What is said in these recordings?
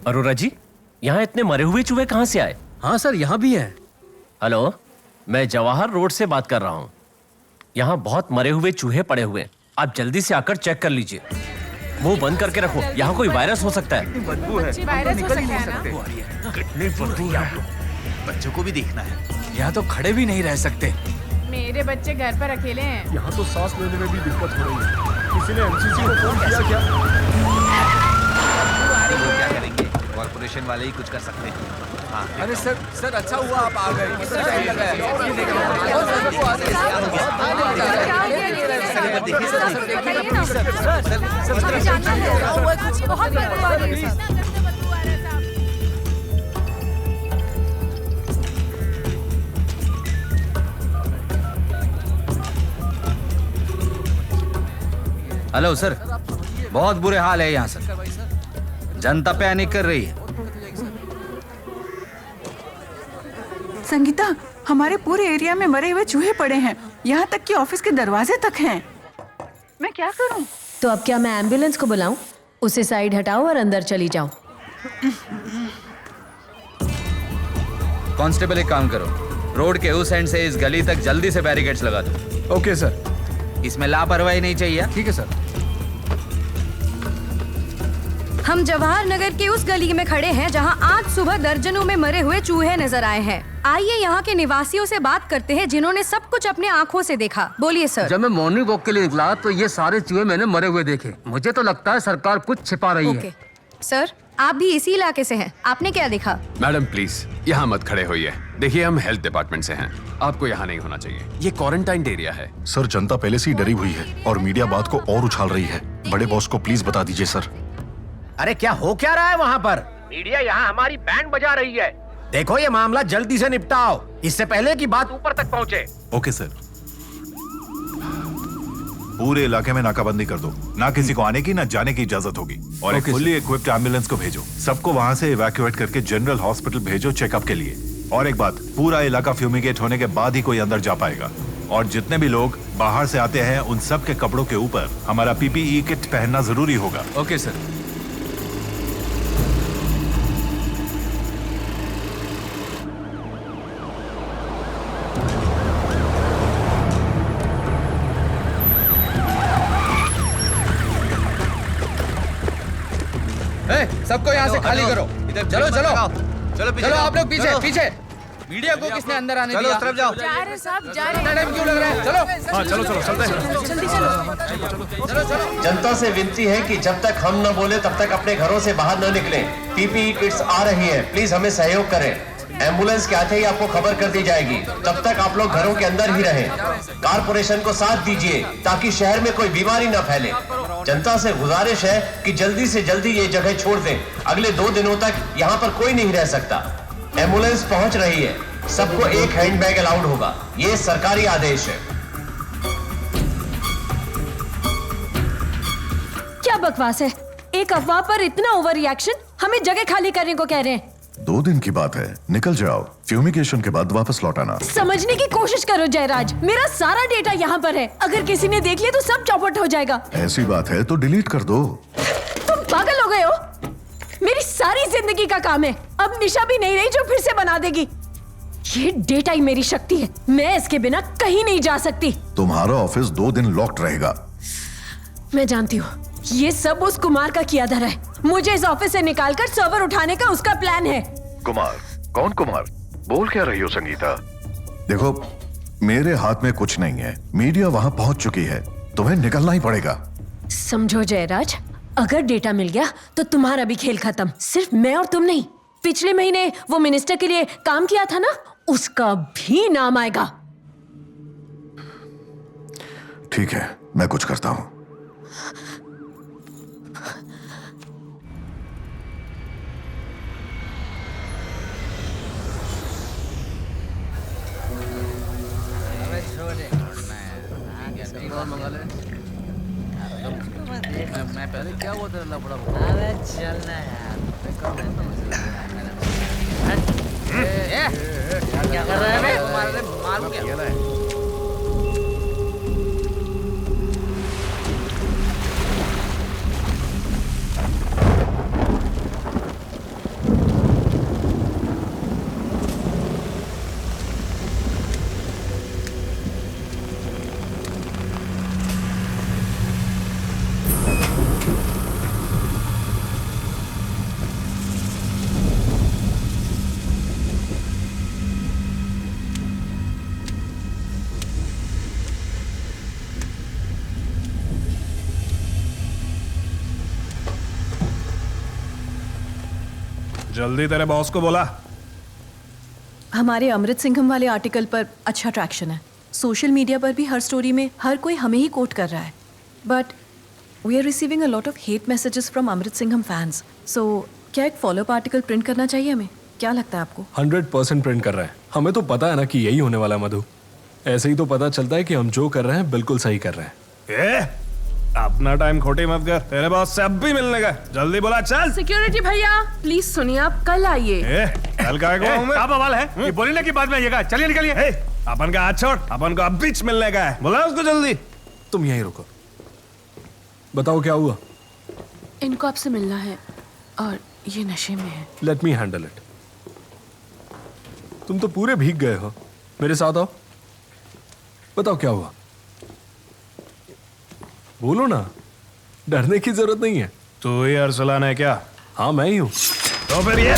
अरोरा जी, यहाँ इतने मरे हुए चूहे कहाँ से आए? हाँ सर, यहाँ भी है। हेलो, मैं जवाहर रोड से बात कर रहा हूँ। यहाँ बहुत मरे हुए चूहे पड़े हुए हैं, आप जल्दी से आकर चेक कर लीजिए। मुंह बंद करके रखो, यहाँ कोई वायरस हो सकता है। बदबू है, वायरस हो निकल ही नहीं सकता है सकते। कितनी बदबू है आप लोग। बच्चों को भी देखना है। यहाँ तो खड़े भी नहीं रह सकते। मेरे बच्चे घर पर अकेले हैं। यहाँ तो सांस लेने में भी दिक्कत हो रही है। किसी ने एमसीसी को फोन किया क्या? क्या करेंगे? कॉर्पोरेशन वाले ही कुछ कर सकते हैं। हाँ, अरे सर अच्छा हुआ आप आ गए। हेलो सर, बहुत बुरे हाल है यहाँ सर। जनता पैनिक कर रही है। संगीता, हमारे पूरे एरिया में मरे हुए चूहे पड़े हैं, यहाँ तक कि ऑफिस के दरवाजे तक हैं। मैं क्या करूँ? तो अब क्या मैं एम्बुलेंस को बुलाऊं? उसे साइड हटाओ और अंदर चली जाओ। कांस्टेबल एक काम करो, रोड के उस एंड से इस गली तक जल्दी से बैरिकेड्स लगा दो। Okay sir. इसमें लापरवाही नहीं चाहिए। ठीक है सर। हम जवाहर नगर के उस गली में खड़े हैं जहां आज सुबह दर्जनों में मरे हुए चूहे नजर आए हैं। आइए यहाँ के निवासियों से बात करते हैं जिन्होंने सब कुछ अपने आँखों से देखा। बोलिए सर। जब मैं मॉर्निंग वॉक के लिए निकला तो ये सारे चूहे मैंने मरे हुए देखे। मुझे तो लगता है सरकार कुछ छिपा रही है। सर, आप भी इसी इलाके से हैं, आपने क्या देखा? मैडम प्लीज यहाँ मत खड़े होइए। देखिए हम हेल्थ डिपार्टमेंट से हैं, आपको यहाँ नहीं होना चाहिए। ये क्वारंटाइन एरिया है। सर, जनता पहले से ही डरी हुई है और मीडिया बात को और उछाल रही है। बड़े बॉस को प्लीज बता दीजिए सर। अरे क्या हो क्या रहा है वहाँ पर? मीडिया यहाँ हमारी बैंड बजा रही है। देखो ये मामला जल्दी से निपटाओ, इससे पहले कि बात ऊपर तक पहुँचे। Okay sir. पूरे इलाके में नाकाबंदी कर दो। ना किसी को आने की ना जाने की इजाजत होगी। और एक फुल्ली इक्विप्ड एम्बुलेंस को भेजो। सबको वहाँ से इवैक्यूएट करके जनरल हॉस्पिटल भेजो चेकअप के लिए। और एक बात, पूरा इलाका फ्यूमिगेट होने के बाद ही कोई अंदर जा पाएगा। और जितने भी लोग बाहर से आते हैं उन सब के कपड़ों के ऊपर हमारा पीपीई किट पहनना जरूरी होगा। Okay sir. सबको यहाँ से खाली करो। चलो चलो चलो आप लोग पीछे पीछे। मीडिया को किसने अंदर आने दिया? जा रहे साहब, जा रहे। टाइम क्यों लग रहा है? चलो। हाँ चलो चलो चलते हैं। जल्दी चलो। जनता से विनती है कि जब तक हम न बोले तब तक अपने घरों से बाहर न निकलें। पीपीई किट्स आ रही हैं, प्लीज हमें सहयोग करें। एम्बुलेंस के आते ही आपको खबर कर दी जाएगी। तब तक आप लोग घरों के अंदर ही रहें। कारपोरेशन को साथ दीजिए ताकि शहर में कोई बीमारी न फैले। जनता से गुजारिश है कि जल्दी से जल्दी ये जगह छोड़ दें। अगले 2 दिनों तक यहाँ पर कोई नहीं रह सकता। एम्बुलेंस पहुँच रही है, सबको एक हैंडबैग अलाउड होगा। ये सरकारी आदेश है। क्या बकवास है? एक अफवाह पर इतना ओवर रिएक्शन। हमें जगह खाली करने को कह रहे हैं। 2 दिन की बात है, निकल जाओ। फ्यूमिगेशन के बाद वापस लौट आना। समझने की कोशिश करो जयराज, मेरा सारा डेटा यहाँ पर है। अगर किसी ने देख लिया तो सब चौपट हो जाएगा। ऐसी बात है तो डिलीट कर दो। तुम पागल हो गए हो? मेरी सारी जिंदगी का काम है, अब निशा भी नहीं रही जो फिर से बना देगी। ये डेटा ही मेरी शक्ति है, मैं इसके बिना कहीं नहीं जा सकती। तुम्हारा ऑफिस 2 दिन लॉक्ड रहेगा। मैं जानती हूँ ये सब उस कुमार का किया धरा है। मुझे इस ऑफिस से निकालकर सर्वर उठाने का उसका प्लान है। कुमार? कौन कुमार? बोल क्या रही हो संगीता? देखो, मेरे हाथ में कुछ नहीं है। मीडिया वहां पहुंच चुकी है, तुम्हें निकलना ही पड़ेगा। समझो जयराज, अगर डेटा मिल गया तो तुम्हारा भी खेल खत्म। सिर्फ मैं और तुम नहीं, पिछले महीने वो मिनिस्टर के लिए काम किया था ना, उसका भी नाम आएगा। ठीक है, मैं कुछ करता हूं। मैं पहले क्या बोलता था लफड़ा चलना यार। क्या कर रहा है मारू क्या? जल्दी तेरे बॉस को बोला। हमारे अमृत सिंघम वाले आर्टिकल पर अच्छा ट्रैक्शन है। सोशल मीडिया पर भी हर स्टोरी में हर कोई हमें ही कोट कर रहा है। But we are receiving a lot of hate messages from Amrit Singham fans. So क्या एक फॉलोअप आर्टिकल प्रिंट करना चाहिए हमें? क्या लगता है आपको? 100% प्रिंट कर रहा है। हमें तो पता है ना कि यही होने वाला है मधु। ऐसे ही तो पता चलता है कि हम जो कर रहे हैं बिल्कुल सही कर रहे हैं। अपना टाइम खोटी मत कर, तेरे बॉस से अब भी मिलने का। जल्दी बोला चल। सिक्योरिटी भैया प्लीज सुनिए, आप कल आइए। कल का क्या बवाल है? ये बोलने की बात में आइएगा। चलिए निकलिए। अपन का हाथ छोड़, अपन को अब बीच मिलने का है। बोला उसको जल्दी। तुम यहीं रुको, बताओ क्या हुआ? इनको आपसे मिलना है और ये नशे में है। Let me handle it. तुम तो पूरे भीग गए हो, मेरे साथ आओ। बताओ क्या हुआ, बोलो ना, डरने की जरूरत नहीं है। तो ये अरसलान है क्या? हाँ मैं ही हूं। तो फिर ये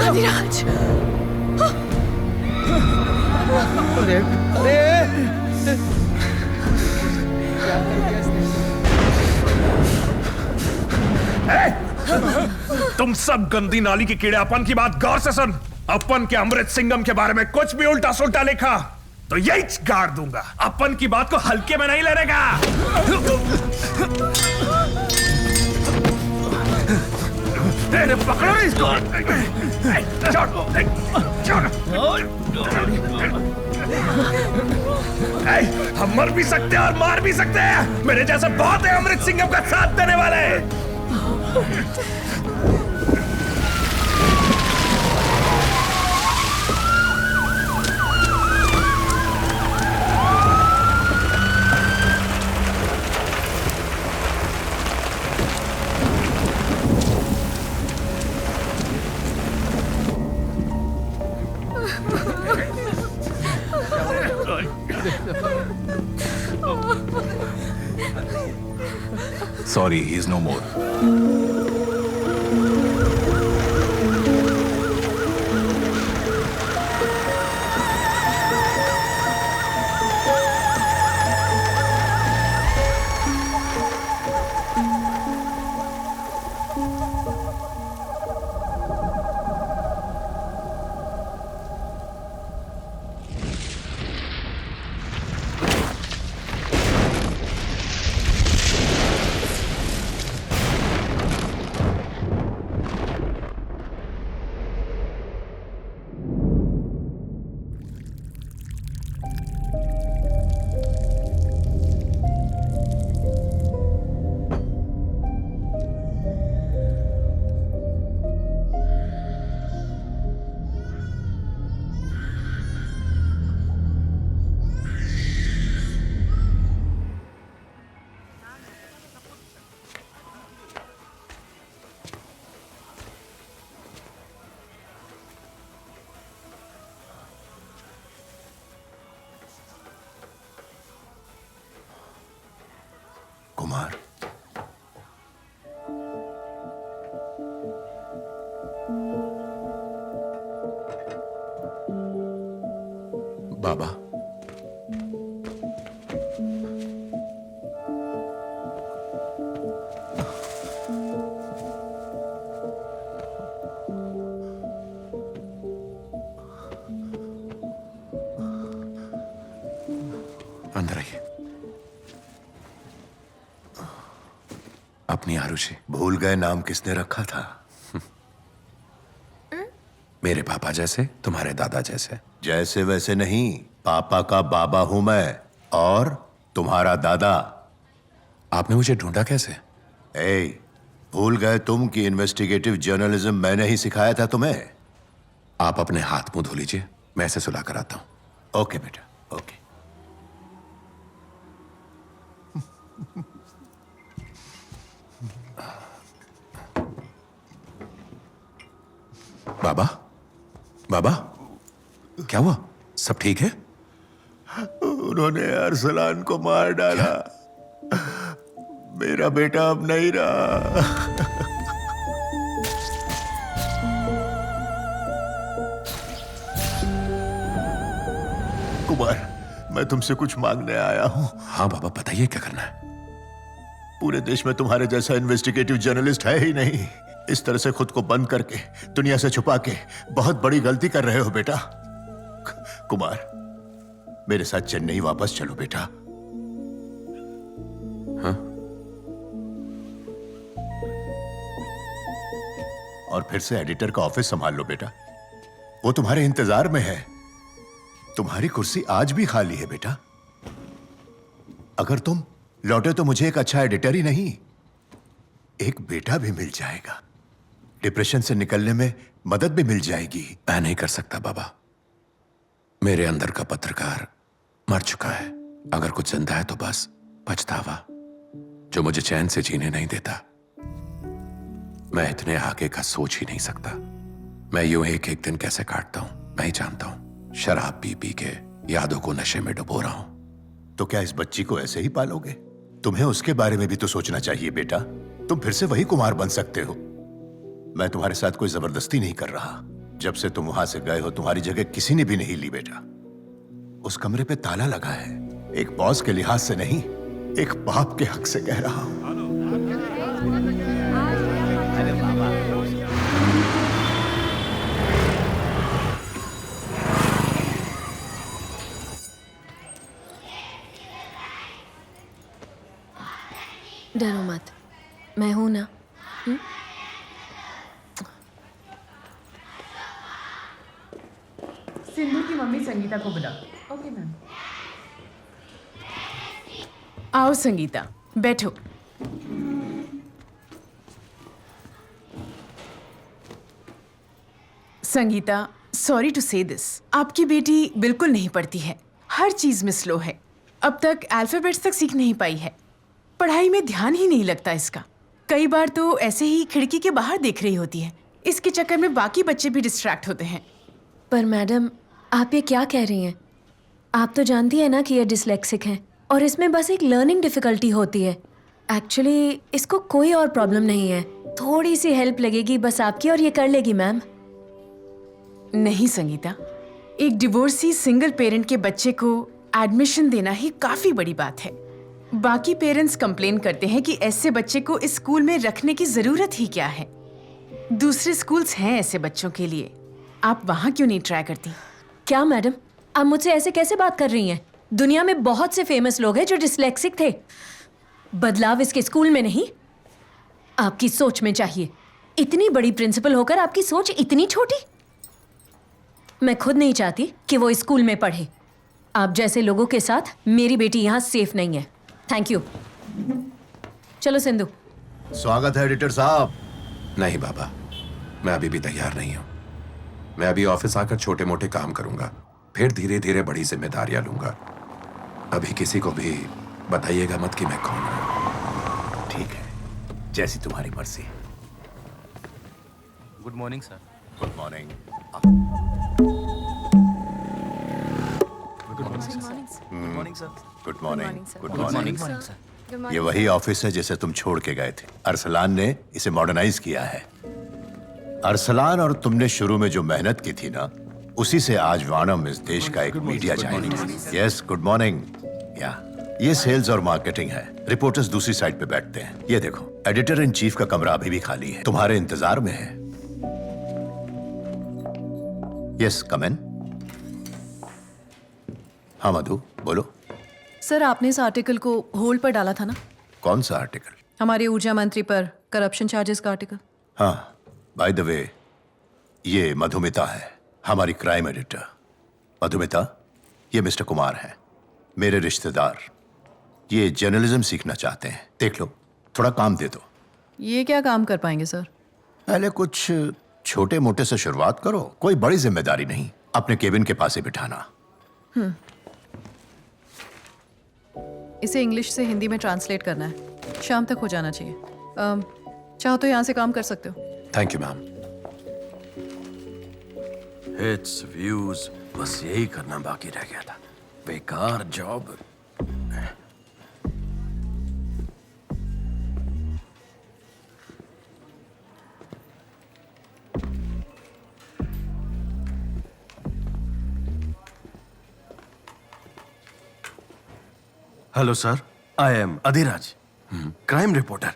अधिराज, तुम सब गंदी नाली की कीड़े अपन की बात गौर से सुन। अपन के अमृत सिंघम के बारे में कुछ भी उल्टा सुल्टा लिखा तो यही गाड़ दूंगा। अपन की बात को हल्के में नहीं लेने का। पकड़ो इसको। हम मर भी सकते हैं और मार भी सकते हैं। मेरे जैसे बहुत है अमृत सिंघम का साथ देने वाले। Sorry, he is no more. Kumar. बाबा, अंदर आइए। अपनी आरुषि। भूल गए नाम किसने रखा था? मेरे पापा जैसे, तुम्हारे दादा जैसे। जैसे वैसे नहीं, पापा का बाबा हूं मैं और तुम्हारा दादा। आपने मुझे ढूंढा कैसे? भूल गए तुम कि इन्वेस्टिगेटिव जर्नलिज्म मैंने ही सिखाया था तुम्हें? आप अपने हाथ मुंह धो लीजिए, मैं इसे सुला कर आता हूं। ओके बेटा, ओके। बाबा, बाबा, क्या हुआ? सब ठीक है? उन्होंने अरसलान को मार डाला। मेरा बेटा अब नहीं रहा। कुमार, मैं तुमसे कुछ मांगने आया हूं। हाँ बाबा, बताइए क्या करना है। पूरे देश में तुम्हारे जैसा इन्वेस्टिगेटिव जर्नलिस्ट है ही नहीं। इस तरह से खुद को बंद करके, दुनिया से छुपा के बहुत बड़ी गलती कर रहे हो बेटा। कुमार, मेरे साथ चेन्नई वापस चलो बेटा। हाँ? और फिर से एडिटर का ऑफिस संभाल लो बेटा। वो तुम्हारे इंतजार में है। तुम्हारी कुर्सी आज भी खाली है बेटा। अगर तुम लौटे तो मुझे एक अच्छा एडिटर ही नहीं, एक बेटा भी मिल जाएगा। डिप्रेशन से निकलने में मदद भी मिल जाएगी। मैं नहीं कर सकता बाबा। मेरे अंदर का पत्रकार मर चुका है। अगर कुछ जिंदा है तो बस पछतावा, जो मुझे चैन से जीने नहीं देता। मैं इतने आगे का सोच ही नहीं सकता। मैं यूं एक एक दिन कैसे काटता हूं मैं ही जानता हूं। शराब पी पी के यादों को नशे में डुबो रहा हूं। तो क्या इस बच्ची को ऐसे ही पालोगे? तुम्हें उसके बारे में भी तो सोचना चाहिए बेटा। तुम फिर से वही कुमार बन सकते हो। मैं तुम्हारे साथ कोई जबरदस्ती नहीं कर रहा। जब से तुम वहां से गए हो तुम्हारी जगह किसी ने भी नहीं ली बेटा। उस कमरे पे ताला लगा है। एक बॉस के लिहाज से नहीं, एक बाप के हक से कह रहा हूं। डरो मत, मैं हूं ना। सिंधु की मम्मी संगीता को बुला। Okay ma'am. आओ संगीता, बैठो। संगीता, सॉरी टू से दिस, आपकी बेटी बिल्कुल नहीं पढ़ती है। हर चीज में स्लो है। अब तक अल्फाबेट्स तक सीख नहीं पाई है। पढ़ाई में ध्यान ही नहीं लगता इसका। कई बार तो ऐसे ही खिड़की के बाहर देख रही होती है। इसके चक्कर में बाकी बच्चे भी डिस्ट्रैक्ट होते हैं। पर मैडम, आप ये क्या कह रही हैं? आप तो जानती हैं ना कि ये डिसलेक्सिक है और इसमें बस एक लर्निंग डिफिकल्टी होती है। एक्चुअली इसको कोई और प्रॉब्लम नहीं है। थोड़ी सी हेल्प लगेगी बस आपकी और ये कर लेगी मैम। नहीं संगीता, एक डिवोर्सी सिंगल पेरेंट के बच्चे को एडमिशन देना ही काफी बड़ी बात है। बाकी पेरेंट्स कंप्लेन करते हैं कि ऐसे बच्चे को इस स्कूल में रखने की जरूरत ही क्या है। दूसरे स्कूल्स हैं ऐसे बच्चों के लिए। आप वहां क्यों नहीं ट्राई करती? क्या मैडम, आप मुझसे ऐसे कैसे बात कर रही हैं? दुनिया में बहुत से फेमस लोग हैं जो डिसलेक्सिक थे। बदलाव इसके स्कूल में नहीं, आपकी सोच में चाहिए। इतनी बड़ी प्रिंसिपल होकर आपकी सोच इतनी छोटी। मैं खुद नहीं चाहती कि वो इस स्कूल में पढ़े। आप जैसे लोगों के साथ मेरी बेटी यहाँ सेफ नहीं है। Thank you. चलो सिंधु। स्वागत है एडिटर साहब। नहीं बाबा, मैं अभी भी तैयार नहीं हूं। मैं अभी ऑफिस आकर छोटे मोटे काम करूंगा, फिर धीरे धीरे बड़ी जिम्मेदारियां लूंगा। अभी किसी को भी बताइएगा मत कि मैं कौन हूं। ठीक है, जैसी तुम्हारी मर्जी। Good morning sir. Good morning. Good morning sir. Good morning. Good morning sir. ये वही ऑफिस है जिसे तुम छोड़ के गए थे। अरसलान ने इसे मॉडर्नाइज किया है। अरसलान और तुमने शुरू में जो मेहनत की थी ना, उसी से आज वानम इस देश का एक मीडिया जायंट है। Yes, good morning. या ये सेल्स और मार्केटिंग है। रिपोर्टर्स दूसरी साइड पे बैठते हैं। ये देखो, एडिटर इन चीफ का कमरा अभी भी खाली है, तुम्हारे इंतजार में है। यस, कम इन। हाँ मधु, बोलो। सर, आपने इस आर्टिकल को होल्ड पर डाला था ना? कौन सा आर्टिकल? हमारे ऊर्जा मंत्री पर करप्शन चार्जेस का आर्टिकल। हाँ, बाय द वे, ये मधुमिता है, हमारी क्राइम एडिटर। मधुमिता, ये मिस्टर कुमार हैं, मेरे रिश्तेदार। ये जर्नलिज्म सीखना चाहते हैं। देख लो, थोड़ा काम दे दो। ये क्या काम कर पाएंगे सर? पहले कुछ छोटे मोटे से शुरुआत करो, कोई बड़ी जिम्मेदारी नहीं। अपने केबिन के पास ही बिठाना। इसे इंग्लिश से हिंदी में ट्रांसलेट करना है, शाम तक हो जाना चाहिए। चाहो तो यहाँ से काम कर सकते हो। Thank you ma'am. Hits views बस यही करना बाकी रह गया था। बेकार job. Hello sir, I am Adhiraj, crime reporter.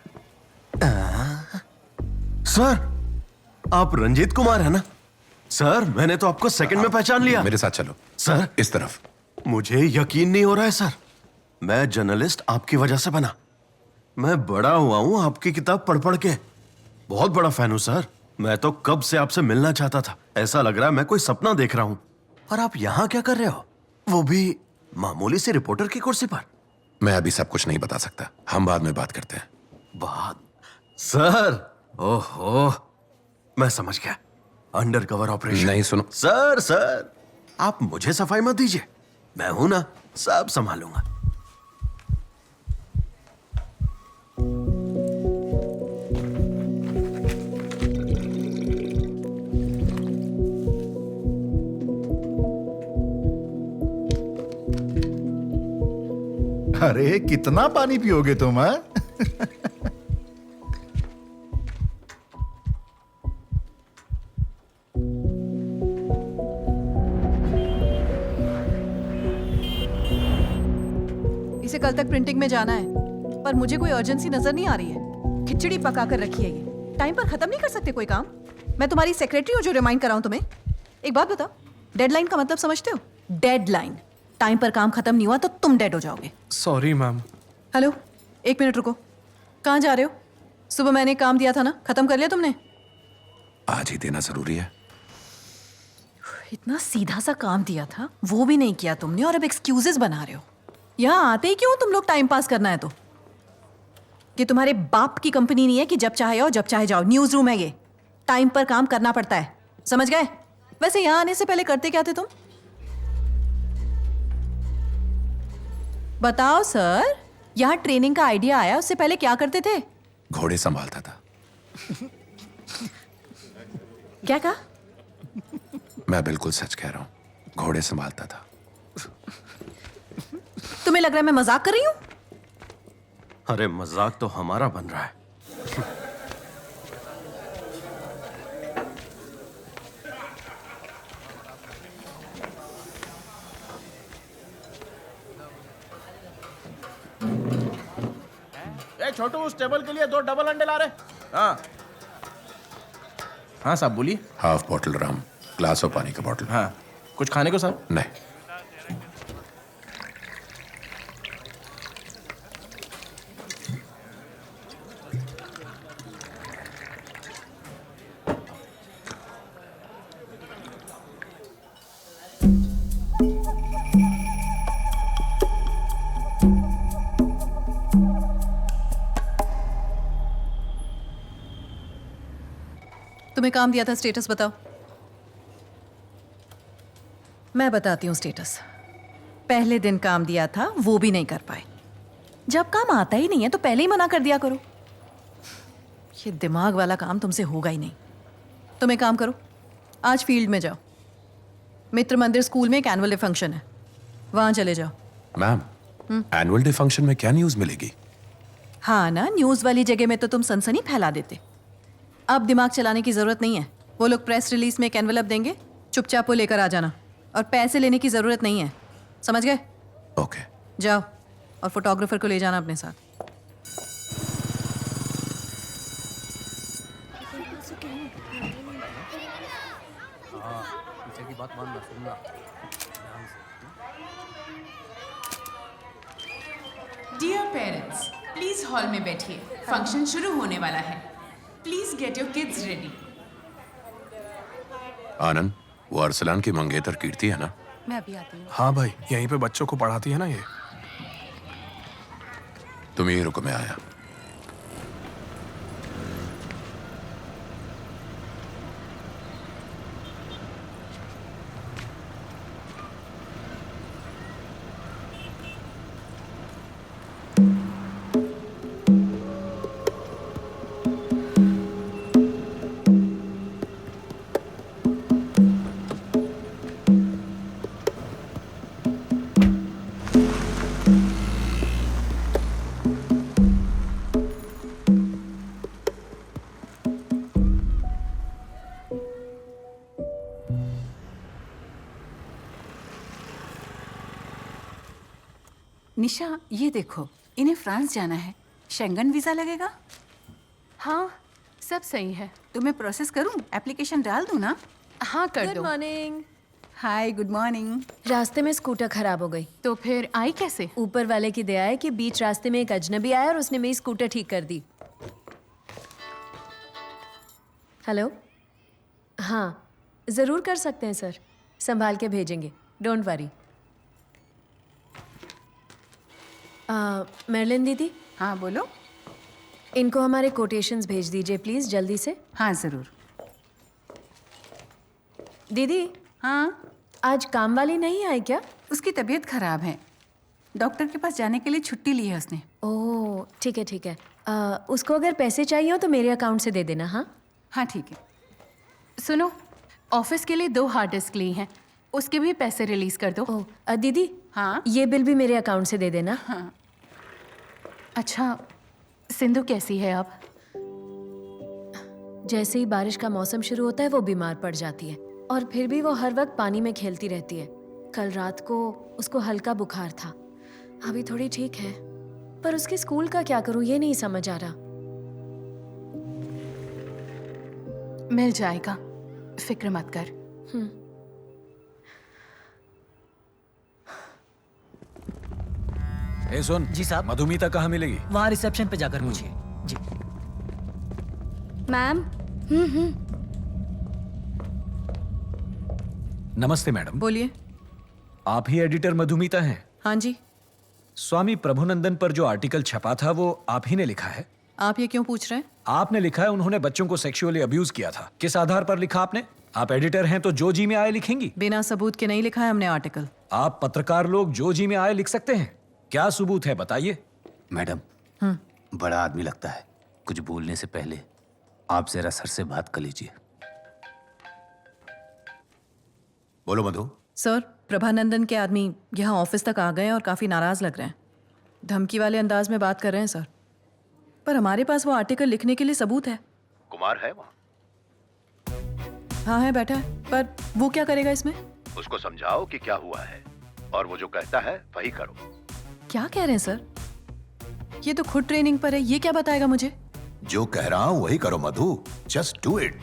Sir, आप रंजीत कुमार है ना? सर, मैंने तो आपको सेकंड में पहचान लिया। मेरे साथ चलो। सर, इस तरफ। मुझे यकीन नहीं हो रहा है सर, मैं जर्नलिस्ट आपकी वजह से बना। मैं बड़ा हुआ हूं आपकी किताब पढ़ पढ़ के। बहुत बड़ा फैन हूं सर। मैं तो कब से आपसे मिलना चाहता था। ऐसा लग रहा है मैं कोई सपना देख रहा हूं। और आप यहां क्या कर रहे हो, वो भी मामूली से रिपोर्टर की कुर्सी पर? मैं अभी सब कुछ नहीं बता सकता, हम बाद में बात करते हैं। बात? सर, ओहो, मैं समझ गया, अंडर कवर ऑपरेशन। नहीं, सुनो सर, आप मुझे सफाई मत दीजिए, मैं हूं ना, सब संभालूंगा। अरे कितना पानी पियोगे तुम? हाँ, इसे कल तक प्रिंटिंग में जाना है, पर मुझे कोई अर्जेंसी नजर नहीं आ रही है। खिचड़ी पका कर रखी है ये। टाइम पर खत्म नहीं कर सकते कोई काम? मैं तुम्हारी सेक्रेटरी हूँ जो रिमाइंड कराऊं तुम्हें। एक बात बताओ, डेडलाइन का मतलब समझते हो? डेडलाइन। टाइम पर काम खत्म नहीं हुआ तो तुम डेड हो जाओगे। Sorry ma'am. हेलो, एक मिनट रुको। कहाँ जा रहे हो? सुबह मैंने काम दिया था ना, खत्म कर लिया तुमने? आज ही देना जरूरी है। इतना सीधा सा काम दिया था, वो भी नहीं किया तुमने, और अब एक्सक्यूजेस बना रहे हो। यहाँ आते ही क्यों तुम लोग टाइम पास करना है तो? ये तुम्हारे बाप की कंपनी नहीं है कि जब चाहे आओ जब चाहे जाओ। न्यूज रूम है ये, टाइम पर काम करना पड़ता है, समझ गए? वैसे यहाँ आने से पहले करते क्या थे तुम? बताओ सर, यहाँ ट्रेनिंग का आइडिया आया, उससे पहले क्या करते थे? घोड़े संभालता था। क्या कहा? मैं बिल्कुल सच कह रहा हूँ, घोड़े संभालता था। तुम्हें लग रहा है मैं मजाक कर रही हूँ? अरे मजाक तो हमारा बन रहा है। छोटू, उस टेबल के लिए 2 डबल अंडे ला रहे। हाँ साहब, बोलिए। हाफ बॉटल राम, ग्लास और पानी का बॉटल। हाँ, कुछ खाने को साहब? नहीं। तुम्हें काम दिया था, स्टेटस बताओ। मैं बताती हूँ स्टेटस। पहले दिन काम दिया था, वो भी नहीं कर पाए। जब काम आता ही नहीं है तो पहले ही मना कर दिया करो। ये दिमाग वाला काम तुमसे होगा ही नहीं। तुम एक काम करो, आज फील्ड में जाओ। मित्र मंदिर स्कूल में एक एनुअल डे फंक्शन है, वहां चले जाओ। मैम, एनुअल डे फंक्शन में क्या न्यूज मिलेगी? हाँ ना, न्यूज़ वाली जगह में तो तुम सनसनी फैला देते। अब दिमाग चलाने की ज़रूरत नहीं है। वो लोग प्रेस रिलीज में एक एनवेलप देंगे, चुपचाप वो लेकर आ जाना। और पैसे लेने की ज़रूरत नहीं है, समझ गए? ओके। जाओ और फोटोग्राफर को ले जाना अपने साथ। पीछे की बात मानना, सुनना। डियर पेरेंट्स, प्लीज हॉल में बैठिए, फंक्शन शुरू होने वाला है। Please get your kids ready. Anand, वो अरसलान की मंगेतर कीर्ति है ना? मैं अभी आती हूँ। हाँ भाई, यहीं पे बच्चों को पढ़ाती है ना ये। तुम यहीं रुको, मैं आया। निशा, ये देखो, इन्हें फ्रांस जाना है। शेंगन वीजा लगेगा? हाँ, सब सही है। तुम्हें प्रोसेस करूं? एप्लीकेशन डाल दूं ना? हाँ, कर दो। Good morning. Hi, good morning. रास्ते में स्कूटर खराब हो गई। तो फिर आई कैसे? ऊपर वाले की दया है कि बीच रास्ते में एक अजनबी आया और उसने मेरी स्कूटर ठीक कर दी। हेलो? हाँ, ज़रूर कर सकते हैं सर, संभाल के भेजेंगे, डोंट वरी। मेरलिन दीदी। हाँ, बोलो। इनको हमारे कोटेशंस भेज दीजिए प्लीज़, जल्दी से। हाँ, ज़रूर। दीदी। हाँ? आज काम वाली नहीं आई क्या? उसकी तबीयत खराब है, डॉक्टर के पास जाने के लिए छुट्टी ली है उसने। ओह, ठीक है ठीक है। उसको अगर पैसे चाहिए हो तो मेरे अकाउंट से दे देना। हाँ हाँ, ठीक है। सुनो, ऑफिस के लिए 2 हार्ड डिस्क ली हैं, उसके भी पैसे रिलीज कर दो। ओह दीदी। हाँ? ये बिल भी मेरे अकाउंट से दे देना। हाँ। अच्छा, सिंधु कैसी है अब? जैसे ही बारिश का मौसम शुरू होता है वो बीमार पड़ जाती है, और फिर भी वो हर वक्त पानी में खेलती रहती है। कल रात को उसको हल्का बुखार था, अभी थोड़ी ठीक है, पर उसके स्कूल का क्या करूं ये नहीं समझ आ रहा। मिल जाएगा, फिक्र मत कर। ए सुन जी साहब, मधुमिता कहाँ मिलेगी? वहाँ रिसेप्शन पे जाकर पूछिए। जी मैम। नमस्ते मैडम। बोलिए। आप ही एडिटर मधुमिता हैं? हाँ जी। स्वामी प्रभुनंदन पर जो आर्टिकल छपा था वो आप ही ने लिखा है? आप ये क्यों पूछ रहे हैं? आपने लिखा है उन्होंने बच्चों को सेक्सुअली अब्यूज किया था। किस आधार पर लिखा आपने? आप एडिटर हैं तो जो जी में आए लिखेंगी? बिना सबूत के नहीं लिखा है हमने आर्टिकल। आप पत्रकार लोग जो जी में आए लिख सकते हैं, क्या सबूत है बताइए। मैडम, बड़ा आदमी लगता है, कुछ बोलने से पहले आप जरा सर से बात कर लीजिए। बोलो मधु। सर, प्रभानंदन के आदमी यहाँ ऑफिस तक आ गए और काफी नाराज लग रहे हैं। धमकी वाले अंदाज में बात कर रहे हैं सर, पर हमारे पास वो आर्टिकल लिखने के लिए सबूत है। कुमार है वहाँ? हाँ है, बैठा है, पर वो क्या करेगा इसमें? उसको समझाओ कि क्या हुआ है, और वो जो कहता है वही करो। क्या कह रहे हैं सर? ये तो खुद ट्रेनिंग पर है, ये क्या बताएगा मुझे? जो कह रहा हूं वही करो मधु, जस्ट डू इट।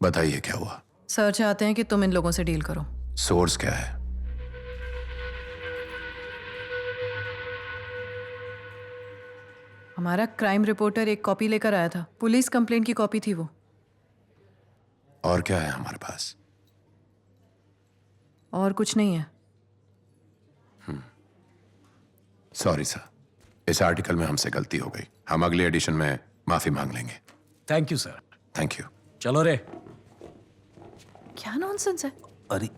बताइए क्या हुआ? सर चाहते हैं कि तुम इन लोगों से डील करो। सोर्स क्या है? हमारा क्राइम रिपोर्टर एक कॉपी लेकर आया था, पुलिस कंप्लेंट की कॉपी थी वो। और क्या है हमारे पास? और कुछ नहीं है। सॉरी सर, इस आर्टिकल में हमसे गलती हो गई, हम अगले एडिशन में माफी मांग लेंगे। Thank you sir. Thank you. चलो रे। क्या नॉनसेंस है? अरे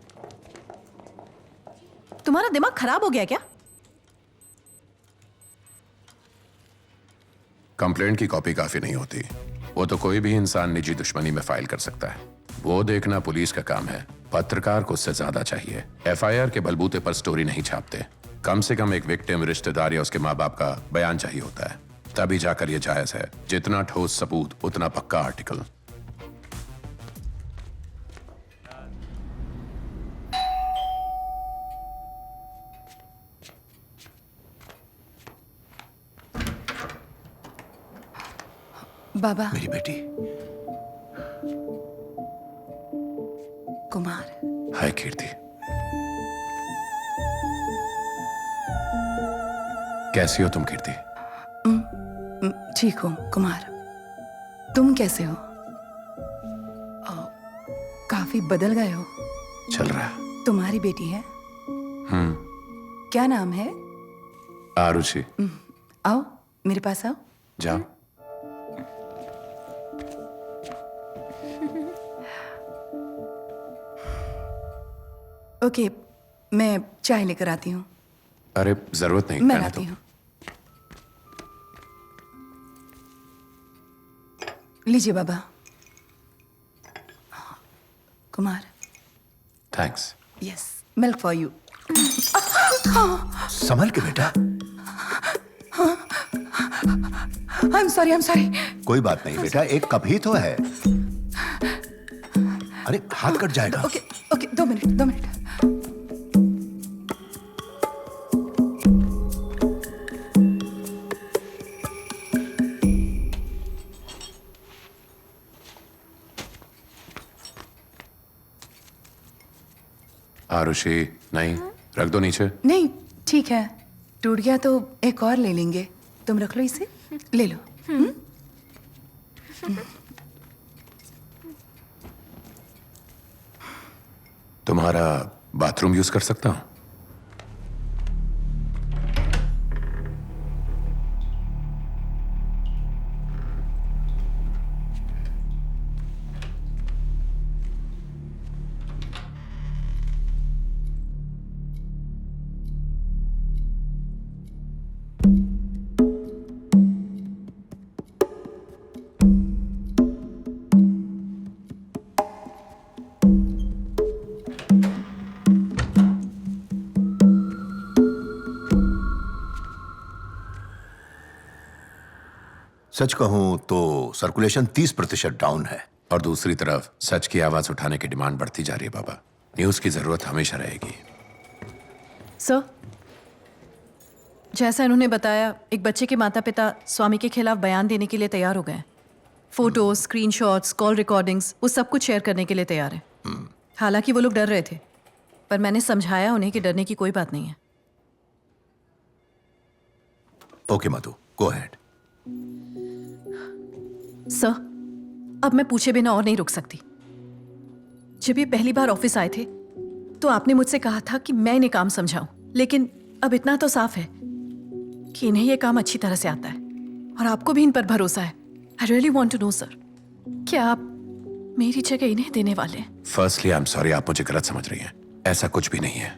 तुम्हारा दिमाग खराब हो गया क्या? कंप्लेंट की कॉपी काफी नहीं होती, वो तो कोई भी इंसान निजी दुश्मनी में फाइल कर सकता है। वो देखना पुलिस का काम है। पत्रकार को उससे ज्यादा चाहिए। एफआईआर के बलबूते पर स्टोरी नहीं छापते। कम से कम एक विक्टिम, रिश्तेदार या उसके माँ बाप का बयान चाहिए होता है, तभी जाकर ये जायज है। जितना ठोस सबूत उतना पक्का आर्टिकल। बाबा। मेरी बेटी। कुमार। हाय कीर्ति, कैसी हो तुम कीर्ति? ठीक हूँ कुमार, तुम कैसे हो? काफी बदल गए हो। चल रहा है। तुम्हारी बेटी है? क्या नाम है? आरुषि। आओ मेरे पास आओ। जाओ। ओके, मैं चाय लेकर आती हूँ। अरे जरूरत नहीं, मैं कहने लाती दो। हूँ। लीजिए बाबा। Kumar. Thanks. Yes, milk for you. संभल के बेटा। I'm sorry। कोई बात नहीं बेटा, एक कप ही तो है। अरे हाथ कट जाएगा। Okay, 2 minute. आरुषि, नहीं, रख दो नीचे। नहीं, ठीक है। टूट गया तो एक और ले लेंगे। तुम रख लो इसे, ले लो। तुम्हारा बाथरूम यूज कर सकता हूं? सच कहूं तो सर्कुलेशन 30% डाउन है। और दूसरी तरफ सच की आवाज उठाने की डिमांड बढ़ती जा रही है बाबा। न्यूज की जरूरत हमेशा रहेगी। सर, जैसा इन्होंने बताया, एक बच्चे के माता पिता स्वामी के खिलाफ बयान देने के लिए तैयार हो गए हैं। फोटोज, स्क्रीनशॉट्स, कॉल रिकॉर्डिंग्स, वो सब कुछ शेयर करने के लिए तैयार है। हालांकि वो लोग डर रहे थे, पर मैंने समझाया उन्हें कि डरने की कोई बात नहीं है। ओके मधु, गो अहेड। सर, अब मैं पूछे बिना और नहीं रुक सकती। जब ये पहली बार ऑफिस आए थे तो आपने मुझसे कहा था कि मैं इन्हें काम समझाऊं, लेकिन अब इतना तो साफ है कि इन्हें ये काम अच्छी तरह से आता है और आपको भी इन पर भरोसा है। I really want to know sir, क्या आप मेरी जगह इन्हें देने वाले हैं? फर्स्टली आई एम सॉरी, आप मुझे गलत समझ रही हैं। ऐसा कुछ भी नहीं है।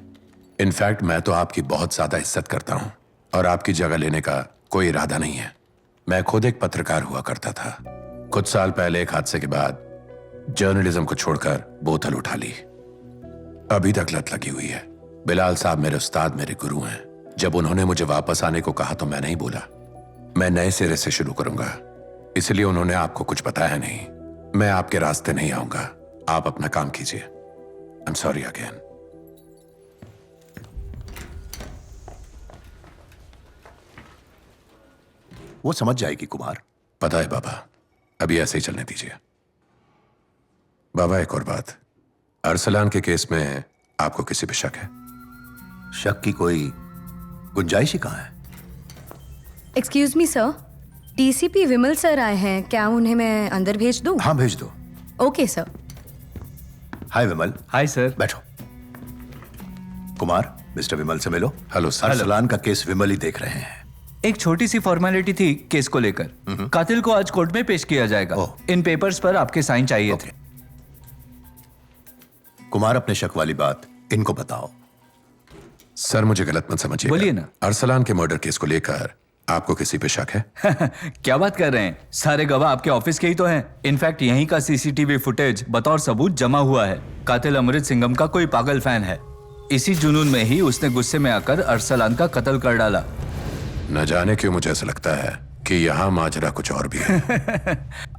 इनफैक्ट मैं तो आपकी बहुत ज्यादा इज्जत करता हूं और आपकी जगह लेने का कोई इरादा नहीं है। मैं खुद एक पत्रकार हुआ करता था। कुछ साल पहले एक हादसे के बाद जर्नलिज्म को छोड़कर बोतल उठा ली। अभी तक लत लगी हुई है। बिलाल साहब मेरे उस्ताद, मेरे गुरु हैं। जब उन्होंने मुझे वापस आने को कहा तो मैं नहीं बोला। मैं नए सिरे से शुरू करूंगा, इसलिए उन्होंने आपको कुछ बताया नहीं। मैं आपके रास्ते नहीं आऊंगा। आप अपना काम कीजिए। I am sorry again. वो समझ जाएगी कुमार। पता है बाबा, अभी ऐसे ही चलने दीजिए। बाबा एक और बात, अरसलान के केस में आपको किसी पे शक है? शक की कोई गुंजाइश ही कहाँ है? एक्सक्यूज मी सर, डीसीपी विमल सर आए हैं, क्या उन्हें मैं अंदर भेज दूं? हाँ भेज दो। Okay sir. Hi Vimal. Hi sir. बैठो। कुमार, मिस्टर विमल से मिलो। Hello sir. अरसलान का केस विमल ही देख रहे हैं। एक छोटी सी फॉर्मेलिटी थी केस को लेकर। कातिल को आज कोर्ट में पेश किया जाएगा। इन पेपर्स पर आपके साइन चाहिए थे। कुमार, अपने शक वाली बात इनको बताओ। सर मुझे गलत मत समझिए। बोलिए ना। अरसलान के मर्डर केस को लेकर आपको किसी पे शक है? क्या बात कर रहे हैं? सारे गवाह आपके ऑफिस के ही तो हैं। इनफैक्ट यहीं का सीसीटीवी फुटेज बतौर सबूत जमा हुआ है। कातिल अमृत सिंघम का कोई पागल फैन है। इसी जुनून में ही उसने गुस्से में आकर अरसलान का कत्ल कर डाला। न जाने क्यों मुझे ऐसा लगता है कि यहाँ माजरा कुछ और भी है।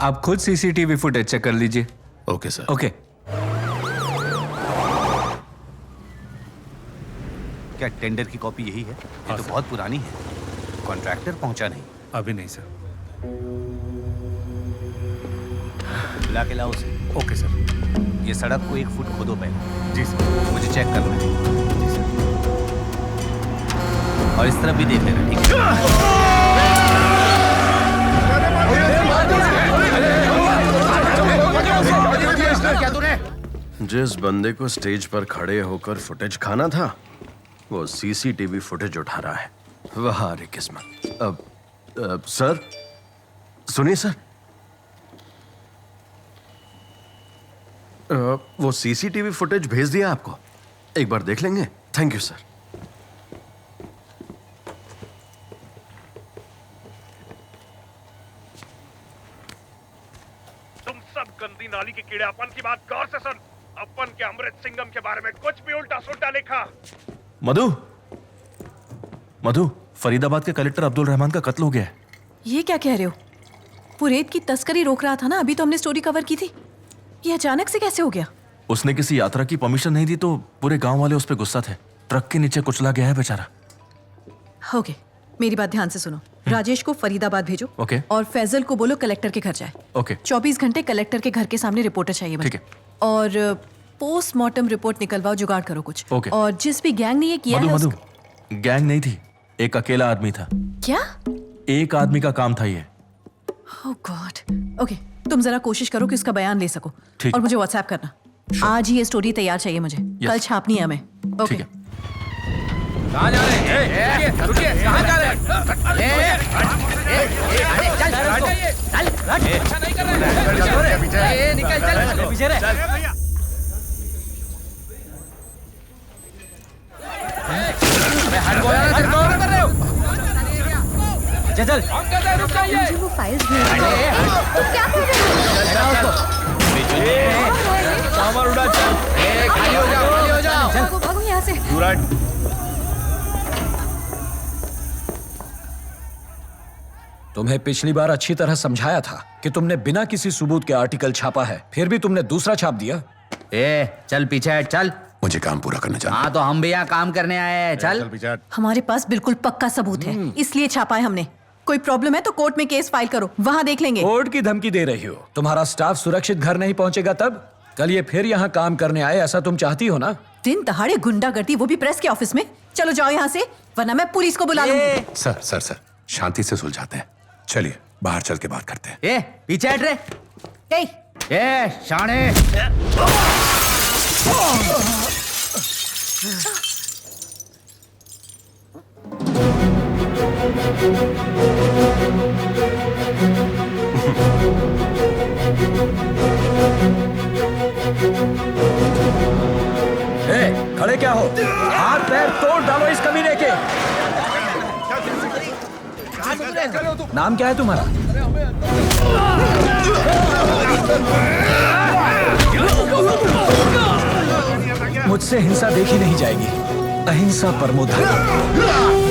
आप खुद सीसीटीवी फुटेज चेक कर लीजिए। Okay sir. ओके। क्या टेंडर की कॉपी यही है? ये तो बहुत पुरानी है। कॉन्ट्रैक्टर पहुंचा नहीं। अभी नहीं सर। बुला के लाओ उसे। Okay sir. ये सड़क को 1 फुट खोदो पहले। जी सर। मुझे चेक करना है। जी सर। और इस तरफ भी देख लेना, ठीक है? जिस बंदे को स्टेज पर खड़े होकर फुटेज खाना था, वो सीसीटीवी फुटेज उठा रहा है। वाह रे किस्मत। अब सर सुनिए सर, वो सीसीटीवी फुटेज भेज दिया आपको, एक बार देख लेंगे? Thank you sir. तुम सब गंदी नाली के कीड़े अपन की बात गौर से सुन। अपन के अमृत सिंघम के बारे में कुछ भी उल्टा सुल्टा लिखा। मधु, फरीदाबाद के कलेक्टर अब्दुल रहमान का कत्ल हो गया है। ये क्या कह रहे हो? पुरेत की तस्करी रोक रहा था ना, अभी तो हमने स्टोरी कवर की थी। ये अचानक से कैसे हो गया? उसने किसी यात्रा की परमिशन नहीं दी तो पूरे गांव वाले उस पर गुस्सा थे। ट्रक के नीचे कुचला गया है बेचारा। ओके, मेरी बात ध्यान से सुनो। राजेश को फरीदाबाद भेजो। ओके। और फैजल को बोलो कलेक्टर के घर जाए। ओके। 24 घंटे कलेक्टर के घर के सामने रिपोर्टर चाहिए मुझे। ठीक है। और पोस्टमार्टम रिपोर्ट निकलवाओ, जुगाड़ करो कुछ। ओके। और जिस भी गैंग ने ये किया है मधु, गैंग नहीं थी, एक अकेला आदमी था। क्या? एक आदमी का काम था ये। ओह गॉड। ओके, तुम जरा कोशिश करो कि उसका बयान ले सको। ठीक। और मुझे व्हाट्सएप करना। आज ही ये स्टोरी तैयार चाहिए मुझे। कल छापनी है हमें। ओके। कहाँ जा रहे हैं? रुकिए, कहाँ जा रहे हैं? अच्छा नहीं कर रहे हैं। निकल, चल पीछे रहे। हट बोला ना, तेरे को और कर रहे हो? चल हम कर रहे हैं, रुक जाइए। मुझे वो फाइल्स भेज तुम क्या कर रहे हो? सामान उड़ा, चल। खाली हो जाओ, खाली हो जाओ। भागो, भागो यहाँ से। तुम्हें पिछली बार अच्छी तरह समझाया था कि तुमने बिना किसी सबूत के आर्टिकल छापा है, फिर भी तुमने दूसरा छाप दिया। चल पीछे हट, चल। मुझे काम पूरा करना चाहिए। हाँ तो हम भी यहाँ काम करने आए हैं। चल। हमारे पास बिल्कुल पक्का सबूत है, इसलिए छापा है हमने। कोई प्रॉब्लम है तो कोर्ट में केस फाइल करो, वहाँ देख लेंगे। कोर्ट की धमकी दे रही हो? तुम्हारा स्टाफ सुरक्षित घर नहीं पहुंचेगा तब? कल ये फिर यहाँ काम करने आए, ऐसा तुम चाहती हो ना? दिन दहाड़े गुंडागर्दी, वो भी प्रेस के ऑफिस में। चलो जाओ यहाँ से, वरना मैं पुलिस को बुला लूंगी। सर शांति से सुलझाते हैं। चलिए बाहर चल के बात करते हैं। पीछे हट रे। शाणे। खड़े क्या हो? हाथ पैर तोड़ डालो इस कमीने के। नाम क्या है तुम्हारा? मुझसे हिंसा देखी नहीं जाएगी। अहिंसा परमो धर्म।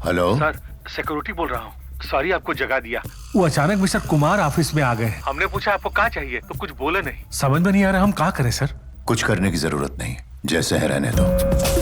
हेलो सर सिक्योरिटी बोल रहा हूँ। सॉरी आपको जगा दिया। वो अचानक मिस्टर कुमार ऑफिस में आ गए। हमने पूछा आपको क्या चाहिए तो कुछ बोले नहीं। समझ में नहीं आ रहा हम क्या करें सर। कुछ करने की जरूरत नहीं, जैसे है रहने दो।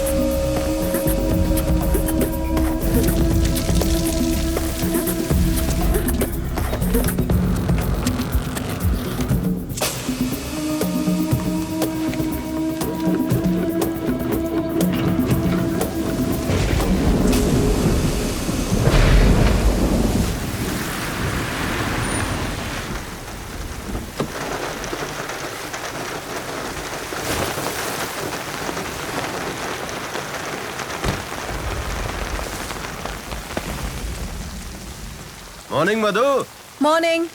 मॉर्निंग मधु। मॉर्निंग।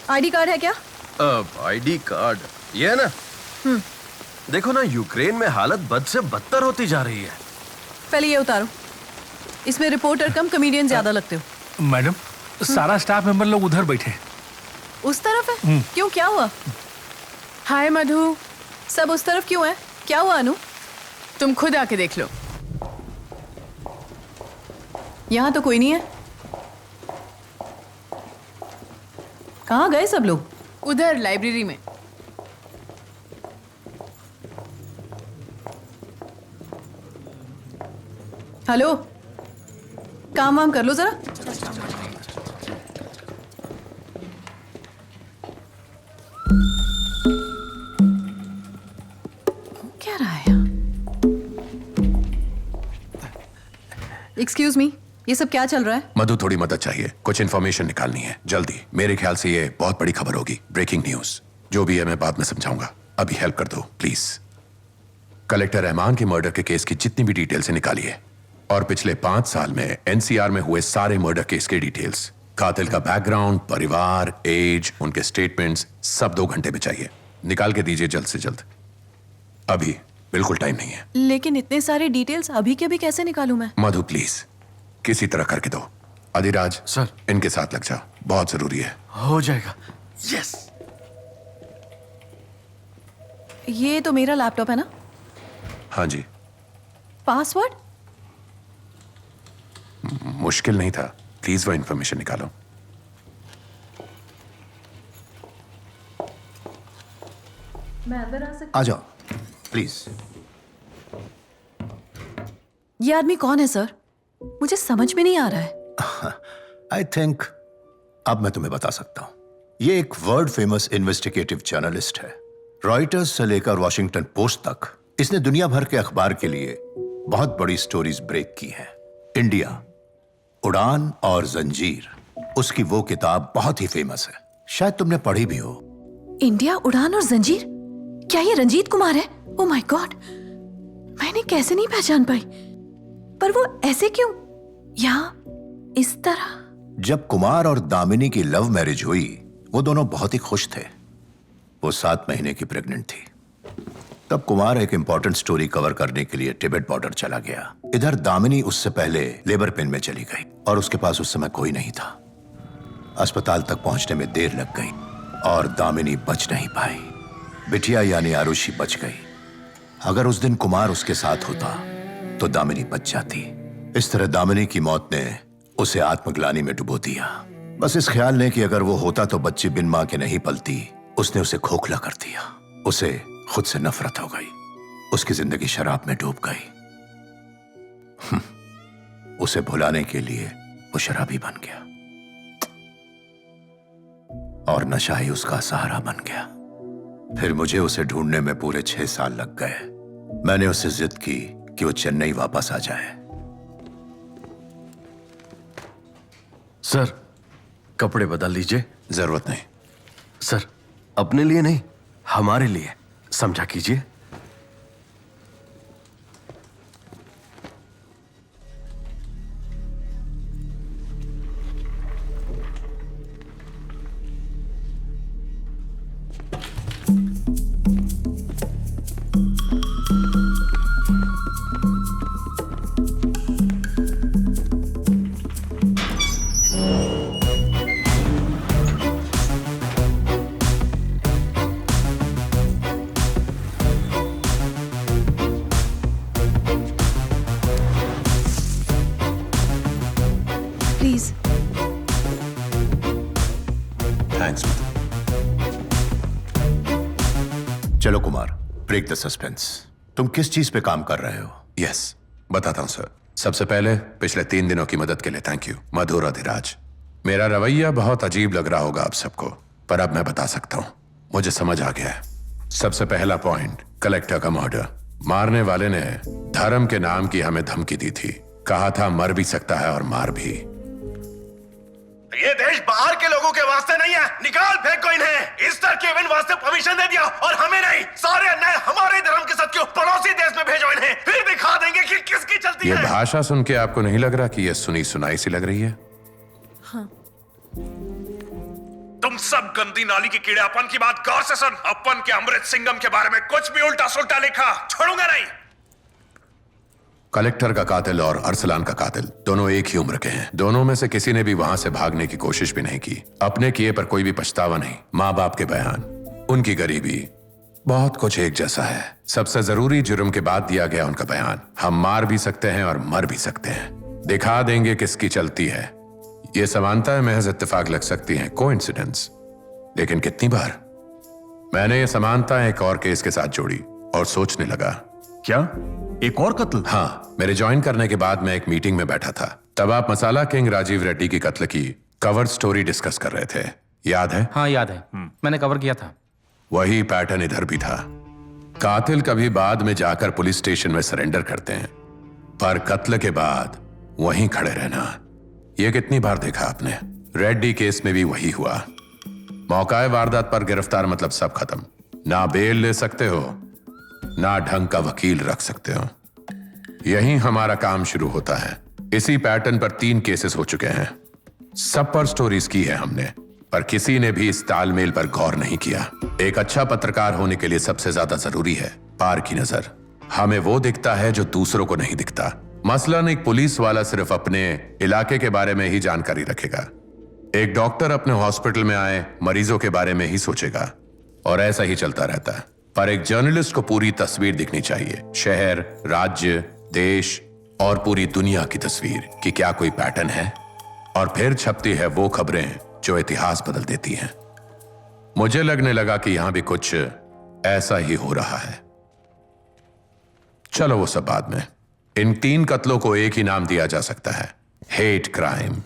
आईडी कार्ड है क्या? आईडी कार्ड ये है ना। देखो ना, यूक्रेन में हालत बद से बदतर होती जा रही है। पहले ये उतारो। इसमें रिपोर्टर कम कॉमेडियन ज्यादा लगते हो। मैडम सारा स्टाफ मेंबर लोग उधर बैठे। उस तरफ है? क्यों, क्या हुआ? हाय मधु। सब उस तरफ क्यों है? क्या हुआ अनु? तुम खुद आके देख लो। यहाँ तो कोई नहीं है। कहाँ गए सब लोग? उधर लाइब्रेरी में। हेलो, काम वाम कर लो जरा। क्या रहा है? एक्सक्यूज मी, ये सब क्या चल रहा है? मधु थोड़ी मदद चाहिए, कुछ इन्फॉर्मेशन निकालनी है जल्दी। मेरे ख्याल से ये बहुत बड़ी खबर होगी, ब्रेकिंग न्यूज। जो भी है मैं बाद में समझाऊंगा, अभी हेल्प कर दो प्लीज। कलेक्टर रहमान के मर्डर के केस की जितनी भी डिटेल्स निकालिए और पिछले 5 साल में एनसीआर में हुए सारे मर्डर केस के डिटेल्स, कातिल का बैकग्राउंड, परिवार, एज, उनके स्टेटमेंट्स, सब 2 घंटे में चाहिए। निकाल के दीजिए जल्द से जल्द, अभी बिल्कुल टाइम नहीं है। लेकिन इतने सारे डिटेल्स अभी के भी कैसे निकालूं मैं? मधु प्लीज किसी तरह करके दो। अधिराज सर, इनके साथ लग जा, बहुत जरूरी है। हो जाएगा। यस। ये तो मेरा लैपटॉप है ना? हाँ जी। पासवर्ड? मुश्किल नहीं था, प्लीज वो इंफॉर्मेशन निकालो। मैं अंदर आ सकती? आ जाओ प्लीज। ये आदमी कौन है सर? मुझे समझ में नहीं आ रहा है। आई थिंक अब मैं तुम्हें बता सकता हूं। ये एक वर्ल्ड फेमस इन्वेस्टिगेटिव जर्नलिस्ट है। रॉयटर्स से लेकर वॉशिंगटन पोस्ट तक इसने दुनिया भर के अखबार के लिए बहुत बड़ी स्टोरीज ब्रेक की हैं। इंडिया, उड़ान और जंजीर, उसकी वो किताब बहुत ही फेमस है, शायद तुमने पढ़ी भी हो। इंडिया, उड़ान और जंजीर? क्या ये रंजीत कुमार है? ओह माय गॉड, मैंने कैसे नहीं पहचान पाई। पर वो ऐसे क्यों यहाँ इस तरह? जब कुमार और दामिनी की लव मैरिज हुई, वो दोनों बहुत ही खुश थे। वो 7 महीने की प्रेग्नेंट थी। तब कुमार एक इंपॉर्टेंट स्टोरी कवर करने के लिए तिब्बत बॉर्डर चला गया। इधर दामिनी उससे पहले लेबर पेन में चली गई और उसके पास उस समय कोई नहीं था। अस्पताल तक पहुंचने में देर लग गई और दामिनी बच नहीं पाई। बिटिया यानी आरुषि बच गई। अगर उस दिन कुमार उसके साथ होता तो दामिनी बच जाती। इस तरह दामिनी की मौत ने उसे आत्मग्लानि में डुबो दिया। बस इस ख्याल ने कि अगर वो होता तो बच्ची बिन मां के नहीं पलती, उसने उसे खोखला कर दिया। उसे खुद से नफरत हो गई। उसकी जिंदगी शराब में डूब गई। उसे भुलाने के लिए वो शराबी बन गया और नशा ही उसका सहारा बन गया। फिर मुझे उसे ढूंढने में पूरे 6 साल लग गए। मैंने उससे जिद की कि वो चेन्नई वापस आ जाए। सर, कपड़े बदल लीजिए। जरूरत नहीं सर, अपने लिए नहीं, हमारे लिए समझा कीजिए। चलो कुमार, ब्रेक द सस्पेंस। तुम किस चीज पे काम कर रहे हो? यस, बताता हूं सर। सबसे पहले पिछले 3 दिनों की मदद के लिए थैंक यू, मधुर अधिराज। मेरा रवैया बहुत अजीब लग रहा होगा आप सबको, पर अब मैं बता सकता हूं, मुझे समझ आ गया है। सबसे पहला पॉइंट, कलेक्टर का मर्डर। मारने वाले ने धर्म के नाम की हमें धमकी दी थी, कहा था मर भी सकता है और मार भी। ये देश बाहर के लोगों के वास्ते नहीं है, निकाल फेंको इन्हें। ईस्टर के इवेंट वास्ते परमिशन दे दिया और हमें नहीं। सारे अन्याय हमारे धर्म के साथ क्यों? पड़ोसी देश में भेजो इन्हें, फिर दिखा देंगे कि किसकी चलती ये है। भाषा सुन के आपको नहीं लग रहा कि ये सुनी सुनाई सी लग रही है? हाँ। तुम सब गंदी नाली के कीड़े, अपन की बात गौर से सुन। अपन के अमृत सिंघम के बारे में कुछ भी उल्टा सुल्टा लिखा, छोड़ूंगा नहीं। कलेक्टर का कातिल और अरसलान का कातिल दोनों एक ही उम्र के हैं। दोनों में से किसी ने भी वहां से भागने की कोशिश भी नहीं की। अपने किए पर कोई भी पछतावा नहीं। माँ बाप के बयान, उनकी गरीबी, बहुत कुछ एक जैसा है। सबसे जरूरी जुर्म के बाद दिया गया उनका बयान, हम मार भी सकते हैं और मर भी सकते हैं। दिखा देंगे किसकी चलती है। ये समानताएं महज इत्तेफाक लग सकती हैं, कोइंसिडेंस, लेकिन कितनी बार मैंने ये समानताएं एक और केस के साथ जोड़ी और सोचने लगा, क्या एक और कत्ल? हाँ, मेरे ज्वाइन करने के बाद मैं एक मीटिंग में बैठा था। तब आप मसाला किंग राजीव रेड्डी की कत्ल की कवर स्टोरी डिस्कस कर रहे थे, याद है? हाँ याद है, मैंने कवर किया था। वही पैटर्न इधर भी था। कातिल कभी बाद में जाकर पुलिस स्टेशन में सरेंडर करते हैं, पर कत्ल के बाद वहीं खड़े रहना, यह कितनी बार देखा आपने? रेड्डी केस में भी वही हुआ। मौकाए वारदात पर गिरफ्तार मतलब सब खत्म। ना बेल ले सकते हो, ना ढंग का वकील रख सकते हो। यहीं हमारा काम शुरू होता है। इसी पैटर्न पर 3 केसेस हो चुके हैं। सब पर स्टोरीज की है हमने, पर किसी ने भी इस तालमेल पर गौर नहीं किया। एक अच्छा पत्रकार होने के लिए सबसे ज्यादा जरूरी है पार की नजर। हमें वो दिखता है जो दूसरों को नहीं दिखता। मसलन एक पुलिस वाला सिर्फ अपने इलाके के बारे में ही जानकारी रखेगा। एक डॉक्टर अपने हॉस्पिटल में आए मरीजों के बारे में ही सोचेगा, और ऐसा ही चलता रहता है। पर एक जर्नलिस्ट को पूरी तस्वीर दिखनी चाहिए, शहर, राज्य, देश और पूरी दुनिया की तस्वीर कि क्या कोई पैटर्न है, और फिर छपती है वो खबरें जो इतिहास बदल देती हैं। मुझे लगने लगा कि यहां भी कुछ ऐसा ही हो रहा है। चलो वो सब बाद में। इन 3 कत्लों को एक ही नाम दिया जा सकता है, हेट क्राइम।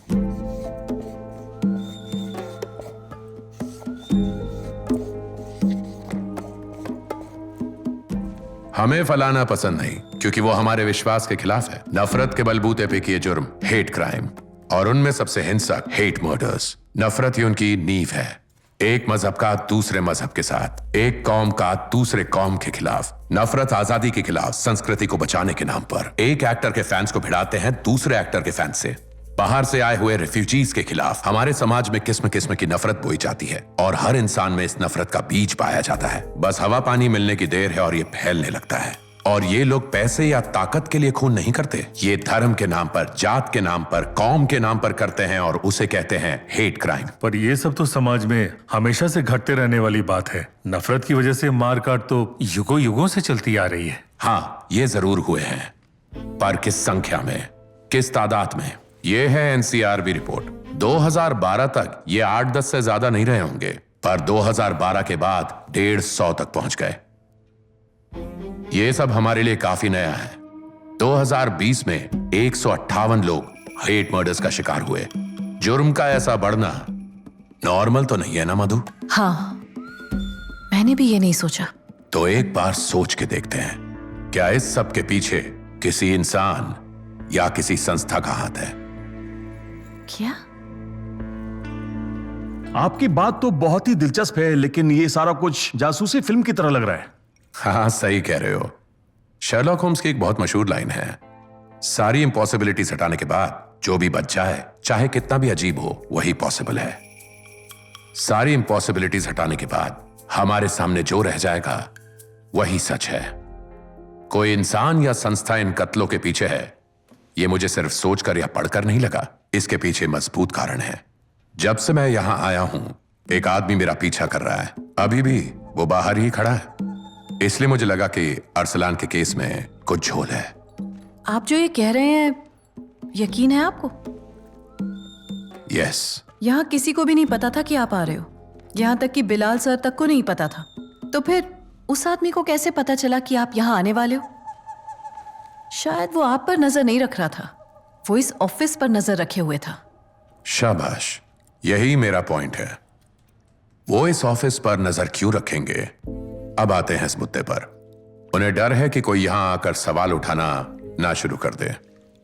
हमें फलाना पसंद नहीं क्योंकि वो हमारे विश्वास के खिलाफ है। नफरत के बलबूते पे किए जुर्म हेट क्राइम, और उनमें सबसे हिंसक हेट मर्डर्स। नफरत ही उनकी नींव है। एक मजहब का दूसरे मजहब के साथ, एक कौम का दूसरे कौम के खिलाफ। नफरत आजादी के खिलाफ, संस्कृति को बचाने के नाम पर। एक एक्टर के फैंस को भिड़ाते हैं दूसरे एक्टर के फैंस से। बाहर से आए हुए रिफ्यूजीज के खिलाफ हमारे समाज में किस्म किस्म की नफरत बोई जाती है, और हर इंसान में इस नफरत का बीज पाया जाता है। बस हवा पानी मिलने की देर है और ये फैलने लगता है। और ये लोग पैसे या ताकत के लिए खून नहीं करते, ये धर्म के नाम पर, जात के नाम पर, कौम के नाम पर करते हैं, और उसे कहते हैं हेट क्राइम। पर ये सब तो समाज में हमेशा से घटते रहने वाली बात है। नफरत की वजह से मारकाट तो युगों युगों से चलती आ रही है। हाँ, ये जरूर हुए हैं, पर किस संख्या में, किस तादाद में? ये है एनसीआरबी रिपोर्ट। 2012 तक ये 8-10 से ज्यादा नहीं रहे होंगे, पर 2012 के बाद 150 तक पहुंच गए। ये सब हमारे लिए काफी नया है। 2020 में 158 लोग हेट मर्डर्स का शिकार हुए। जुर्म का ऐसा बढ़ना नॉर्मल तो नहीं है ना मधु? हाँ, मैंने भी ये नहीं सोचा। तो एक बार सोच के देखते हैं, क्या इस सब के पीछे किसी इंसान या किसी संस्था का हाथ है? क्या? आपकी बात तो बहुत ही दिलचस्प है, लेकिन ये सारा कुछ जासूसी फिल्म की तरह लग रहा है। हाँ, सही कह रहे हो। शर्लॉक होम्स की एक बहुत मशहूर लाइन है, सारी इम्पॉसिबिलिटीज हटाने के बाद जो भी बच जाए, चाहे कितना भी अजीब हो, वही पॉसिबल है। सारी इम्पॉसिबिलिटीज हटाने के बाद हमारे सामने जो रह जाएगा वही सच है। कोई इंसान या संस्था इन कत्लों के पीछे है, ये मुझे सिर्फ सोचकर या पढ़कर नहीं लगा। इसके पीछे मजबूत कारण है। जब से मैं यहां आया हूं, एक आदमी मेरा पीछा कर रहा है। अभी भी वो बाहर ही खड़ा है। इसलिए मुझे लगा कि अरसलान के केस में कुछ झोल है। आप जो ये कह रहे हैं, यकीन है आपको? यस। यहाँ किसी को भी नहीं पता था कि आप आ रहे हो। यहाँ तक कि बिलाल सर तक को नहीं पता था। तो फिर उस आदमी को कैसे पता चला कि आप यहाँ आने वाले हो? शायद वो आप पर नजर नहीं रख रहा था, वो इस ऑफिस पर नजर रखे हुए था। शाबाश, यही मेरा पॉइंट है। वो इस ऑफिस पर नजर क्यों रखेंगे? अब आते हैं इस मुद्दे पर। उन्हें डर है कि कोई यहां आकर सवाल उठाना ना शुरू कर दे।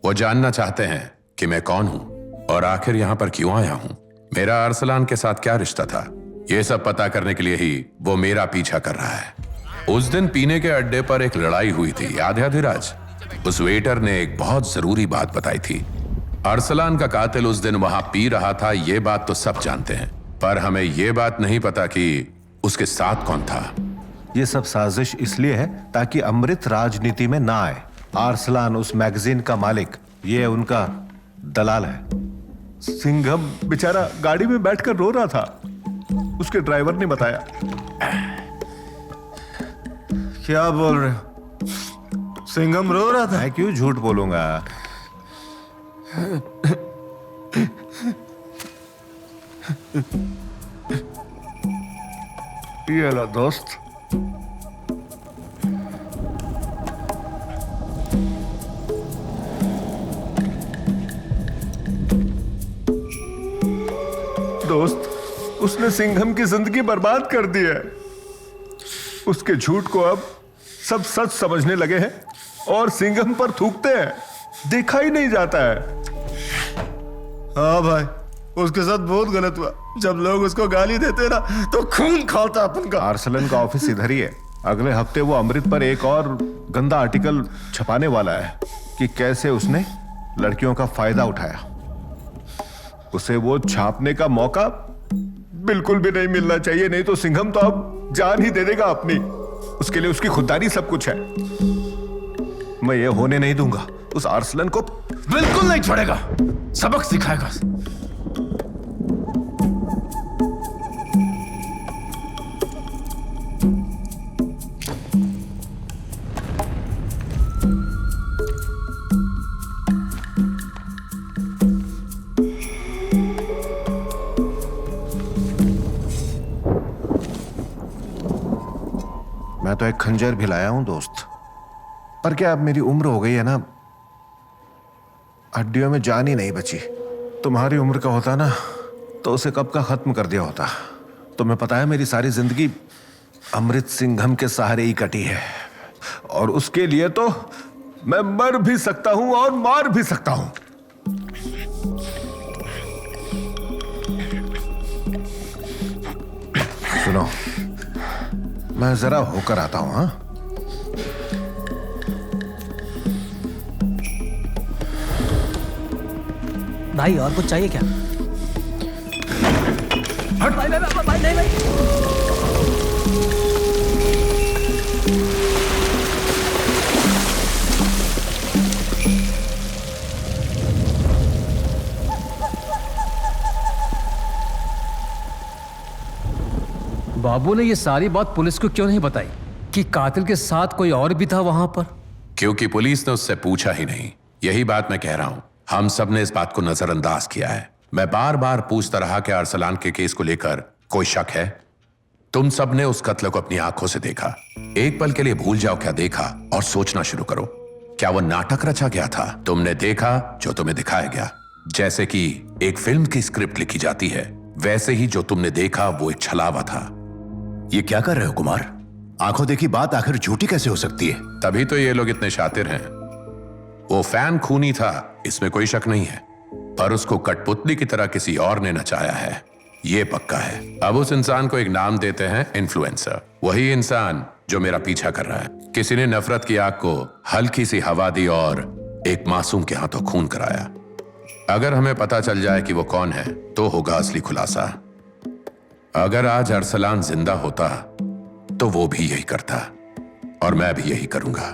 वो जानना चाहते हैं कि मैं कौन हूं और आखिर यहां पर क्यों आया हूं। मेरा अरसलान के साथ क्या रिश्ता था, ये सब पता करने के लिए ही वो मेरा पीछा कर रहा है। उस दिन पीने के अड्डे पर एक लड़ाई हुई थी, याद है धीराज? उस वेटर ने एक बहुत जरूरी बात बताई थी। अरसलान का कातिल उस दिन वहां पी रहा था, ये बात तो सब जानते हैं, पर हमें ये बात नहीं पता कि उसके साथ कौन था। ये सब साजिश इसलिए है ताकि अमृत राजनीति में ना आए। अरसलान उस मैगजीन का मालिक, ये उनका दलाल है। सिंघम बेचारा गाड़ी में बैठकर रो रहा था, उसके ड्राइवर ने बताया। क्या बोल रहे हो? सिंघम रो रहा था? मैं क्यों झूठ बोलूंगा? ये लो दोस्त। दोस्त, उसने सिंघम की जिंदगी बर्बाद कर दी है। उसके झूठ को अब सब सच समझने लगे हैं और सिंघम पर थूकते हैं। देखा ही नहीं जाता है। हाँ भाई, उसके साथ बहुत गलत हुआ। जब लोग उसको गाली देते ना तो खून खौलता अपन का। अरसलान का ऑफिस इधर ही है। अगले हफ्ते वो अमृत पर एक और गंदा आर्टिकल छपाने वाला है कि कैसे उसने लड़कियों का फायदा उठाया। उसे वो छापने का मौका बिल्कुल भी नहीं मिलना चाहिए, नहीं तो सिंघम तो अब जान ही दे देगा अपनी। उसके लिए उसकी खुददारी सब कुछ है। मैं ये होने नहीं दूंगा। उस अरसलान को बिल्कुल नहीं छोड़ेगा, सबक सिखाएगा। मैं तो एक खंजर भी लाया हूं दोस्त, पर क्या अब मेरी उम्र हो गई है ना, हड्डियों में जान ही नहीं बची। तुम्हारी उम्र का होता ना तो उसे कब का खत्म कर दिया होता। तुम्हें पता है मेरी सारी जिंदगी अमृत सिंघम के सहारे ही कटी है, और उसके लिए तो मैं मर भी सकता हूं और मार भी सकता हूं। सुनो, मैं जरा होकर आता हूं। हाँ, भाई और कुछ चाहिए क्या? हट भाई, भाई, नहीं भाई। बाबू ने ये सारी बात पुलिस को क्यों नहीं बताई कि कातिल के साथ कोई और भी था वहां पर? क्योंकि पुलिस ने उससे पूछा ही नहीं। यही बात मैं कह रहा हूं, हम सब ने इस बात को नजरअंदाज किया है। मैं बार बार पूछता रहा कि अरसलान के केस को लेकर कोई शक है। तुम सब ने उस कत्ल को अपनी आंखों से देखा। एक पल के लिए भूल जाओ क्या देखा और सोचना शुरू करो। क्या वो नाटक रचा गया था? तुमने देखा जो तुम्हें दिखाया गया। जैसे कि एक फिल्म की स्क्रिप्ट लिखी जाती है, वैसे ही जो तुमने देखा वो एक छलावा था। ये क्या कर रहे हो कुमार? आंखों देखी बात आखिर झूठी कैसे हो सकती है? तभी तो ये लोग इतने शातिर हैं। वो फैन खूनी था, इसमें कोई शक नहीं है, पर उसको कठपुतली की तरह किसी और ने नचाया है, ये पक्का है। अब उस इंसान को एक नाम देते हैं इन्फ्लुएंसर। वही इंसान जो मेरा पीछा कर रहा है। किसी ने नफरत की आग को हल्की सी हवा दी और एक मासूम के हाथों खून कराया। अगर हमें पता चल जाए कि वो कौन है तो होगा असली खुलासा। अगर आज अरसलान जिंदा होता तो वो भी यही करता और मैं भी यही करूंगा।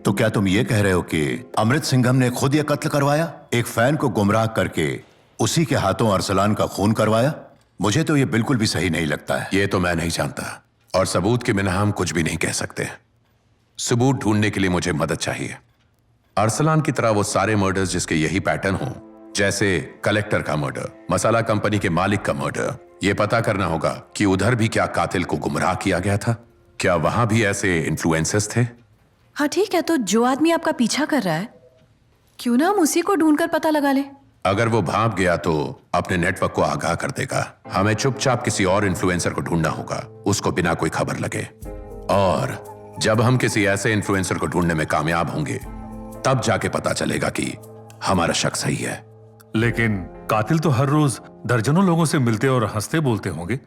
तो क्या तुम ये कह रहे हो कि अमृत सिंघम ने खुद ये कत्ल करवाया, एक फैन को गुमराह करके उसी के हाथों अरसलान का खून करवाया? मुझे तो ये बिल्कुल भी सही नहीं लगता है। ये तो मैं नहीं जानता, और सबूत के बिना हम कुछ भी नहीं कह सकते। सबूत ढूंढने के लिए मुझे मदद चाहिए। अरसलान की तरह वो सारे मर्डर्स जिसके यही पैटर्न हो, जैसे कलेक्टर का मर्डर, मसाला कंपनी के मालिक का मर्डर, ये पता करना होगा कि उधर भी क्या कातिल को गुमराह किया गया था। क्या वहां भी ऐसे इन्फ्लुएंसर्स थे? हाँ ठीक है, तो जो आदमी आपका पीछा कर रहा है, क्यों ना हम उसी को ढूंढकर पता लगा ले। अगर वो भाग गया तो अपने नेटवर्क को आगाह कर देगा। हमें चुपचाप किसी और इन्फ्लुएंसर को ढूंढना होगा, उसको बिना कोई खबर लगे। और जब हम किसी ऐसे इन्फ्लुएंसर को ढूंढने में कामयाब होंगे, तब जाके पता चलेगा कि हमारा शक सही है। लेकिन कातिल तो हर रोज दर्जनों लोगों से मिलते और हंसते बोलते होंगे।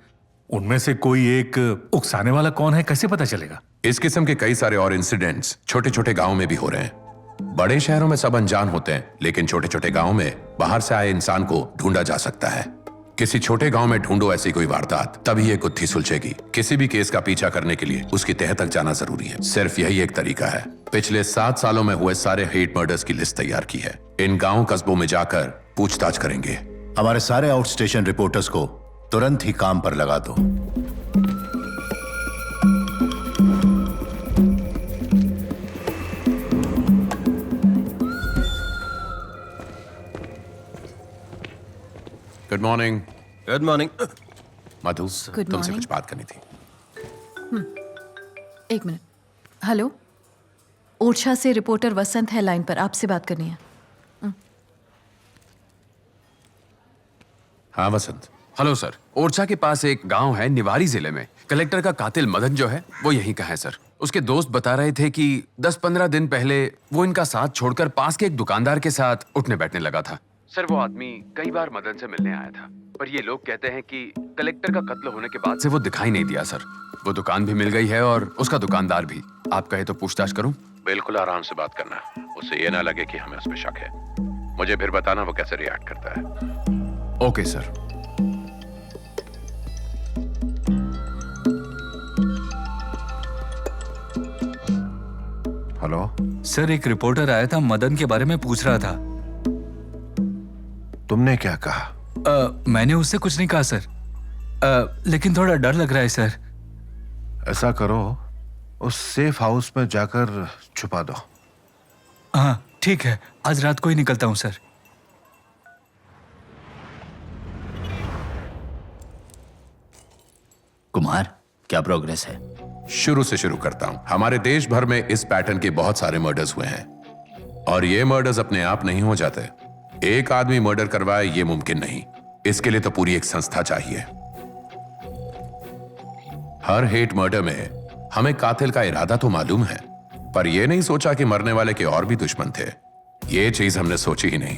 उनमें से कोई एक उकसाने वाला कौन है, कैसे पता चलेगा? इस किस्म के कई सारे और इंसिडेंट्स छोटे छोटे गांव में भी हो रहे हैं। बड़े शहरों में सब अनजान होते हैं, लेकिन छोटे छोटे गांव में बाहर से आए इंसान को ढूंढा जा सकता है। किसी छोटे गांव में ढूंढो ऐसी कोई वारदात, तभी ये गुत्थी सुलझेगी। किसी भी केस का पीछा करने के लिए उसकी तह तक जाना जरूरी है। सिर्फ यही एक तरीका है। पिछले 7 सालों में हुए सारे हेट मर्डर्स की लिस्ट तैयार की है। इन गांव कस्बों में जाकर पूछताछ करेंगे। हमारे सारे आउट स्टेशन रिपोर्टर्स को तुरंत ही काम पर लगा दो। Good morning. Good morning. Madhu, Good तुमसे morning. कुछ बात करनी थी। एक मिनट। हेलो, ओरछा से रिपोर्टर वसंत है लाइन पर, आपसे बात करनी है। हाँ वसंत। हेलो सर, ओरछा के पास एक गांव है निवारी जिले में। कलेक्टर का कातिल मदन जो है वो यहीं का है सर। उसके दोस्त बता रहे थे कि 10-15 दिन पहले वो इनका साथ छोड़कर पास के एक दुकानदार के साथ उठने बैठने लगा था। सर वो आदमी कई बार मदन से मिलने आया था, पर ये लोग कहते हैं कि कलेक्टर का कत्ल होने के बाद से वो दिखाई नहीं दिया सर। वो दुकान भी मिल गई है और उसका दुकानदार भी। आप कहे तो पूछताछ करूं? बिल्कुल आराम से बात करना, उससे ये ना लगे कि हमें उस पर शक है। मुझे फिर बताना वो कैसे रिएक्ट करता है। Okay sir. हेलो सर, एक रिपोर्टर आया था, मदन के बारे में पूछ रहा था। तुमने क्या कहा? मैंने उससे कुछ नहीं कहा सर, लेकिन थोड़ा डर लग रहा है सर। ऐसा करो, उस सेफ हाउस में जाकर छुपा दो। हाँ ठीक है, आज रात को ही निकलता हूँ सर। कुमार, क्या प्रोग्रेस है? शुरू से शुरू करता हूं। हमारे देश भर में इस पैटर्न के बहुत सारे मर्डर्स हुए हैं, और ये मर्डर्स अपने आप नहीं हो जाते। एक आदमी मर्डर करवाए ये मुमकिन नहीं। इसके लिए तो पूरी एक संस्था चाहिए। हर हेट मर्डर में हमें कातिल का इरादा तो मालूम है, पर यह नहीं सोचा कि मरने वाले के और भी दुश्मन थे। ये चीज हमने सोची ही नहीं,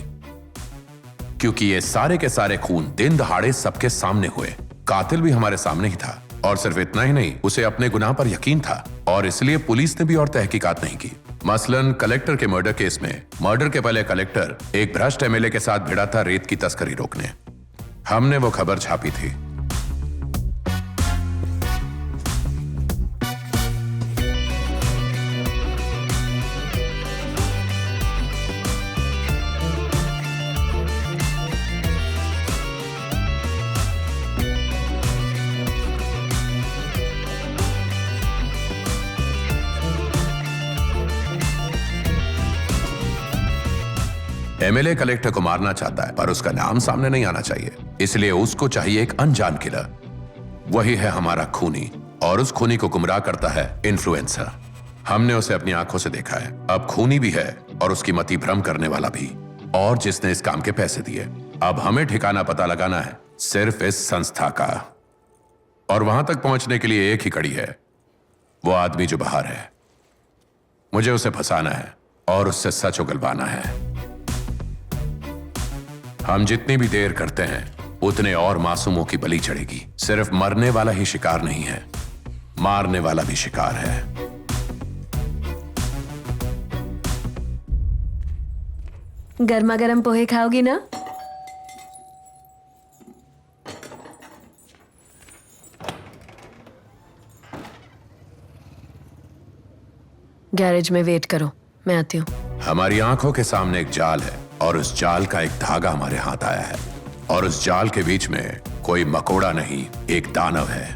क्योंकि ये सारे के सारे खून दिन दहाड़े सबके सामने हुए। कातिल भी हमारे सामने ही था, और सिर्फ इतना ही नहीं, उसे अपने गुनाह पर यकीन था, और इसलिए पुलिस ने भी और तहकीकात नहीं की। मसलन कलेक्टर के मर्डर केस में, मर्डर के पहले कलेक्टर एक भ्रष्ट एमएलए के साथ भिड़ा था रेत की तस्करी रोकने। हमने वो खबर छापी थी। एमएलए कलेक्टर को मारना चाहता है, पर उसका नाम सामने नहीं आना चाहिए, इसलिए उसको चाहिए एक अनजान किलर। वही है हमारा खूनी, और उस खूनी को गुमराह करता है इन्फ्लुएंसर। हमने उसे अपनी आंखों से देखा है। अब खूनी भी है और उसकी मति भ्रम करने वाला भी, और जिसने इस काम के पैसे दिए। अब हमें ठिकाना पता लगाना है सिर्फ इस संस्था का, और वहां तक पहुंचने के लिए एक ही कड़ी है, वो आदमी जो बाहर है। मुझे उसे फंसाना है और उससे सच उगलवाना है। हम जितनी भी देर करते हैं उतने और मासूमों की बलि चढ़ेगी। सिर्फ मरने वाला ही शिकार नहीं है, मारने वाला भी शिकार है। गर्मा गर्म पोहे खाओगी ना? गैरेज में वेट करो, मैं आती हूँ। हमारी आंखों के सामने एक जाल है, और उस जाल का एक धागा हमारे हाथ आया है, और उस जाल के बीच में कोई मकोड़ा नहीं, एक दानव है,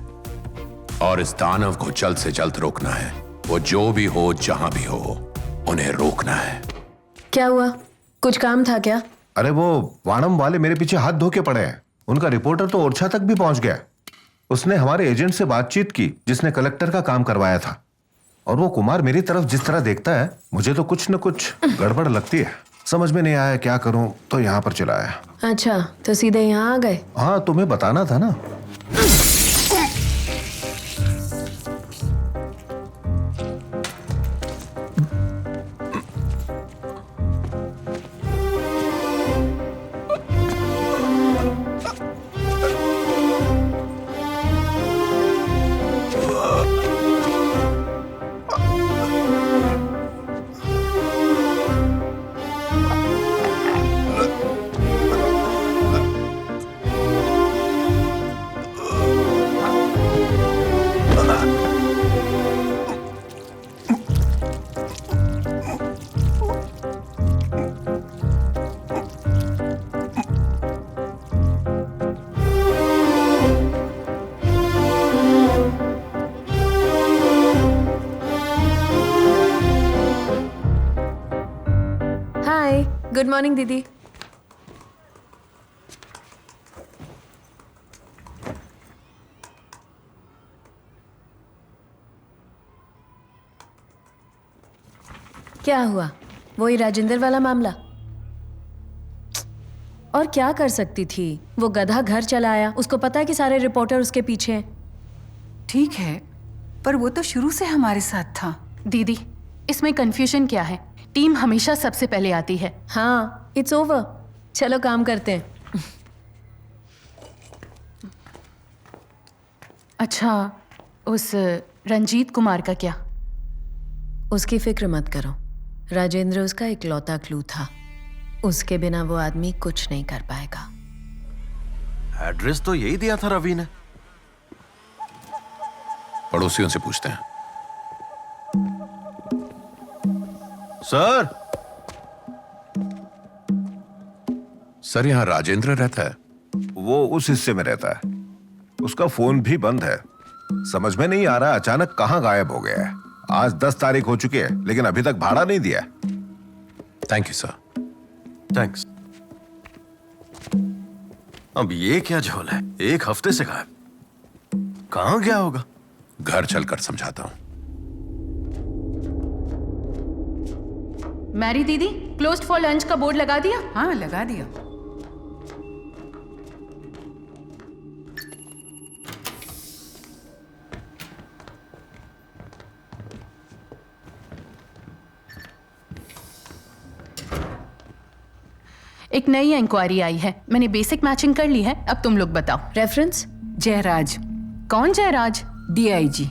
और इस दानव को जल्द से जल्द रोकना है। वो जो भी हो, जहां भी हो, उन्हें रोकना है। क्या हुआ? कुछ काम था क्या? अरे वो वाणम वाले मेरे पीछे हाथ धो के पड़े हैं। उनका रिपोर्टर तो ओरछा तक भी पहुंच गया। उसने हमारे एजेंट से बातचीत की जिसने कलेक्टर का काम करवाया था, और वो कुमार मेरी तरफ जिस तरह देखता है, मुझे तो कुछ न कुछ गड़बड़ लगती है। समझ में नहीं आया क्या करूं, तो यहाँ पर चला आया। अच्छा, तो सीधे यहाँ आ गए? हाँ, तुम्हें बताना था ना। गुड मॉर्निंग दीदी। क्या हुआ? वही राजेंद्र वाला मामला? और क्या कर सकती थी? वो गधा घर चला आया, उसको पता है कि सारे रिपोर्टर उसके पीछे हैं। ठीक है, पर वो तो शुरू से हमारे साथ था। दीदी, इसमें कंफ्यूजन क्या है? टीम हमेशा सबसे पहले आती है। हाँ, इट्स ओवर, चलो काम करते हैं। अच्छा, उस रंजीत कुमार का क्या? उसकी फिक्र मत करो, राजेंद्र उसका इकलौता क्लू था। उसके बिना वो आदमी कुछ नहीं कर पाएगा। एड्रेस तो यही दिया था रवि ने। पड़ोसियों से पूछते हैं। सर सर, यहां राजेंद्र रहता है? वो उस हिस्से में रहता है। उसका फोन भी बंद है। समझ में नहीं आ रहा अचानक कहां गायब हो गया है। आज 10 तारीख हो चुकी है, लेकिन अभी तक भाड़ा नहीं दिया। Thank you sir. थैंक्स। अब ये क्या झोल है? 1 हफ्ते से गायब। कहां गया होगा? घर चलकर समझाता हूं। मैरी दीदी, क्लोज्ड फॉर लंच का बोर्ड लगा दिया? हाँ, लगा दिया। एक नई इंक्वायरी आई है, मैंने बेसिक मैचिंग कर ली है। अब तुम लोग बताओ। रेफरेंस? जयराज। कौन जयराज? DIG।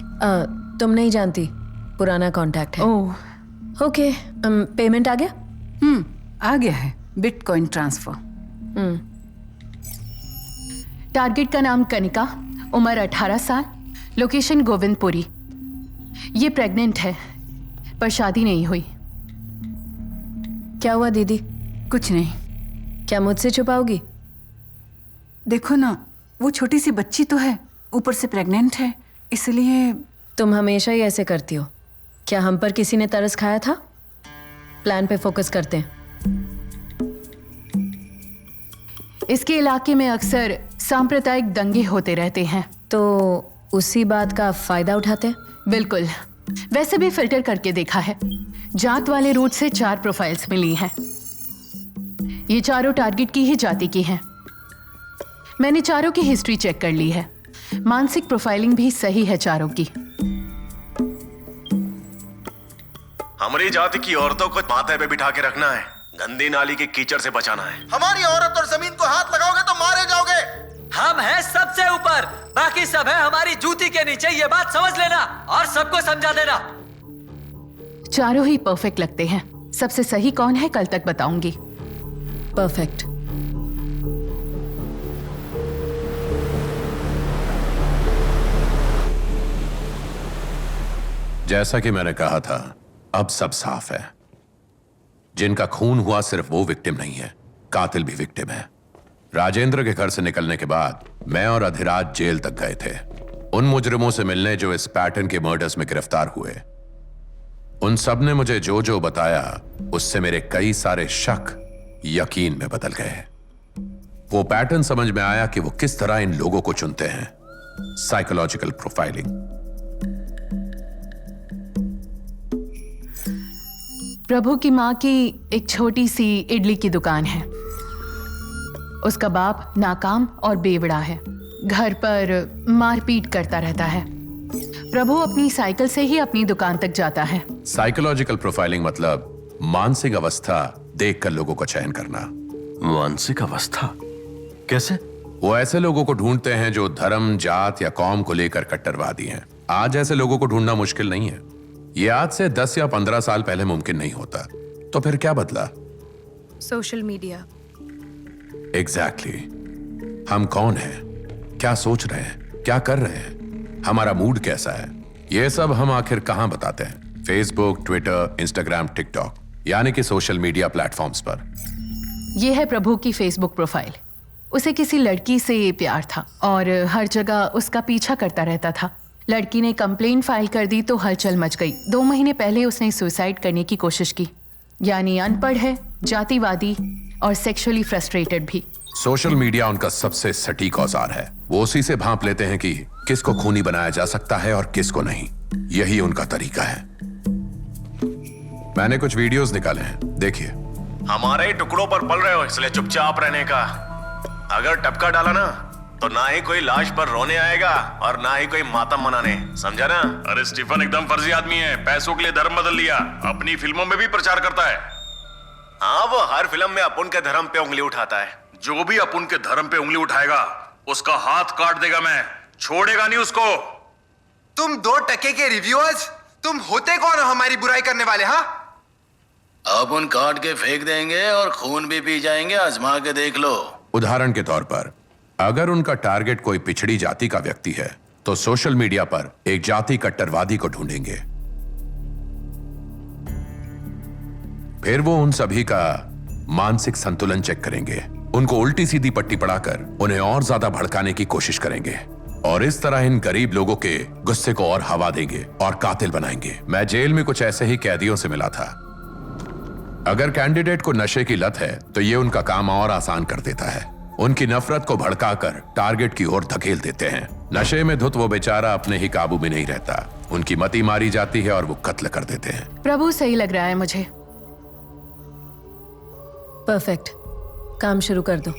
तुम नहीं जानती, पुराना कांटेक्ट है। ओह, ओके। पेमेंट आ गया? आ गया है, बिटकॉइन ट्रांसफर। टारगेट का नाम कनिका, उम्र 18 साल, लोकेशन गोविंदपुरी। ये प्रेग्नेंट है पर शादी नहीं हुई। क्या हुआ दीदी? कुछ नहीं। क्या मुझसे छुपाओगी? देखो ना, वो छोटी सी बच्ची तो है, ऊपर से प्रेग्नेंट है, इसलिए। तुम हमेशा ही ऐसे करती हो। क्या हम पर किसी ने तरस खाया था? प्लान पे फोकस करते हैं। इसके इलाके में अक्सर सांप्रदायिक दंगे होते रहते हैं। तो उसी बात का फायदा उठाते हैं? बिल्कुल। वैसे भी फिल्टर करके देखा है, जात वाले रूट से 4 प्रोफाइल्स मिली हैं। ये चारों टारगेट की ही जाति की हैं। मैंने चारों की हिस्ट्री चेक कर ली है। मानसिक प्रोफाइलिंग भी सही है चारों की। हमारी जाति की औरतों को माथे पे बिठा के रखना है, गंदी नाली के कीचड़ से बचाना है। हमारी औरत और जमीन को हाथ लगाओगे तो मारे जाओगे। हम हैं सबसे ऊपर, बाकी सब है हमारी जूती के नीचे। ये बात समझ लेना और सबको समझा देना। चारों ही परफेक्ट लगते हैं। सबसे सही कौन है कल तक बताऊंगी। परफेक्ट। जैसा कि मैंने कहा था, अब सब साफ है। जिनका खून हुआ सिर्फ वो विक्टिम नहीं है, कातिल भी विक्टिम है। राजेंद्र के घर से निकलने के बाद मैं और अधिराज जेल तक गए थे, उन मुजरिमों से मिलने जो इस पैटर्न के मर्डर्स में गिरफ्तार हुए। उन सब ने मुझे जो जो बताया, उससे मेरे कई सारे शक यकीन में बदल गए। वो पैटर्न समझ में आया कि वो किस तरह इन लोगों को चुनते हैं। Psychological profiling. प्रभु की माँ की एक छोटी सी इडली की दुकान है। उसका बाप नाकाम और बेवड़ा है। घर पर मारपीट करता रहता है। प्रभु अपनी साइकिल से ही अपनी दुकान तक जाता है। साइकोलॉजिकल प्रोफाइलिंग मतलब मानसिक अवस्था देखकर लोगों का चयन करना। मानसिक अवस्था कैसे? वो ऐसे लोगों को ढूंढते हैं जो धर्म, जात या कौम को लेकर कट्टरवादी हैं। आज ऐसे लोगों को ढूंढना मुश्किल नहीं है। ये आज से 10 या 15 साल पहले मुमकिन नहीं होता। तो फिर क्या बदला? Social media. एग्जैक्टली। हम कौन हैं, क्या सोच रहे हैं, क्या कर रहे हैं, हमारा मूड कैसा है, ये सब हम आखिर कहां बताते हैं? फेसबुक, ट्विटर, इंस्टाग्राम, टिकटॉक, यानी कि सोशल मीडिया प्लेटफॉर्म्स पर। यह है प्रभु की फेसबुक प्रोफाइल। उसे किसी लड़की से प्यार था और हर जगह उसका पीछा करता रहता था। लड़की ने कंप्लेन फाइल कर दी तो हलचल मच गई। 2 महीने पहले उसने सुसाइड करने की कोशिश की। यानी अनपढ़ है, जातिवादी और सेक्सुअली फ्रस्ट्रेटेड भी। सोशल मीडिया उनका सबसे सटीक औजार है। वो उसी से भांप लेते हैं कि किसको खूनी बनाया जा सकता है और किसको नहीं। यही उनका तरीका है। मैंने कुछ वीडियोस निकाले हैं, देखिए। हमारे ही टुकड़ों पर पल रहे हो, इसलिए चुपचाप रहने का। अगर टपका डाला ना तो ना ही कोई लाश पर रोने आएगा और ना ही कोई मातम मनाने, समझा ना? अरे स्टीफन एकदम फर्जी आदमी है। पैसों के लिए धर्म बदल लिया। अपनी फिल्मों में भी प्रचार करता है। हाँ, वो हर फिल्म में अपुन के धर्म पे उंगली उठाता है। जो भी अपुन के धर्म पे उंगली उठाएगा उसका हाथ काट देगा मैं, छोड़ेगा नहीं उसको। तुम 2 टके के रिव्यूअर्स, तुम होते कौन हो हमारी बुराई करने वाले? हाँ, अपुन काट के फेंक देंगे और खून भी पी जाएंगे, आजमा के देख लो। उदाहरण के तौर पर, अगर उनका टारगेट कोई पिछड़ी जाति का व्यक्ति है तो सोशल मीडिया पर एक जाति कट्टरवादी को ढूंढेंगे। फिर वो उन सभी का मानसिक संतुलन चेक करेंगे, उनको उल्टी सीधी पट्टी पढ़ाकर उन्हें और ज्यादा भड़काने की कोशिश करेंगे और इस तरह इन गरीब लोगों के गुस्से को और हवा देंगे और कातिल बनाएंगे। मैं जेल में कुछ ऐसे ही कैदियों से मिला था। अगर कैंडिडेट को नशे की लत है तो ये उनका काम और आसान कर देता है। उनकी नफरत को भड़काकर टारगेट की ओर धकेल देते हैं। नशे में धुत वो बेचारा अपने ही काबू में नहीं रहता। उनकी मति मारी जाती है और वो कत्ल कर देते हैं। प्रभु सही लग रहा है मुझे। परफेक्ट, काम शुरू कर दो।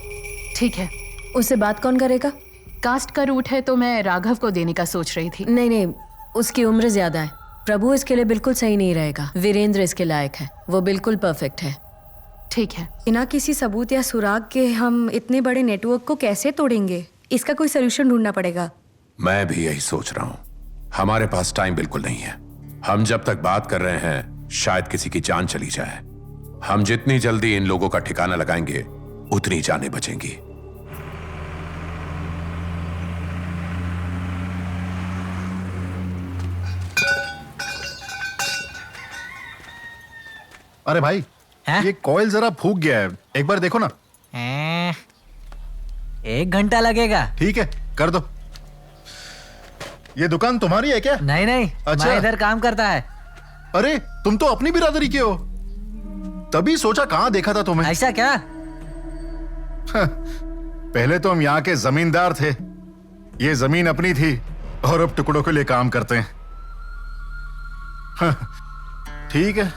ठीक है। उससे बात कौन करेगा? कास्ट का रूट है तो मैं राघव को देने का सोच रही थी। नहीं, उसकी उम्र ज्यादा है। प्रभु इसके लिए बिल्कुल सही नहीं रहेगा। वीरेंद्र इसके लायक है, वो बिल्कुल परफेक्ट है। ठीक है। बिना किसी सबूत या सुराग के हम इतने बड़े नेटवर्क को कैसे तोड़ेंगे? इसका कोई सोल्यूशन ढूंढना पड़ेगा। मैं भी यही सोच रहा हूँ। हमारे पास टाइम बिल्कुल नहीं है। हम जब तक बात कर रहे हैं शायद किसी की जान चली जाए। हम जितनी जल्दी इन लोगों का ठिकाना लगाएंगे उतनी जानें बचेंगी। अरे भाई, ये कॉइल जरा फूक गया है, एक बार देखो ना। 1 घंटा लगेगा। ठीक है, कर दो। ये दुकान तुम्हारी है क्या? नहीं, अच्छा, मैं इधर काम करता है। अरे तुम तो अपनी बिरादरी के हो, तभी सोचा कहाँ देखा था तुम्हें। ऐसा क्या? पहले तो हम यहाँ के जमींदार थे, ये जमीन अपनी थी और अब टुकड़ों के लिए काम करते हैं। ठीक है,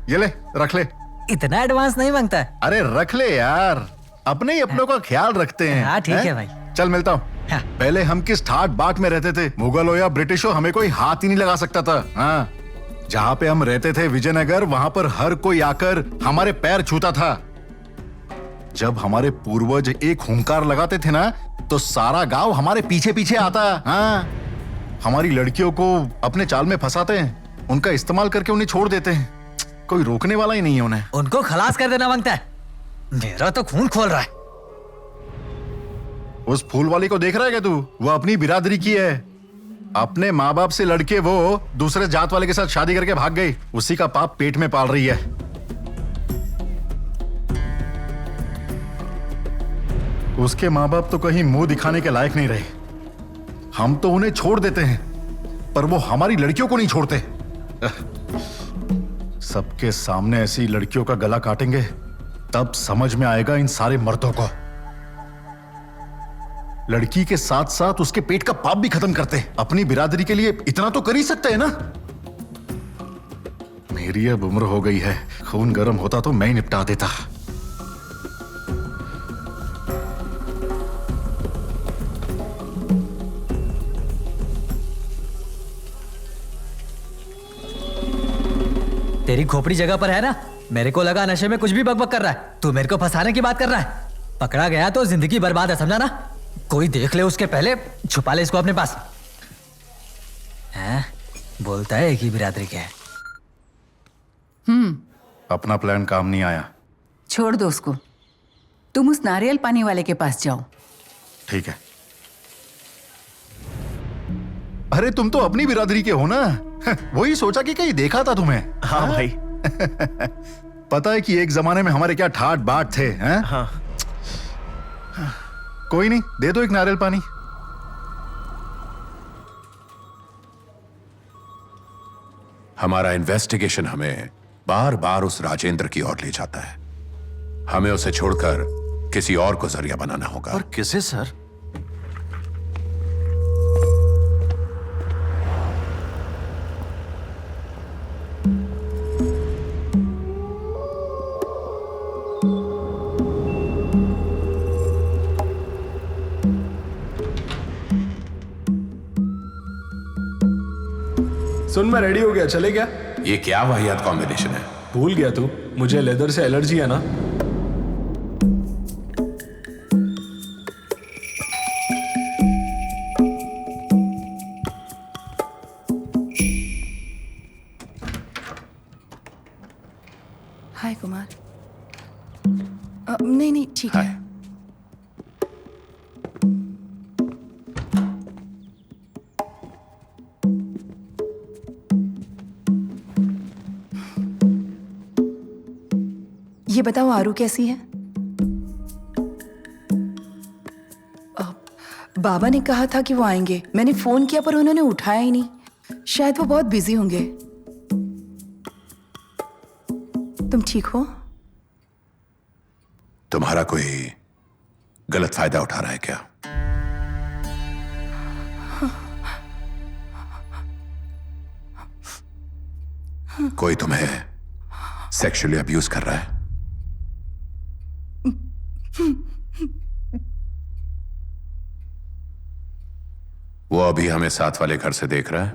ये ले, रख ले। इतना एडवांस नहीं मांगता है। अरे रख ले यार, अपने ही अपनों का ख्याल रखते हैं। हाँ ठीक है भाई। चल मिलता हूँ। पहले हम किस ठाट बाट में रहते थे, मुगल हो या ब्रिटिश हो, हमें कोई हाथ ही नहीं लगा सकता था। हाँ, जहाँ पे हम रहते थे विजयनगर, वहां पर हर कोई आकर हमारे पैर छूता था। जब हमारे पूर्वज एक हुंकार लगाते थे ना तो सारा गांव हमारे पीछे पीछे आता। हाँ, हमारी लड़कियों को अपने चाल में फंसाते हैं, उनका इस्तेमाल करके उन्हें छोड़ देते हैं। कोई रोकने वाला ही नहीं है उन्हें। उनको खलास कर देना मांगता है। मेरा तो खून खोल रहा है। उस फूल वाली को देख रहा है क्या तू? वो अपनी बिरादरी की है। अपने माँ बाप से लड़के वो दूसरे जात वाले के साथ शादी करके भाग गई। उसी का पाप पेट में पाल रही है। उसके माँ बाप तो कहीं मुंह दिखाने के लायक नहीं रहे। हम तो उन्हें छोड़ देते हैं, पर वो हमारी लड़कियों को नहीं छोड़ते। सबके सामने ऐसी लड़कियों का गला काटेंगे, तब समझ में आएगा इन सारे मर्दों को। लड़की के साथ साथ उसके पेट का पाप भी खत्म करते हैं। अपनी बिरादरी के लिए इतना तो कर ही सकते हैं ना। मेरी अब उम्र हो गई है, खून गर्म होता तो मैं ही निपटा देता। तेरी खोपड़ी जगह पर है ना। मेरे को लगा नशे में कुछ भी बकबक कर रहा है। तू मेरे को फंसाने की बात कर रहा है। पकड़ा गया तो जिंदगी बर्बाद है, समझा ना। कोई देख ले उसके पहले छुपा ले इसको अपने पास। हैं? बोलता है एक ही बिरादरी के है। अपना प्लान काम नहीं आया। छोड़ दो उसको, तुम उस नारियल पानी वाले के पास जाओ। ठीक है। अरे तुम तो अपनी बिरादरी के हो ना। वही सोचा कि कहीं देखा था तुम्हें। हाँ भाई। पता है कि एक जमाने में हमारे क्या ठाट बाट थे, हैं? हाँ। कोई नहीं, दे दो एक नारियल पानी। हमारा इन्वेस्टिगेशन हमें बार बार उस राजेंद्र की ओर ले जाता है। हमें उसे छोड़कर किसी और को जरिया बनाना होगा। और किसे सर? सुन, मैं रेडी हो गया, चले क्या? ये क्या वाहियात कॉम्बिनेशन है? भूल गया तू, मुझे लेदर से एलर्जी है ना। हाय कुमार। नहीं नहीं ठीक है। ये बताओ आरू कैसी है? बाबा ने कहा था कि वो आएंगे। मैंने फोन किया पर उन्होंने उठाया ही नहीं। शायद वो बहुत बिजी होंगे। तुम ठीक हो? तुम्हारा कोई गलत फायदा उठा रहा है क्या? कोई तुम्हें सेक्सुअली अब्यूज कर रहा है? वो अभी हमें साथ वाले घर से देख रहा है।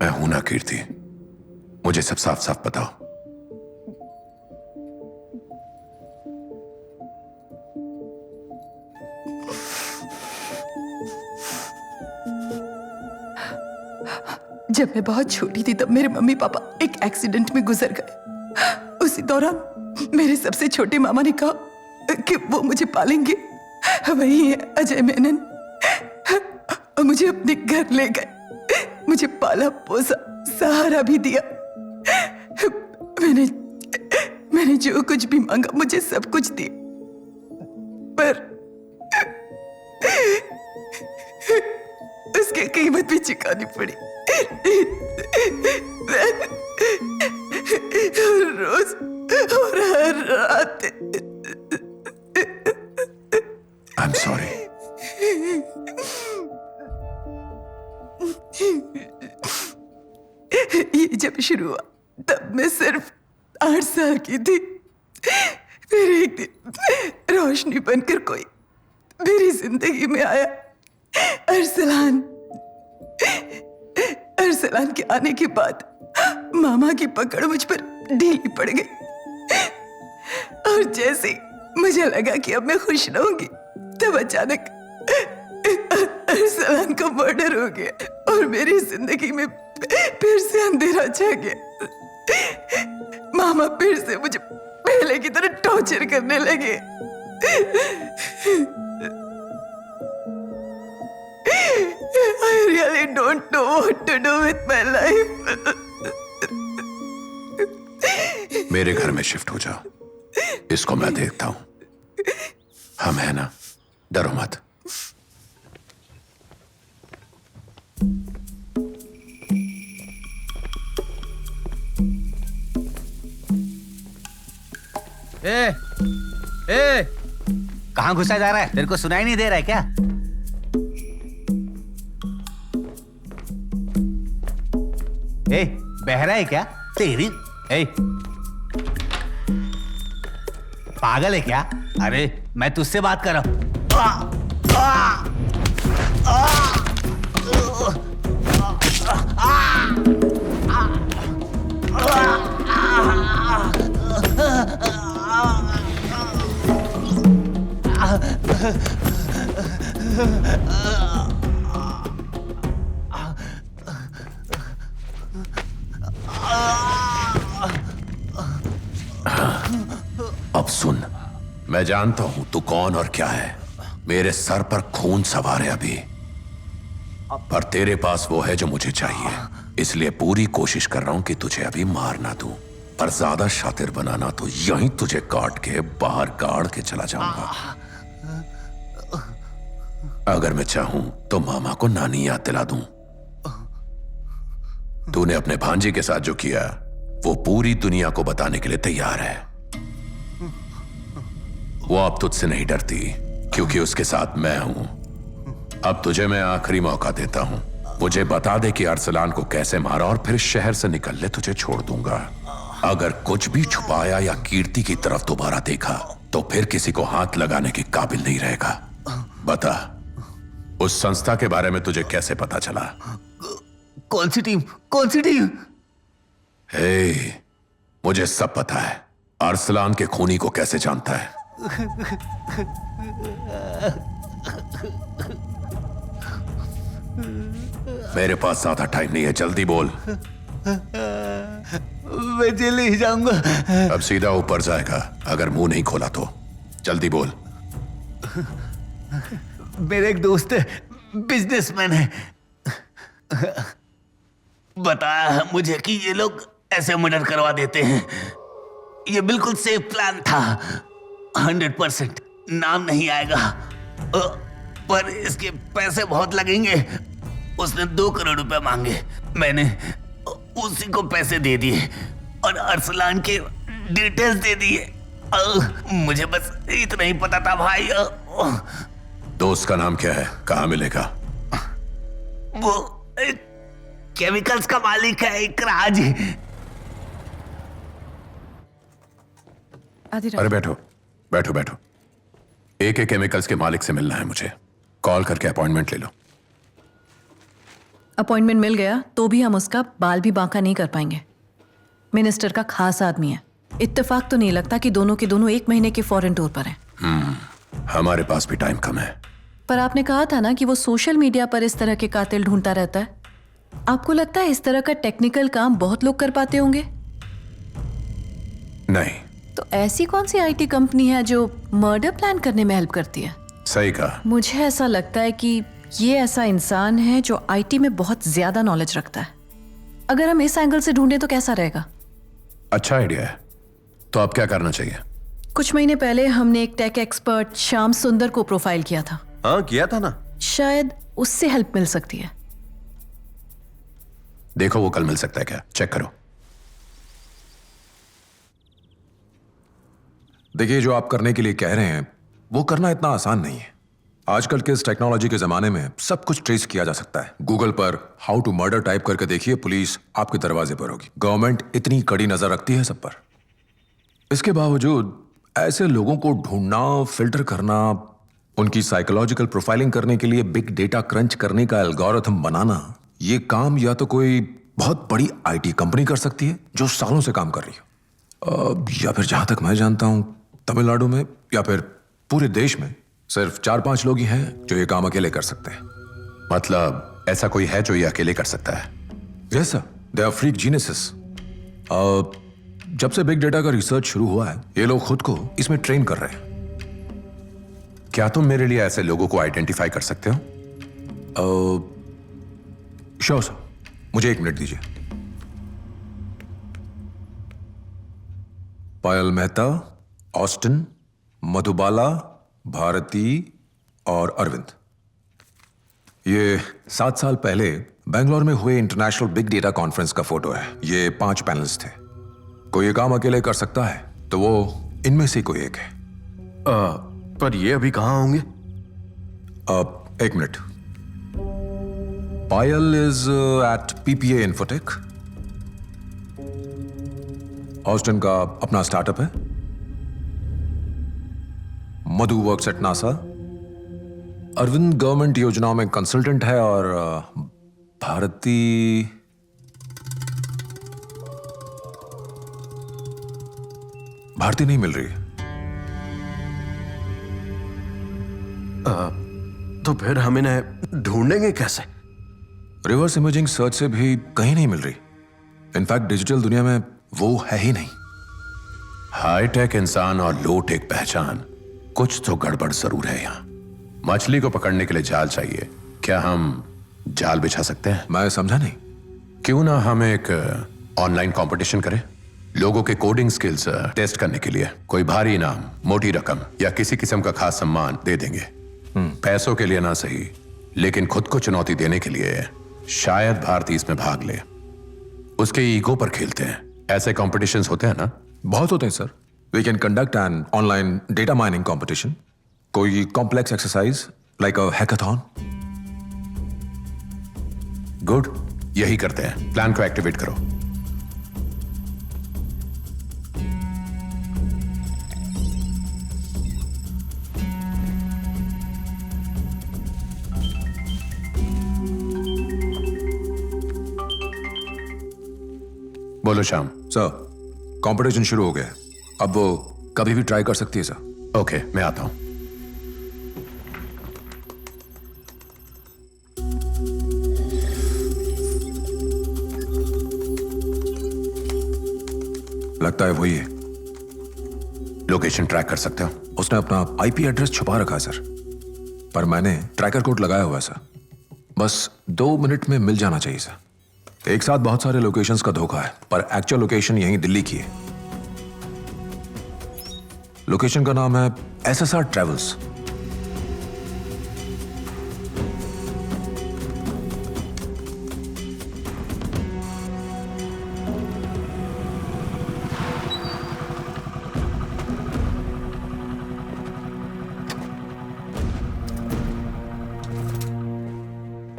मैं हूं ना कीर्ति, मुझे सब साफ साफ बताओ। जब मैं बहुत छोटी थी तब मेरे मम्मी पापा एक एक्सीडेंट में गुजर गए। उसी दौरान मेरे सबसे छोटे मामा ने कहा कि वो मुझे पालेंगे। वही है अजय मेनन। और मुझे अपने घर ले गए। मुझे पाला पोसा, सहारा भी दिया। मैंने जो कुछ भी मांगा मुझे सब कुछ दिया। पर उसकी कीमत भी चुकानी पड़ी। रोज और हर रात। I am sorry. ये जब शुरू हुआ तब मैं सिर्फ 8 साल की थी। फिर एक दिन रोशनी बनकर कोई मेरी जिंदगी में आया। अरसलान के आने के बाद मामा की पकड़ मुझ पर ढीली पड़ गई। और जैसे मुझे लगा कि अब मैं खुश रहूंगी तब अचानक अरसलान का मर्डर हो गया और मेरी जिंदगी में फिर से अंधेरा छा गया। मामा फिर से मुझे पहले की तरह टॉर्चर करने लगे। I really don't know what to do with my life. मेरे घर में शिफ्ट हो जाओ, इसको मैं देखता हूं। हम है ना, डरो मत। ए, कहाँ घुसा जा रहा है? तेरे को सुनाई नहीं दे रहा है क्या? ए, बहरा है क्या? तेरी ए, पागल है क्या? अरे मैं तुझसे बात कर रहा हूं। अब सुन, मैं जानता हूं तू कौन और क्या है। मेरे सर पर खून सवार है अभी, पर तेरे पास वो है जो मुझे चाहिए। इसलिए पूरी कोशिश कर रहा हूं कि तुझे अभी मार ना दूं, पर ज्यादा शातिर बनाना तो यहीं तुझे काट के बाहर गाड़ के चला जाऊंगा। अगर मैं चाहूं तो मामा को नानी याद दिला दूं। तूने अपने भांजे के साथ जो किया वो पूरी दुनिया को बताने के लिए तैयार है। वो अब तुझसे नहीं डरती क्योंकि उसके साथ मैं हूं। अब तुझे मैं आखिरी मौका देता हूं। मुझे बता दे कि अरसलान को कैसे मारा और फिर शहर से निकल ले, तुझे छोड़ दूंगा। अगर कुछ भी छुपाया या कीर्ति की तरफ दोबारा देखा तो फिर किसी को हाथ लगाने के काबिल नहीं रहेगा। बता, उस संस्था के बारे में तुझे कैसे पता चला? कौन सी टीम? कौन सी टीम? हे, मुझे सब पता है। अरसलान के खूनी को कैसे जानता है? मेरे पास ज्यादा टाइम नहीं है, जल्दी बोल। मैं जेल ही जाऊंगा। अब सीधा ऊपर जाएगा अगर मुंह नहीं खोला तो। जल्दी बोल। मेरा एक दोस्त है, बिजनेसमैन है, बताया मुझे कि ये लोग ऐसे मर्डर करवा देते हैं। ये बिल्कुल सेफ प्लान था, 100%। नाम नहीं आएगा, पर इसके पैसे बहुत लगेंगे। उसने 2 करोड़ रुपए मांगे, मैंने उसी को पैसे दे दिए और अरसलान के डिटेल्स दे दिए। मुझे बस इतना ही पता था भाई। दोस्त का नाम क्या है? कहाँ मिलेगा? वो केमिकल्स का मालिक है, एक राज। अरे बैठो बैठो बैठो। एक केमिकल्स के मालिक से मिलना है मुझे। कॉल करके अपॉइंटमेंट ले लो। अपॉइंटमेंट मिल गया तो भी हम उसका बाल भी बांका नहीं कर पाएंगे। मिनिस्टर का खास आदमी है। इत्तेफाक तो नहीं लगता कि दोनों के दोनों 1 महीने के फॉरेन टूर पर हैं। हमारे पास भी टाइम कम है। पर आपने कहा था ना कि वो सोशल मीडिया पर इस तरह के कातिल ढूंढता रहता है। आपको लगता है इस तरह का टेक्निकल काम बहुत लोग कर पाते होंगे? नहीं। तो ऐसी कौन सी आईटी कंपनी है जो मर्डर प्लान करने में हेल्प करती है? सही कहा। मुझे ऐसा लगता है कि ये ऐसा इंसान है जो आईटी में बहुत ज्यादा नॉलेज रखता है। अगर हम इस एंगल से ढूंढें तो कैसा रहेगा? अच्छा आइडिया है। तो अब क्या करना चाहिए? कुछ महीने पहले हमने एक टेक एक्सपर्ट श्याम सुंदर को प्रोफाइल किया था। हाँ किया था ना। शायद उससे हेल्प मिल सकती है। देखो वो कल मिल सकता है क्या? चेक करो। देखिए, जो आप करने के लिए कह रहे हैं वो करना इतना आसान नहीं है। आजकल के इस टेक्नोलॉजी के जमाने में सब कुछ ट्रेस किया जा सकता है। गूगल पर हाउ टू मर्डर टाइप करके देखिए, पुलिस आपके दरवाजे पर होगी। गवर्नमेंट इतनी कड़ी नजर रखती है सब पर। इसके बावजूद ऐसे लोगों को ढूंढना, फिल्टर करना, उनकी साइकोलॉजिकल प्रोफाइलिंग करने के लिए बिग डेटा क्रंच करने का एल्गोरिथम बनाना, ये काम या तो कोई बहुत बड़ी आईटी कंपनी कर सकती है जो सालों से काम कर रही है, या फिर जहां तक मैं जानता हूं तमिलनाडु में या फिर पूरे देश में सिर्फ 4-5 लोग ही हैं जो ये काम अकेले कर सकते हैं। मतलब ऐसा कोई है जो ये अकेले कर सकता है? Yes sir, they are freak geniuses. जब से बिग डेटा का रिसर्च शुरू हुआ है ये लोग खुद को इसमें ट्रेन कर रहे हैं। क्या तुम मेरे लिए ऐसे लोगों को आइडेंटिफाई कर सकते हो? श्योर सर, मुझे 1 मिनट दीजिए। पायल मेहता, ऑस्टिन, मधुबाला, भारती और अरविंद। ये 7 साल पहले बेंगलोर में हुए इंटरनेशनल बिग डेटा कॉन्फ्रेंस का फोटो है। ये 5 पैनलिस्ट थे। कोई ये काम अकेले कर सकता है तो वो इनमें से कोई एक है। पर ये अभी कहाँ होंगे? एक minute. Payal is at PPA Infotech. Austin का अपना स्टार्टअप है। Madhu works at NASA. Arvind government योजनाओं में कंसल्टेंट है। और भारती नहीं मिल रही। तो फिर हम इन्हें ढूंढेंगे कैसे? रिवर्स इमेजिंग सर्च से भी कहीं नहीं मिल रही। इनफैक्ट डिजिटल दुनिया में वो है ही नहीं। हाईटेक इंसान और लो टेक पहचान, कुछ तो गड़बड़ जरूर है यहाँ। मछली को पकड़ने के लिए जाल चाहिए, क्या हम जाल बिछा सकते हैं? मैं समझा नहीं। क्यों ना हम एक ऑनलाइन कंपटीशन करें, लोगों के कोडिंग स्किल्स टेस्ट करने के लिए। कोई भारी इनाम, मोटी रकम या किसी किस्म का खास सम्मान दे देंगे। पैसों के लिए ना सही, लेकिन खुद को चुनौती देने के लिए शायद भारती इसमें भाग ले। उसके ईगो पर खेलते हैं। ऐसे कॉम्पिटिशन्स होते हैं ना? बहुत होते हैं sir. We can conduct an online data mining competition. कोई complex exercise like a hackathon. Good, यही करते हैं। प्लान को एक्टिवेट करो। बोलो श्याम। सर, कंपटीशन शुरू हो गया है। अब वो कभी भी ट्राई कर सकती है सर। ओके, मैं आता हूं। लगता है वही है। लोकेशन ट्रैक कर सकते हो? उसने अपना आईपी एड्रेस छुपा रखा है सर, पर मैंने ट्रैकर कोड लगाया हुआ है सर। बस 2 मिनट में मिल जाना चाहिए सर। एक साथ बहुत सारे लोकेशंस का धोखा है, पर एक्चुअल लोकेशन यहीं दिल्ली की है। लोकेशन का नाम है SSR ट्रैवल्स।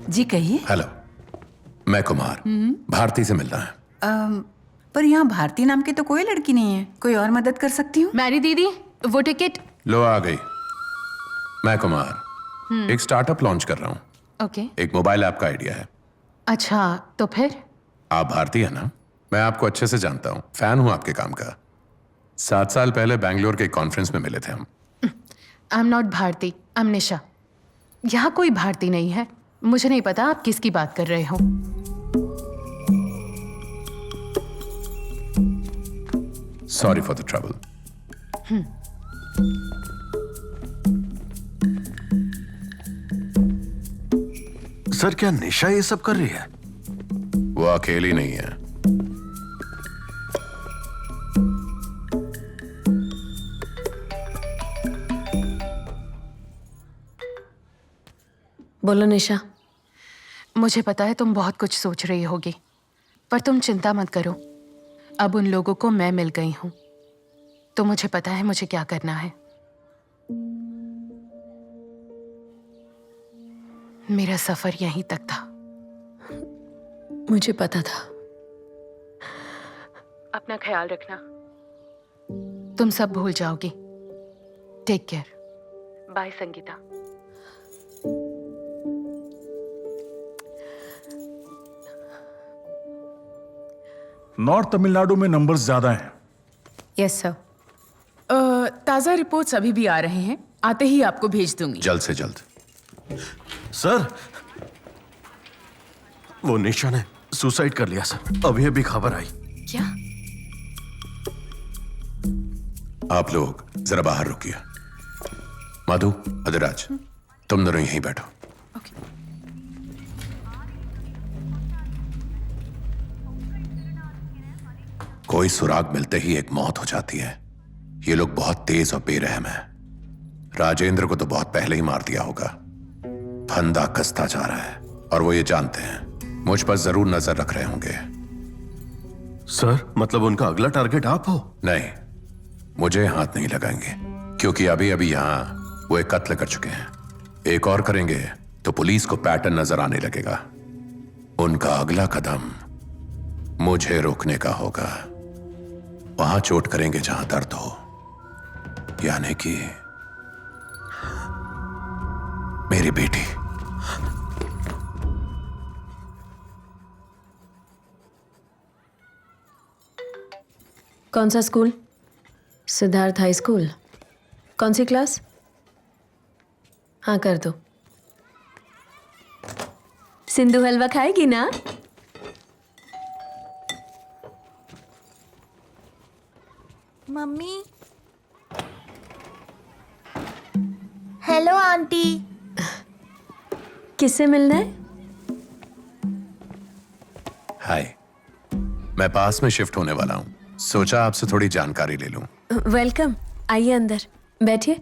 जी कहिए। हेलो, मैं कुमार। भारती से मिलना है। पर यहाँ भारती नाम की तो कोई लड़की नहीं है। कोई और मदद कर सकती हूँ? मैरी दीदी, वो टिकट। लो आ गई। मैं कुमार एक स्टार्टअप लॉन्च कर रहा हूँ। ओके। एक मोबाइल ऐप का आइडिया है। अच्छा, तो फिर? आप भारती है ना? मैं आपको अच्छे से जानता हूँ, फैन हूँ आपके काम का। 7 साल पहले बैंगलोर के कॉन्फ्रेंस में मिले थे हम। I am not Bharti, I am Nisha. यहाँ कोई भारती नहीं है। मुझे नहीं पता आप किसकी बात कर रहे हो। Sorry for the trouble. Sir, क्या निशा ये सब कर रही है? वो अकेली नहीं है। बोलो निशा। मुझे पता है तुम बहुत कुछ सोच रही होगी, पर तुम चिंता मत करो। अब उन लोगों को मैं मिल गई हूं, तो मुझे पता है मुझे क्या करना है। मेरा सफर यहीं तक था। मुझे पता था। अपना ख्याल रखना। तुम सब भूल जाओगी। Take care. Bye Sangeeta. North Tamil Nadu में नंबर्स ज्यादा हैं। Yes sir. ताजा रिपोर्ट्स अभी भी आ रहे हैं, आते ही आपको भेज दूंगी। जल्द से जल्द। सर, वो निशा ने सुसाइड कर लिया सर। अभी अभी खबर आई। क्या? आप लोग जरा बाहर रुकिए। मधु, अधिराज, तुम दोनों यहीं बैठो। कोई सुराग मिलते ही एक मौत हो जाती है। ये लोग बहुत तेज और बेरहम है। राजेंद्र को तो बहुत पहले ही मार दिया होगा। फंदा कसता जा रहा है और वो ये जानते हैं। मुझ पर जरूर नजर रख रहे होंगे। सर, मतलब उनका अगला टारगेट आप हो? नहीं, मुझे हाथ नहीं लगाएंगे, क्योंकि अभी अभी यहां वो एक कत्ल कर चुके हैं। एक और करेंगे तो पुलिस को पैटर्न नजर आने लगेगा। उनका अगला कदम मुझे रोकने का होगा। वहां चोट करेंगे जहां दर्द हो, यानी कि मेरी बेटी। कौन सा स्कूल? Siddharth high school. कौन सी क्लास? हाँ कर दो। सिंधु हलवा खाएगी ना? मम्मी। Hello aunty. किससे मिलना है? हाय, मैं पास में शिफ्ट होने वाला हूं, सोचा आपसे थोड़ी जानकारी ले लूं। वेलकम, आइए अंदर बैठिए।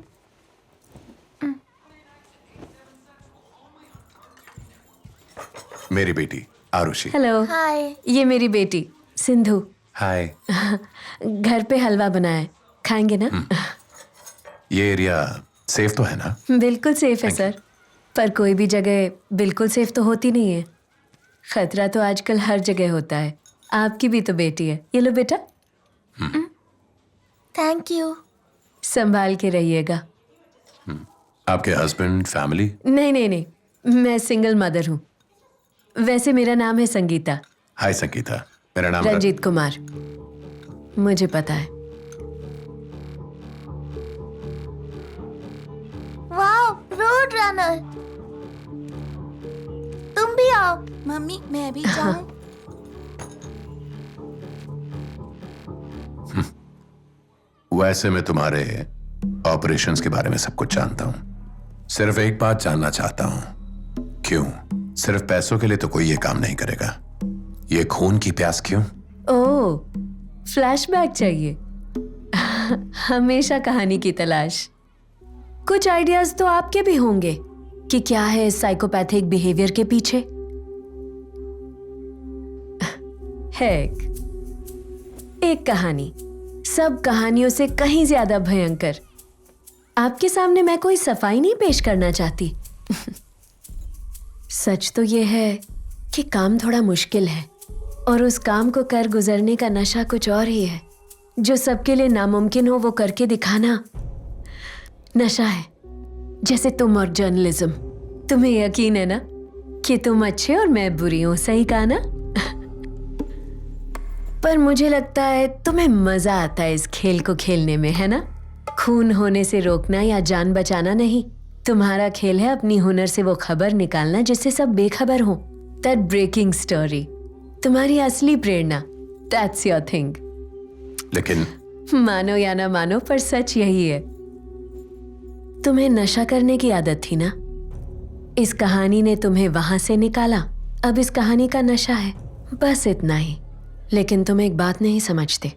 मेरी बेटी आरुषि। हेलो। हाय। ये मेरी बेटी सिंधु। हाय। घर पे हलवा बनाया है, खाएंगे ना? ये एरिया सेफ तो है ना? बिल्कुल सेफ है सर, पर कोई भी जगह बिल्कुल सेफ तो होती नहीं है। खतरा तो आजकल हर जगह होता है। आपकी भी तो बेटी है। ये लो बेटा। Thank you. संभाल के रहिएगा। आपके हस्बैंड, फैमिली? नहीं नहीं नहीं, मैं सिंगल मदर हूँ। वैसे मेरा नाम है संगीता। हाय संगीता, मेरा नाम रंजीत कुमार। मुझे पता है। Wow, road runner. तुम भी आओ। मम्मी मैं भी जाऊं? वैसे मैं तुम्हारे ऑपरेशंस के बारे में सब कुछ जानता हूं। सिर्फ एक बात जानना चाहता हूं, क्यों? सिर्फ पैसों के लिए तो कोई ये काम नहीं करेगा। ये खून की प्यास क्यों? ओह, फ्लैशबैक चाहिए? हमेशा कहानी की तलाश। कुछ आइडियाज तो आपके भी होंगे कि क्या है इस साइकोपैथिक बिहेवियर के पीछे। है एक कहानी, सब कहानियों से कहीं ज्यादा भयंकर। आपके सामने मैं कोई सफाई नहीं पेश करना चाहती। सच तो यह है कि काम थोड़ा मुश्किल है, और उस काम को कर गुजरने का नशा कुछ और ही है। जो सबके लिए नामुमकिन हो वो करके दिखाना नशा है। जैसे तुम और जर्नलिज्म। तुम्हें यकीन है ना कि तुम अच्छे और मैं बुरी हूं, सही कहा ना? पर मुझे लगता है तुम्हें मजा आता है इस खेल को खेलने में, है ना? खून होने से रोकना या जान बचाना नहीं। तुम्हारा खेल है अपनी हुनर से वो खबर निकालना जिससे सब बेखबर हो। दैट ब्रेकिंग स्टोरी, तुम्हारी असली प्रेरणा। That's your thing. लेकिन मानो या ना मानो, पर सच यही है। तुम्हें नशा करने की आदत थी ना? इस कहानी ने तुम्हें वहां से निकाला। अब इस कहानी का नशा है, बस इतना ही। लेकिन तुम एक बात नहीं समझते,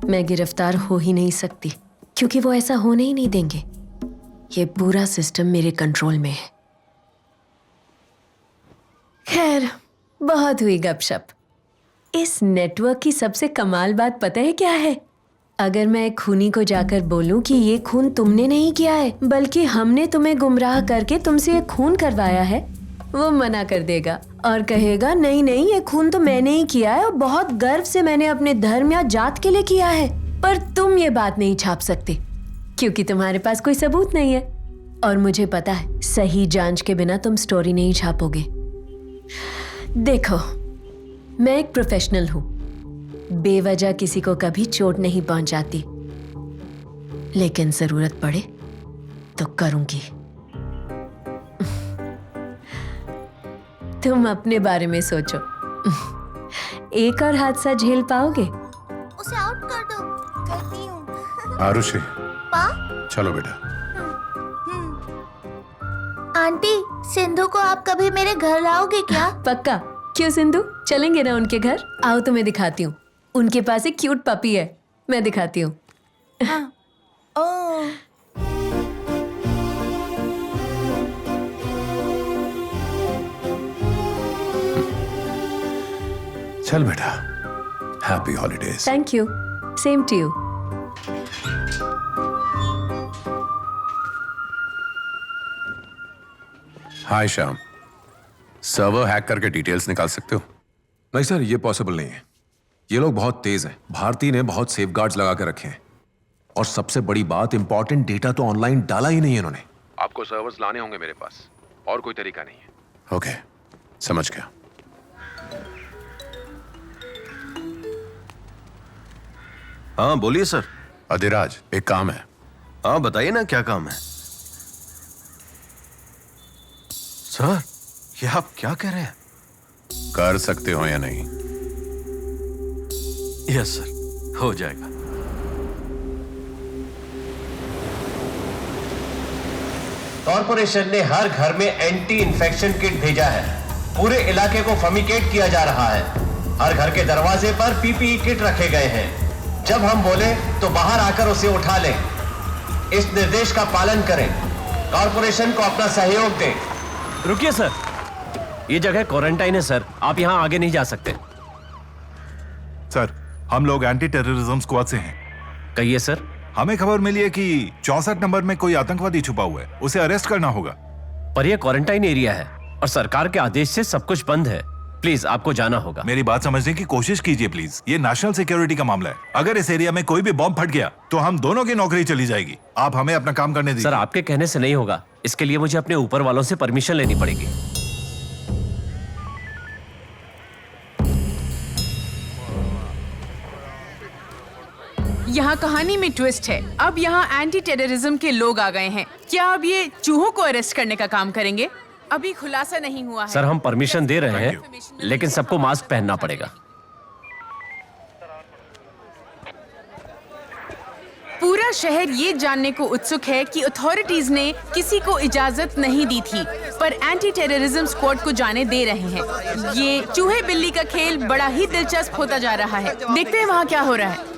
मैं गिरफ्तार हो ही नहीं सकती, क्योंकि वो ऐसा होने ही नहीं देंगे। ये पूरा सिस्टम मेरे कंट्रोल में है। खैर, बहुत हुई गपशप। इस नेटवर्क की सबसे कमाल बात पता है क्या है? अगर मैं एक खूनी को जाकर बोलूं कि ये खून तुमने नहीं किया है, बल्कि हमने तुम्हें गुमराह करके तुमसे ये खून करवाया है, वो मना कर देगा और कहेगा नहीं नहीं, ये खून तो मैंने ही किया है और बहुत गर्व से मैंने अपने धर्म या जात के लिए किया है। पर तुम ये बात नहीं छाप सकते, क्योंकि तुम्हारे पास कोई सबूत नहीं है। और मुझे पता है, सही जांच के बिना तुम स्टोरी नहीं छापोगे। देखो, मैं एक प्रोफेशनल हूं, बेवजह किसी को कभी चोट नहीं पहुंचाती, लेकिन जरूरत पड़े तो करूंगी। तुम अपने बारे में सोचो। एक और हादसा झेल पाओगे? उसे आउट कर दो। करती हूँ। आरुषि, पा? चलो बेटा। आंटी, सिंधु को आप कभी मेरे घर लाओगे क्या? पक्का। क्यों सिंधु, चलेंगे ना उनके घर? आओ तुम्हें दिखाती हूँ। उनके पास एक क्यूट पपी है, मैं दिखाती हूँ। हाँ। ओह। चल बेटा, happy holidays. Thank you, same to you. Hi Shyam, server hack करके डिटेल्स निकाल सकते हो? नहीं सर, ये पॉसिबल नहीं है। ये लोग बहुत तेज हैं। भारती ने बहुत सेफगार्ड्स लगा के रखे हैं, और सबसे बड़ी बात, इंपॉर्टेंट डेटा तो ऑनलाइन डाला ही नहीं है इन्होंने। आपको सर्वर्स लाने होंगे मेरे पास, और कोई तरीका नहीं है। ओके, समझ गया। हाँ बोलिए सर। अधिराज, एक काम है। हाँ बताइए ना, क्या काम है? सर, ये आप क्या कह रहे हैं? कर सकते हो या नहीं? यस सर, हो जाएगा। कॉर्पोरेशन ने हर घर में एंटी इन्फेक्शन किट भेजा है। पूरे इलाके को फमिकेट किया जा रहा है। हर घर के दरवाजे पर पीपीई किट रखे गए हैं। जब हम बोले तो बाहर आकर उसे उठा लें। इस निर्देश का पालन करें। कॉर्पोरेशन को अपना सहयोग दें। रुकिए सर, ये जगह क्वारंटाइन है सर, आप यहाँ आगे नहीं जा सकते। सर, हम लोग एंटी टेररिज्म स्क्वाड से हैं। कहिए सर। हमें खबर मिली है कि 64 नंबर में कोई आतंकवादी छुपा हुआ है, उसे अरेस्ट करना होगा। पर यह क्वारंटाइन एरिया है और सरकार के आदेश से सब कुछ बंद है। प्लीज आपको जाना होगा। मेरी बात समझने की कोशिश कीजिए प्लीज। ये नेशनल सिक्योरिटी का मामला है। अगर इस एरिया में कोई भी बॉम्ब फट गया तो हम दोनों की नौकरी चली जाएगी। आप हमें अपना काम करने दीजिए। सर, आपके कहने से नहीं होगा। इसके लिए मुझे अपने ऊपर वालों से परमिशन लेनी पड़ेगी। यहाँ कहानी में ट्विस्ट है। अब यहाँ एंटी टेररिज्म के लोग आ गए हैं। क्या अब ये चूहों को अरेस्ट करने का काम करेंगे? अभी खुलासा नहीं हुआ है। सर, हम परमिशन दे रहे हैं, लेकिन सबको मास्क पहनना पड़ेगा। पूरा शहर ये जानने को उत्सुक है कि अथॉरिटीज ने किसी को इजाजत नहीं दी थी, पर एंटी टेररिज्म स्क्वाड को जाने दे रहे हैं। ये चूहे बिल्ली का खेल बड़ा ही दिलचस्प होता जा रहा है। देखते हैं वहाँ क्या हो रहा है।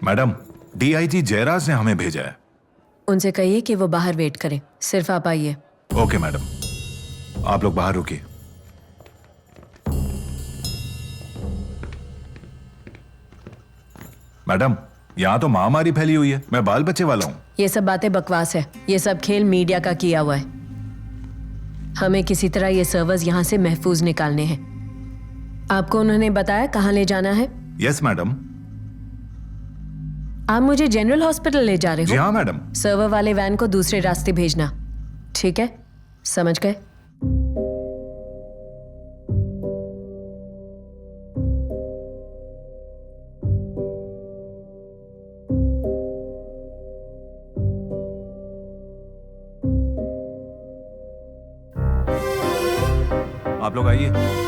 मैडम, डीआईजी जयराज ने हमें भेजा है। उनसे कहिए कि वो बाहर वेट करें। सिर्फ आप आइए। ओके मैडम, आप लोग बाहर रुकिए। मैडम, यहाँ तो महामारी फैली हुई है। मैं बाल बच्चे वाला हूँ। ये सब बातें बकवास है। ये सब खेल मीडिया का किया हुआ है। हमें किसी तरह ये सर्वर्स यहाँ से महफूज निकालने हैं। आपको उन्होंने बताया कहाँ ले जाना है? Yes madam. आप मुझे जनरल हॉस्पिटल ले जा रहे हो? जी हाँ मैडम। सर्वर वाले वैन को दूसरे रास्ते भेजना। ठीक है, समझ गए? आप लोग आइए।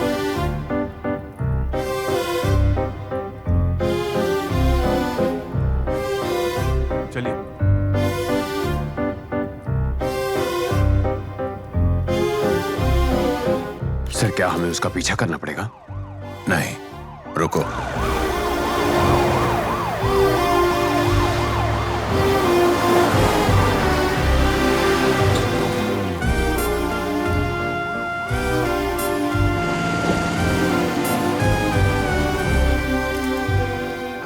चलिए। सर, क्या हमें उसका पीछा करना पड़ेगा? नहीं, रुको।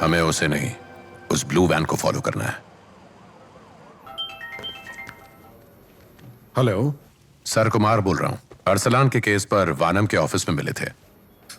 हमें उसे नहीं, उस ब्लू वैन को फॉलो करना है। हेलो सर, कुमार बोल रहा हूँ। अरसलान के केस पर वानम के ऑफिस में मिले थे।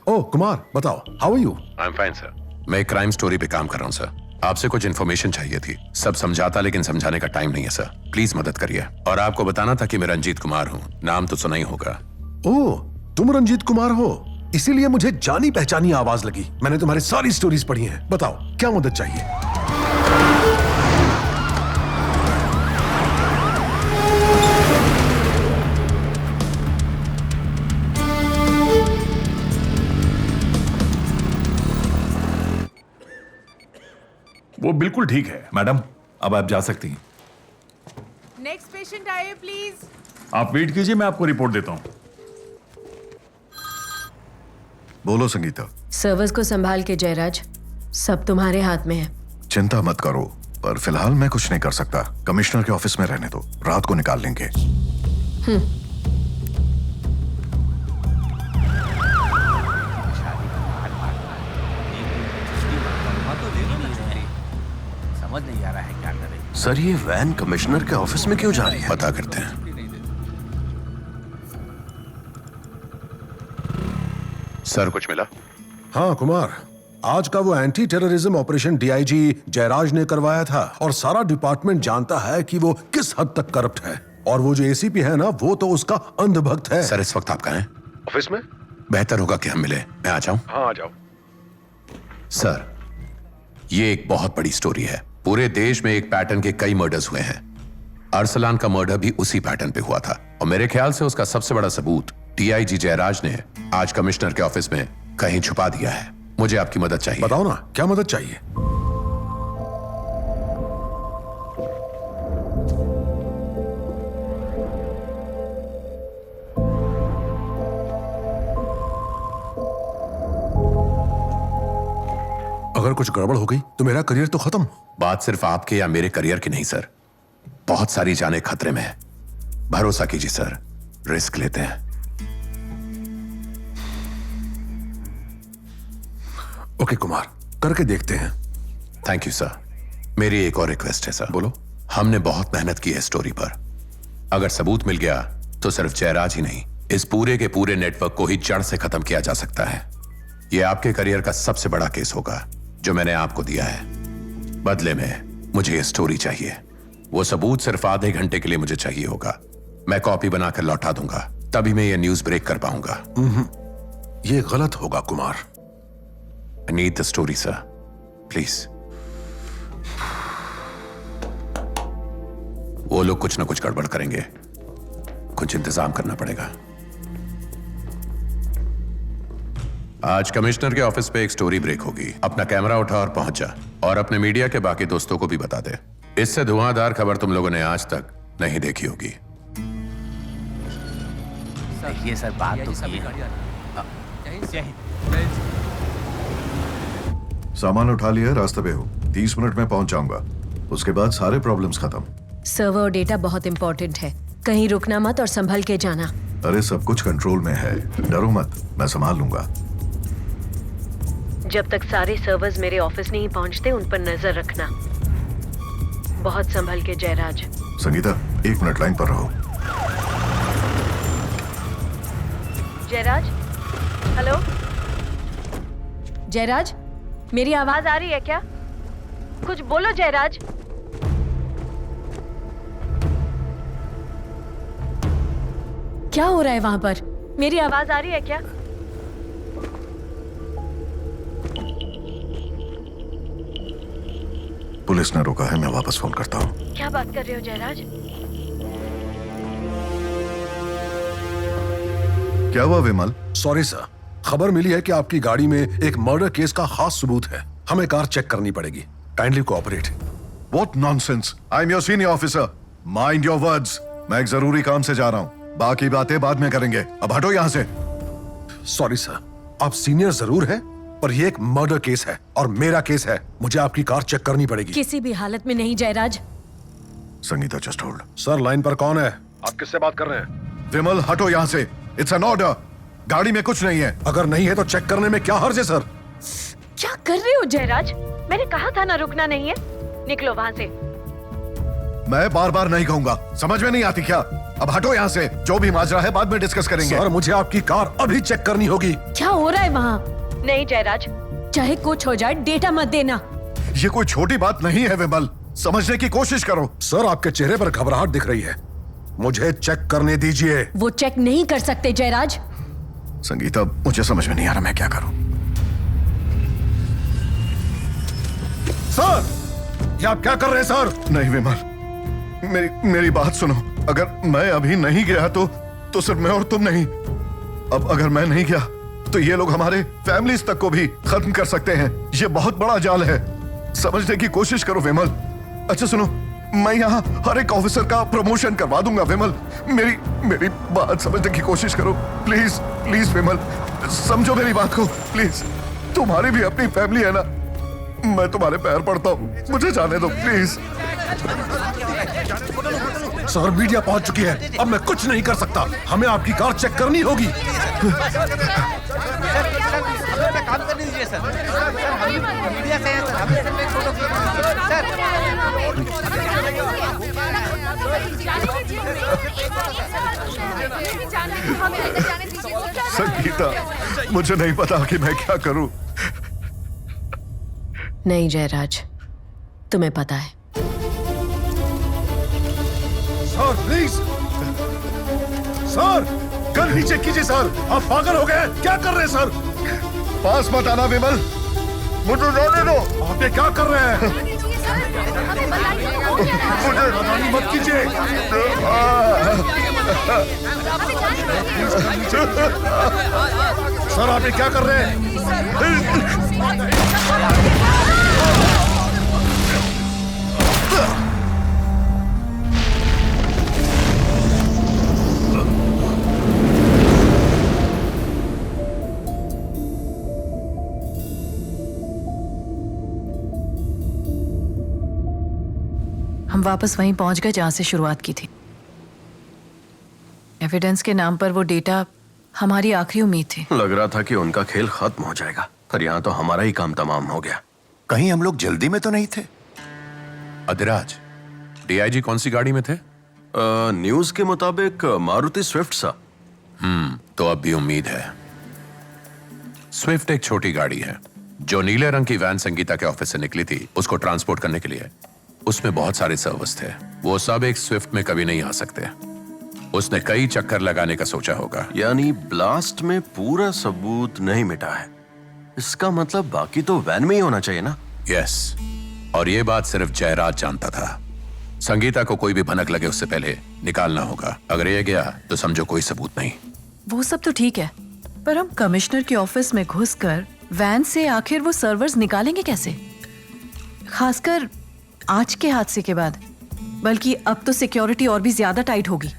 ओह कुमार, बताओ, how are you? I am fine sir. मैं एक क्राइम स्टोरी पे काम कर रहा हूँ सर। आपसे कुछ इन्फॉर्मेशन चाहिए थी। सब समझाता, लेकिन समझाने का टाइम नहीं है सर। प्लीज मदद करिए। और आपको बताना था कि मैं रंजीत कुमार हूँ। नाम तो सुना ही होगा। ओह, तुम रंजीत कुमार हो? इसीलिए मुझे जानी पहचानी आवाज लगी। मैंने तुम्हारी सारी स्टोरीज पढ़ी हैं। बताओ, क्या मदद चाहिए? वो बिल्कुल ठीक है। मैडम, अब आप जा सकती हैं। नेक्स्ट पेशेंट आइए प्लीज। आप वेट कीजिए, मैं आपको रिपोर्ट देता हूँ। बोलो संगीता। सर्वर्स को संभाल के जयराज, सब तुम्हारे हाथ में है। चिंता मत करो, पर फिलहाल मैं कुछ नहीं कर सकता। कमिश्नर के ऑफिस में रहने दो, रात को निकाल लेंगे। समझ नहीं आ रहा है क्या करें। सर ये वैन कमिश्नर के ऑफिस में क्यों जा रही है? पता करते हैं। सर कुछ मिला? हाँ कुमार, आज का वो anti terrorism operation DIG Jayraj ने करवाया था और सारा डिपार्टमेंट जानता है कि वो किस हद तक करप्ट है। और वो जो एसीपी है ना, वो तो उसका अंधभक्त है। सर इस वक्त आप कहाँ हैं? ऑफिस में। बेहतर होगा कि हम मिले। मैं आ जाऊं? हाँ आ जाओ। सर ये एक बहुत बड़ी स्टोरी है। पूरे देश में एक पैटर्न के कई मर्डर्स हुए हैं। अरसलान का मर्डर भी उसी पैटर्न पे हुआ था और मेरे ख्याल से उसका सबसे बड़ा सबूत डीआईजी जयराज ने आज कमिश्नर के ऑफिस में कहीं छुपा दिया है। मुझे आपकी मदद चाहिए। बताओ ना, क्या मदद चाहिए? अगर कुछ गड़बड़ हो गई तो मेरा करियर तो खत्म। बात सिर्फ आपके या मेरे करियर की नहीं सर, बहुत सारी जानें खतरे में है। भरोसा कीजिए सर, रिस्क लेते हैं। ओके कुमार, करके देखते हैं। Thank you sir. मेरी एक और रिक्वेस्ट है सर। बोलो। हमने बहुत मेहनत की है स्टोरी पर। अगर सबूत मिल गया तो सिर्फ जयराज ही नहीं, इस पूरे के पूरे नेटवर्क को ही जड़ से खत्म किया जा सकता है। यह आपके करियर का सबसे बड़ा केस होगा जो मैंने आपको दिया है। बदले में मुझे यह स्टोरी चाहिए। वो सबूत सिर्फ आधे घंटे के लिए मुझे चाहिए होगा। मैं कॉपी बनाकर लौटा दूंगा, तभी मैं ये न्यूज ब्रेक कर पाऊंगा। ये गलत होगा Kumar. I need the story, sir. Please. वो लोग कुछ ना कुछ गड़बड़ करेंगे, कुछ इंतजाम करना पड़ेगा। आज कमिश्नर के ऑफिस पे एक स्टोरी ब्रेक होगी। अपना कैमरा उठा और पहुंच जा और अपने मीडिया के बाकी दोस्तों को भी बता दे। इससे धुआंधार खबर तुम लोगों ने आज तक नहीं देखी होगी। ये सर बात तो सही है। सामान उठा लिया, रास्ते पे हो। 30 मिनट में पहुंच जाऊंगा। उसके बाद सारे प्रॉब्लम्स खत्म। सर्वर और डेटा बहुत इंपॉर्टेंट है, कहीं रुकना मत और संभल के जाना। अरे सब कुछ कंट्रोल में है, डरो मत, मैं संभाल लूंगा। जब तक सारे सर्वर्स मेरे ऑफिस नहीं पहुंचते उन पर नजर रखना। बहुत संभल के जयराज। संगीता 1 मिनट लाइन पर रहो। जयराज, हेलो जयराज, मेरी आवाज आ रही है क्या? कुछ बोलो जयराज। क्या हो रहा है वहां पर? मेरी आवाज आ रही है क्या? पुलिस ने रोका है, मैं वापस फोन करता हूँ। क्या बात कर रहे हो जयराज? क्या हुआ विमल? सॉरी सर, खबर मिली है कि आपकी गाड़ी में एक मर्डर केस का खास सबूत है। हमें कार चेक करनी पड़ेगी। Kindly cooperate. What nonsense! I'm your senior officer. Mind your words. मैं एक जरूरी काम से जा रहा हूँ, बाकी बातें बाद में करेंगे। अब हटो यहाँ से। सॉरी सर, आप सीनियर जरूर हैं, पर यह एक मर्डर केस है और मेरा केस है। मुझे आपकी कार चेक करनी पड़ेगी। किसी भी हालत में नहीं Jayraj. Sangeeta just hold. Sir line पर कौन है? आप किससे बात कर रहे हैं? विमल हटो यहाँ से। It's an order. गाड़ी में कुछ नहीं है। अगर नहीं है तो चेक करने में क्या हर्ज है सर? क्या कर रहे हो जयराज? मैंने कहा था ना रुकना नहीं है। निकलो वहां से। मैं बार बार नहीं कहूंगा, समझ में नहीं आती क्या? अब हटो यहाँ से। जो भी माजरा है बाद में डिस्कस करेंगे। सर मुझे आपकी कार अभी चेक करनी होगी। क्या हो रहा है वहाँ? नहीं जयराज, चाहे कुछ हो जाए डेटा मत देना। ये कोई छोटी बात नहीं है विमल, समझने की कोशिश करो। सर आपके चेहरे पर घबराहट दिख रही है, मुझे चेक करने दीजिए। वो चेक नहीं कर सकते जयराज। संगीता मुझे समझ में नहीं आ रहा मैं क्या करूं। सर ये आप क्या कर रहे हैं सर? नहीं विमल, मेरी बात सुनो। अगर मैं अभी नहीं गया तो सिर्फ मैं और तुम नहीं, अब अगर मैं नहीं गया तो ये लोग हमारे फैमिलीज तक को भी खत्म कर सकते हैं। ये बहुत बड़ा जाल है, समझने की कोशिश करो विमल। अच्छा सुनो, मैं यहाँ हर एक ऑफिसर का प्रमोशन करवा दूंगा विमल। मेरी बात समझने की कोशिश करो प्लीज। प्लीज विमल, समझो मेरी बात को प्लीज। तुम्हारी भी अपनी फैमिली है ना, मैं तुम्हारे पैर पड़ता हूँ, मुझे जाने दो प्लीज। सर मीडिया पहुंच चुकी है, अब मैं कुछ नहीं कर सकता। हमें आपकी कार चेक करनी होगी। काम करने दीजिए सर। मीडिया से है सर, हमें फोटो सर। संगीता, मुझे नहीं पता कि मैं क्या करूं। नहीं जयराज, तुम्हें पता है। सर प्लीज, सर गन नीचे कीजिए सर, आप पागल हो गए, क्या कर रहे हैं सर? पास मत आना विमल, मुझे जाने दो। आप ये क्या कर रहे हैं? मुझे नादानी मत कीजिए। सर आप ये क्या कर रहे हैं? हम वापस वहीं पहुंच गए जहां से शुरुआत की थी। एविडेंस के नाम पर वो डेटा हमारी आखिरी उम्मीद थी। लग रहा था कि उनका खेल खत्म हो जाएगा, पर यहाँ तो हमारा ही काम तमाम हो गया। कहीं हम लोग जल्दी में तो नहीं थे? अधिराज, डीआईजी कौन सी गाड़ी में थे? न्यूज के मुताबिक मारुति स्विफ्ट सा। तो अब भी उम्मीद है। स्विफ्ट एक छोटी गाड़ी है जो नीले रंग की वैन संगीता के ऑफिस से निकली थी उसको ट्रांसपोर्ट करने के लिए। उसमें बहुत सारे सर्वर्स थे, वो सब एक स्विफ्ट में कभी नहीं आ सकते। उसने कई चक्कर लगाने का सोचा होगा। यानी ब्लास्ट में पूरा सबूत नहीं मिटा है, इसका मतलब बाकी तो वैन में ही होना चाहिए ना? यस, और ये बात सिर्फ जयराज जानता था। संगीता को कोई भी भनक लगे उससे पहले निकालना होगा। अगर ये गया तो समझो कोई सबूत नहीं। वो सब तो ठीक है, पर हम कमिश्नर के ऑफिस में घुसकर वैन से आखिर वो सर्वर्स निकालेंगे कैसे? खासकर आज के हादसे के बाद। बल्कि अब तो सिक्योरिटी और भी ज्यादा टाइट होगी।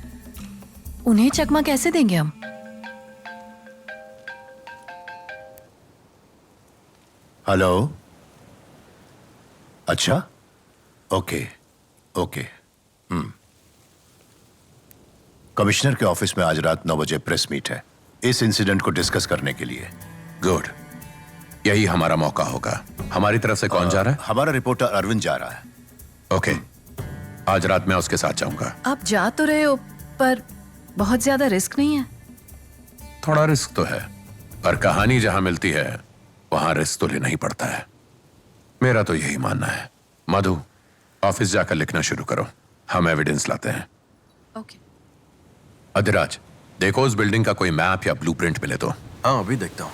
उन्हें चकमा कैसे देंगे हम? हेलो, अच्छा, ओके ओके। कमिश्नर के ऑफिस में आज रात 9 बजे प्रेस मीट है इस इंसिडेंट को डिस्कस करने के लिए। गुड, यही हमारा मौका होगा। हमारी तरफ से कौन जा रहा है? हमारा रिपोर्टर अरविंद जा रहा है। ओके, आज रात मैं उसके साथ जाऊंगा। आप जा तो रहे हो, पर बहुत ज्यादा रिस्क नहीं है? थोड़ा रिस्क तो है, पर कहानी जहां मिलती है वहां रिस्क तो लेना ही पड़ता है। मेरा तो यही मानना है। मधु, ऑफिस जाकर लिखना शुरू करो, हम एविडेंस लाते हैं। ओके। अधिराज, देखो उस बिल्डिंग का कोई मैप या ब्लूप्रिंट मिले तो। हाँ, अभी देखता हूँ।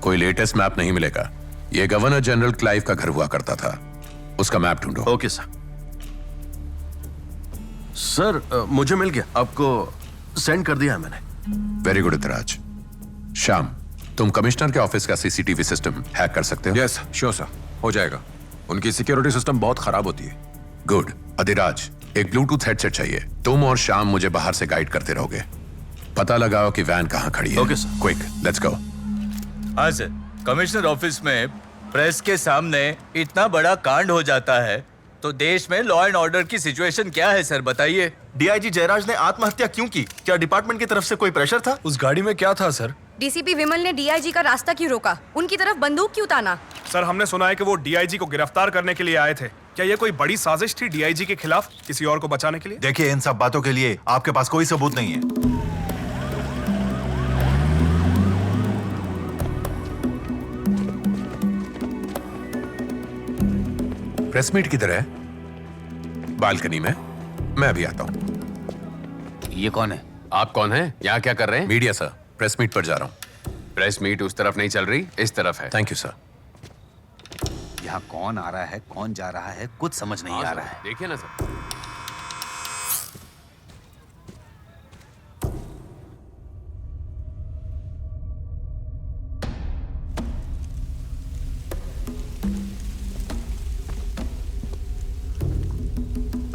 कोई लेटेस्ट मैप नहीं मिलेगा। ये गवर्नर जनरल क्लाइव का घर हुआ करता था, उसका मैप ढूंढो। Okay sir. सर मुझे मिल गया, आपको सेंड कर दिया है मैंने। Very good Adhiraj. श्याम, तुम कमिश्नर के ऑफिस का सीसीटीवी सिस्टम हैक कर सकते हो? यस श्योर सर, हो जाएगा। उनकी सिक्योरिटी सिस्टम बहुत खराब होती है। गुड। अधिराज, एक ब्लूटूथ हेडसेट चाहिए। तुम और श्याम मुझे बाहर से गाइड करते रहोगे। पता लगाओ कि वैन कहां खड़ी है। Okay sir. Quick, let's go. हाँ सर, कमिश्नर ऑफिस में प्रेस के सामने इतना बड़ा कांड हो जाता है तो देश में लॉ एंड ऑर्डर की सिचुएशन क्या है सर, बताइए। डीआईजी जयराज ने आत्महत्या क्यों की? क्या डिपार्टमेंट की तरफ से कोई प्रेशर था? उस गाड़ी में क्या था सर? डीसीपी विमल ने डीआईजी का रास्ता क्यों रोका? उनकी तरफ बंदूक क्यों ताना? सर, हमने सुना है कि वो डीआईजी को गिरफ्तार करने के लिए आए थे। क्या ये कोई बड़ी साजिश थी डीआईजी के खिलाफ, किसी और को बचाने के लिए? देखिए, इन सब बातों के लिए आपके पास कोई सबूत नहीं है। प्रेस मीट किधर है? बालकनी में। मैं भी आता हूं। ये कौन है? आप कौन हैं? यहाँ क्या कर रहे हैं? मीडिया सर, प्रेस मीट पर जा रहा हूं। प्रेस मीट उस तरफ नहीं चल रही, इस तरफ है। Thank you sir. यहाँ कौन आ रहा है, कौन जा रहा है, कुछ समझ नहीं आ रहा है। देखिए ना सर।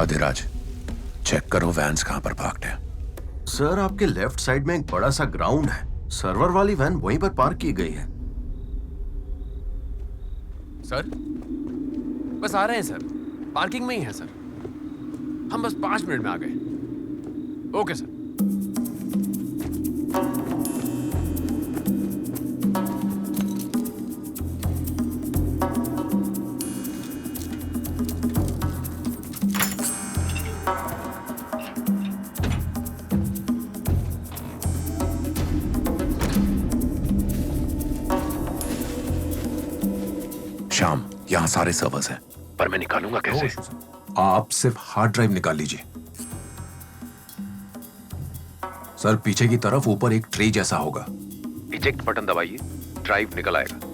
अधिराज, चेक करो वैन्स कहां पर पार्क्ड है। सर, आपके लेफ्ट साइड में एक बड़ा सा ग्राउंड है, सर्वर वाली वैन वहीं पर पार्क की गई है। सर, बस आ रहे हैं सर, पार्किंग में ही है सर। हम बस 5 मिनट में आ गए। Okay sir. यहाँ सारे सर्वर्स हैं, पर मैं निकालूंगा कैसे? आप सिर्फ हार्ड ड्राइव निकाल लीजिए। सर पीछे की तरफ ऊपर एक ट्रे जैसा होगा। इजेक्ट बटन दबाइए, ड्राइव निकल आएगा।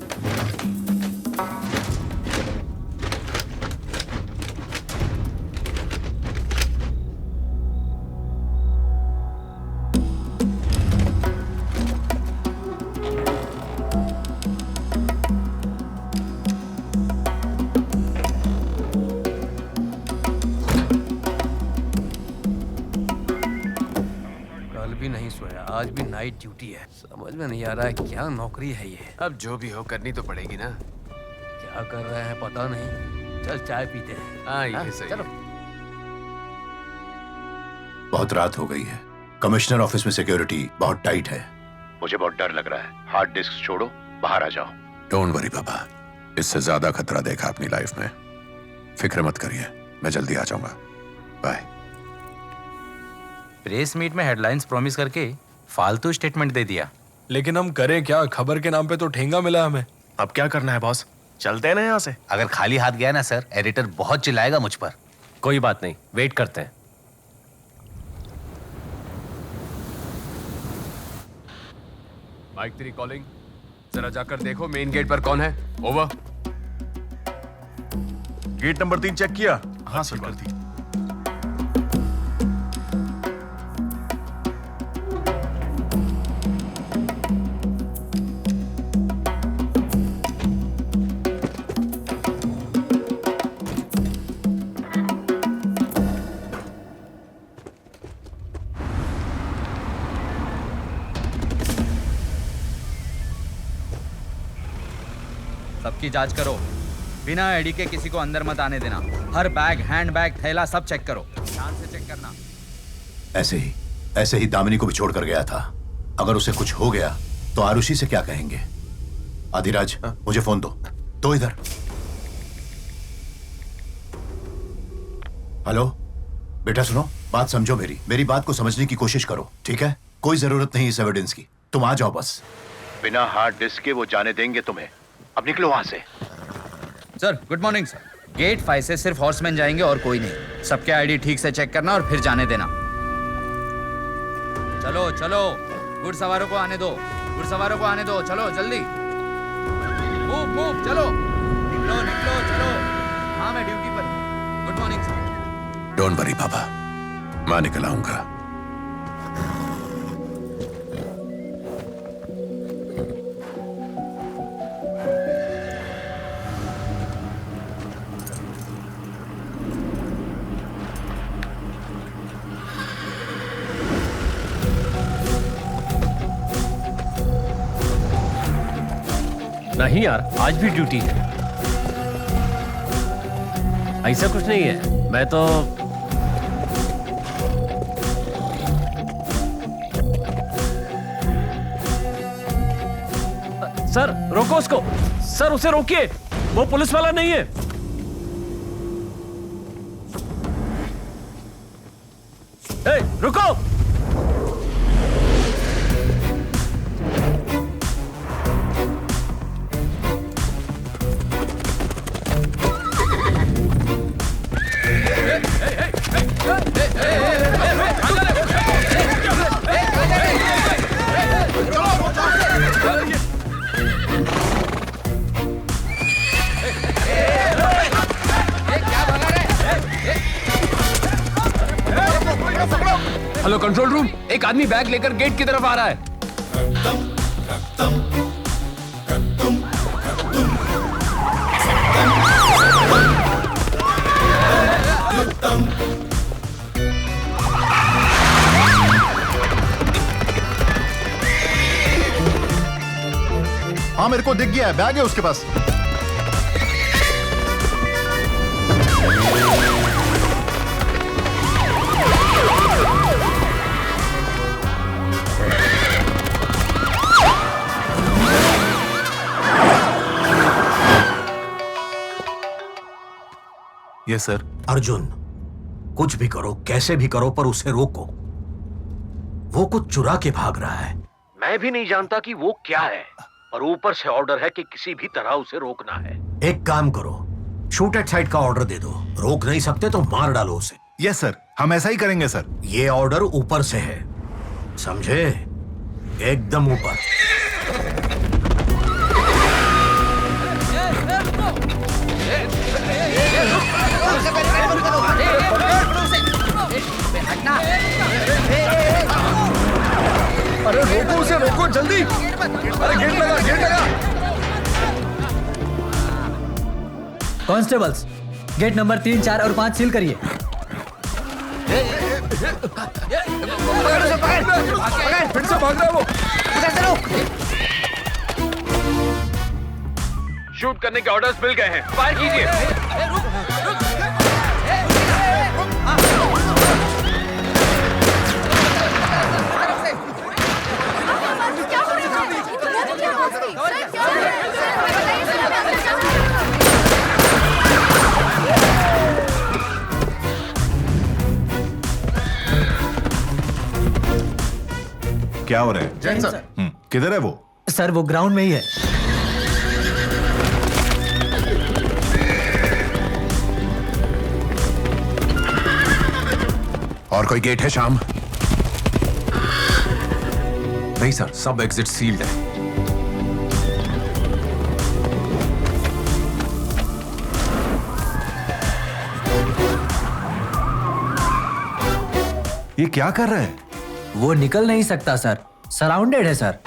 आज भी नाइट ड्यूटी है। समझ में नहीं आ रहा है क्या नौकरी है ये। अब जो भी हो करनी तो पड़ेगी ना। क्या कर रहे हैं पता नहीं। चल चाय पीते हैं। हाँ ये सही। चलो। बहुत रात हो गई है। कमिश्नर ऑफिस में सिक्योरिटी बहुत टाइट है। मुझे बहुत डर लग रहा है। हार्ड डिस्क छोड़ो, बाहर आ जाओ। डोंट वरी पापा, इससे ज्यादा खतरा देखा अपनी लाइफ में। फिक्र मत करिए, मैं जल्दी आ जाऊंगा। बाय। प्रेस मीट में हेडलाइंस प्रॉमिस करके फालतू स्टेटमेंट दे दिया। लेकिन हम करें क्या? खबर के नाम पे तो ठेंगा मिला हमें। अब क्या करना है बॉस? चलते हैं ना यहाँ से। अगर खाली हाथ गया ना सर, एडिटर बहुत चिल्लाएगा मुझ पर। कोई बात नहीं, वेट करते हैं। Mike 3 calling. जरा जाकर देखो मेन गेट पर कौन है। ओवर। गेट नंबर 3 चेक किया? हाँ सर, कर दी। सबकी जांच करो, बिना आईडी के किसी को अंदर मत आने देना। हर बैग, हैंड बैग, थैला सब चेक करो, ध्यान से चेक करना। ऐसे ही दामिनी को भी छोड़ कर गया था। अगर उसे कुछ हो गया तो आरुषि से क्या कहेंगे? आदिराज, मुझे फोन दो। तो इधर। हेलो बेटा, सुनो, बात समझो। मेरी बात को समझने की कोशिश करो, ठीक है? कोई जरूरत नहीं इस एविडेंस की, तुम आ जाओ बस। बिना हार्ड डिस्क के वो जाने देंगे तुम्हें। अब निकलो वहां से। Sir good morning sir. Gate 5 से सिर्फ हॉर्समैन जाएंगे और कोई नहीं। सबके आईडी ठीक से चेक करना और फिर जाने देना। चलो चलो, गुड सवारों को आने दो, गुड सवारों को आने दो। चलो जल्दी, मूव मूव, चलो निकलो निकलो, चलो। हाँ मैं ड्यूटी पर हूँ। Good morning sir. Don't worry पापा, मैं निकल आऊंगा। नहीं यार, आज भी ड्यूटी है। ऐसा कुछ नहीं है, मैं तो सर रोको उसको। सर उसे रोकिए, वो पुलिस वाला नहीं है। ए, रुको। हेलो कंट्रोल रूम, एक आदमी बैग लेकर गेट की तरफ आ रहा है। हाँ मेरे को दिख गया है, बैग है उसके पास। Yes sir. अर्जुन, कुछ भी करो, कैसे भी करो, पर उसे रोको। वो कुछ चुरा के भाग रहा है। मैं भी नहीं जानता कि वो क्या है, और ऊपर से ऑर्डर है कि किसी भी तरह उसे रोकना है। एक काम करो, शूट एट साइट का ऑर्डर दे दो। रोक नहीं सकते तो मार डालो उसे। यस सर, हम ऐसा ही करेंगे सर। ये ऑर्डर ऊपर से है, समझे? एकदम ऊपर। अरे रोको उसे, रोको जल्दी। अरे गेट लगा, गेट लगा। कांस्टेबल्स, गेट नंबर 3, 4 और 5 सील करिए। फिर से भाग रहा है वो। शूट करने के ऑर्डर्स मिल गए हैं, फायर कीजिए। क्या हो रहा है? जैन सर। किधर है वो? सर वो ग्राउंड में ही है। और कोई गेट है श्याम? नहीं सर, सब एग्जिट सील्ड है। ये क्या कर रहा है? वो निकल नहीं सकता सर, सराउंडेड है सर।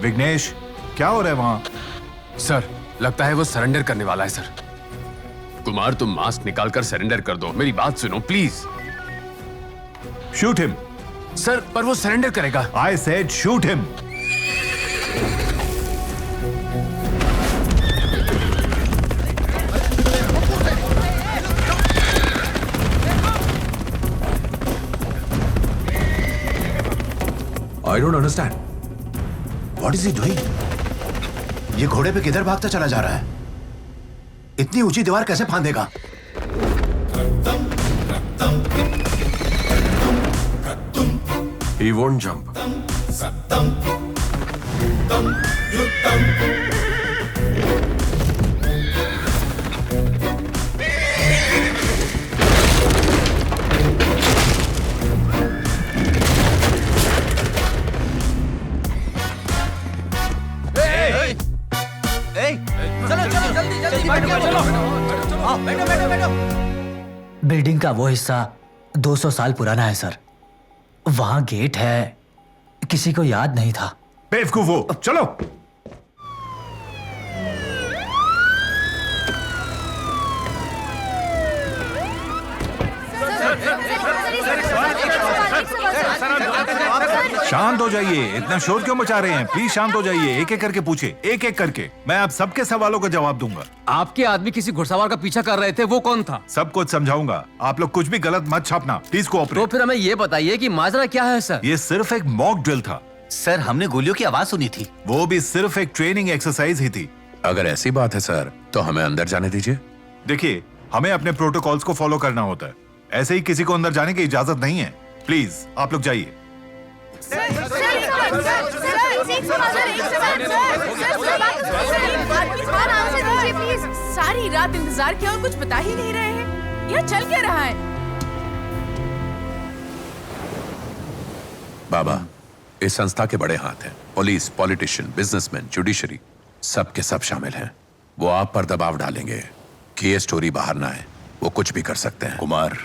विघ्नेश, क्या हो रहा है वहां? सर, लगता है वो सरेंडर करने वाला है सर। कुमार, तुम मास्क निकालकर सरेंडर कर दो। मेरी बात सुनो प्लीज। Shoot him. सर, पर वो सरेंडर करेगा। I said shoot him. I don't understand. What is he doing? ये घोड़े पे किधर भागता चला जा रहा है? इतनी ऊंची दीवार कैसे फांदेगा? He won't jump. बिल्डिंग का वो हिस्सा 200 साल पुराना है सर। वहां गेट है, किसी को याद नहीं था। बेवकूफो, चलो। शांत हो जाइए, इतना शोर क्यों मचा रहे हैं? प्लीज शांत हो जाइए। एक एक करके पूछे, एक एक करके। मैं आप सबके सवालों का जवाब दूंगा। आपके आदमी किसी घुड़सवार का पीछा कर रहे थे, वो कौन था? सब कुछ समझाऊंगा। आप लोग कुछ भी गलत मत छापना, प्लीज कोऑपरेट। तो फिर हमें ये बताइए कि माजरा क्या है सर? ये सिर्फ एक मॉक ड्रिल था सर। हमने गोलियों की आवाज सुनी थी। वो भी सिर्फ एक ट्रेनिंग एक्सरसाइज ही थी। अगर ऐसी बात है सर, तो हमें अंदर जाने दीजिए। देखिए, हमें अपने प्रोटोकॉल्स को फॉलो करना होता है। ऐसे ही किसी को अंदर जाने की इजाजत नहीं है। प्लीज आप लोग जाइए। सारी रात इंतजार किया और कुछ बता ही नहीं रहे हैं। यह चल क्या रहा है? बाबा, इस संस्था के बड़े हाथ हैं। पुलिस, पॉलिटिशियन, बिजनेसमैन, जुडिशरी, सब के सब शामिल हैं। वो आप पर दबाव डालेंगे कि ये स्टोरी बाहर ना आए। वो कुछ भी कर सकते हैं। कुमार,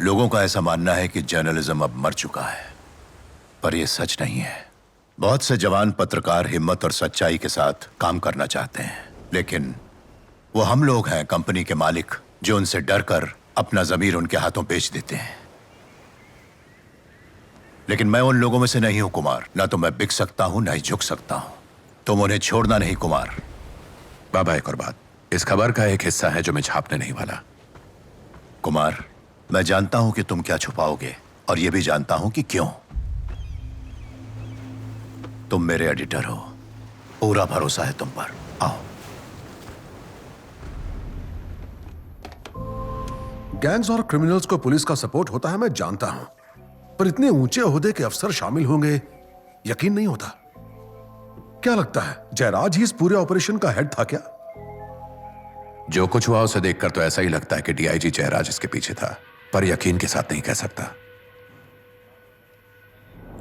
लोगों का ऐसा मानना है कि जर्नलिज्म अब मर चुका है, पर यह सच नहीं है। बहुत से जवान पत्रकार हिम्मत और सच्चाई के साथ काम करना चाहते हैं, लेकिन वो हम लोग हैं, कंपनी के मालिक, जो उनसे डरकर अपना जमीर उनके हाथों बेच देते हैं। लेकिन मैं उन लोगों में से नहीं हूं कुमार। ना तो मैं बिक सकता हूं, ना ही झुक सकता हूं। तुम उन्हें छोड़ना नहीं कुमार। बाबा, एक और बात, इस खबर का एक हिस्सा है जो मैं छापने नहीं वाला। कुमार, मैं जानता हूं कि तुम क्या छुपाओगे, और यह भी जानता हूं कि क्यों। तुम मेरे एडिटर हो, पूरा भरोसा है तुम पर। आओ। गैंग्स और क्रिमिनल्स को पुलिस का सपोर्ट होता है, मैं जानता हूं, पर इतने ऊंचे ओहदे के अफसर शामिल होंगे यकीन नहीं होता। क्या लगता है जयराज ही इस पूरे ऑपरेशन का हेड था क्या? जो कुछ हुआ उसे देखकर तो ऐसा ही लगता है कि डीआईजी जयराज इसके पीछे था, पर यकीन के साथ नहीं कह सकता।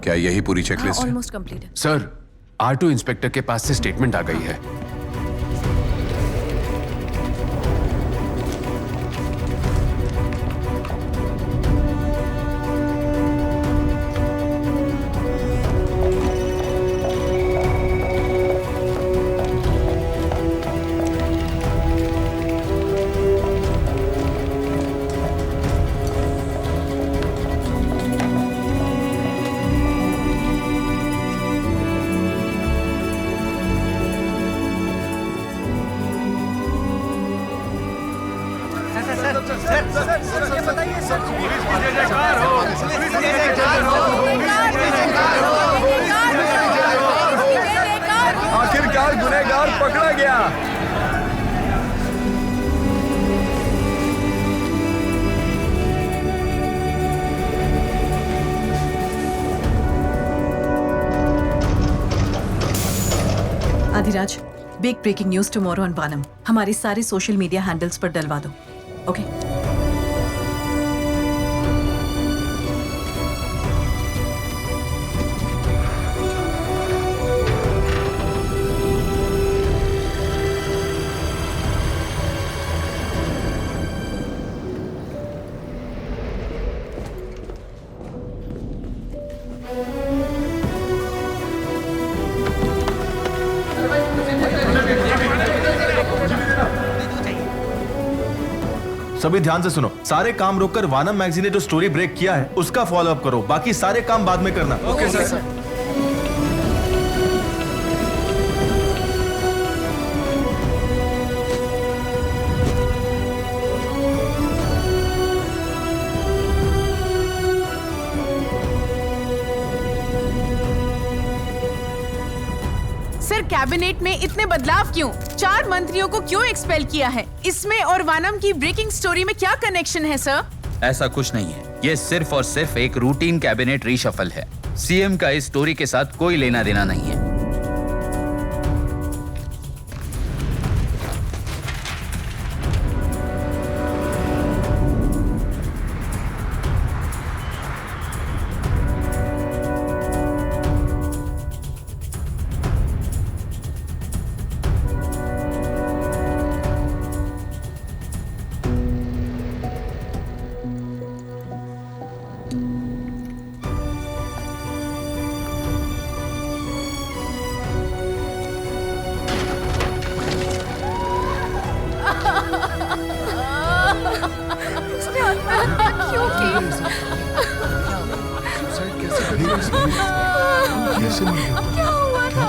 क्या यही पूरी चेकलिस्ट है? ऑलमोस्ट कंप्लीट है। सर, R2 इंस्पेक्टर के पास से स्टेटमेंट आ गई है। आखिरकार गुनहगार पकड़ा गया। Adiraj, big breaking news tomorrow on Vanam. हमारी सारी सोशल मीडिया हैंडल्स पर डलवा दो। ओके सभी ध्यान से सुनो, सारे काम रोककर वानम मैगजीन ने जो स्टोरी ब्रेक किया है उसका फॉलो अप करो, बाकी सारे काम बाद में करना। Okay sir. सर, कैबिनेट में इतने बदलाव क्यों? 4 मंत्रियों को क्यों एक्सपेल किया है? इसमें और वानम की ब्रेकिंग स्टोरी में क्या कनेक्शन है सर? ऐसा कुछ नहीं है, ये सिर्फ और सिर्फ एक रूटीन कैबिनेट रीशफल है। सीएम का इस स्टोरी के साथ कोई लेना देना नहीं है। क्या हुआ था?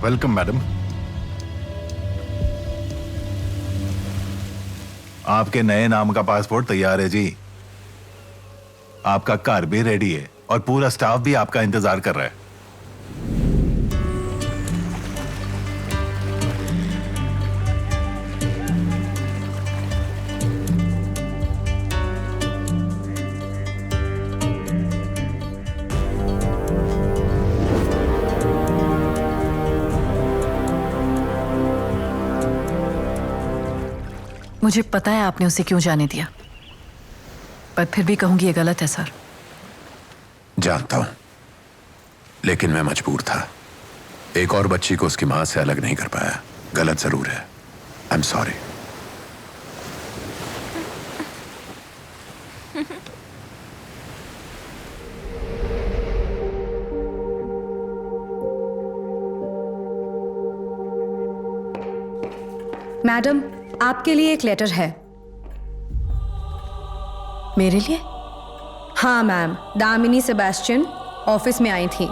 Welcome madam. आपके नए नाम का पासपोर्ट तैयार है जी। आपका कार भी रेडी है और पूरा स्टाफ भी आपका इंतजार कर रहा है। मुझे पता है आपने उसे क्यों जाने दिया, पर फिर भी कहूंगी ये गलत है सर। जानता हूं, लेकिन मैं मजबूर था। एक और बच्ची को उसकी मां से अलग नहीं कर पाया। गलत जरूर है। I am sorry. मैडम, आपके लिए एक लेटर है। मेरे लिए? हाँ मैम, दामिनी सेबेस्टियन ऑफिस में आई थी।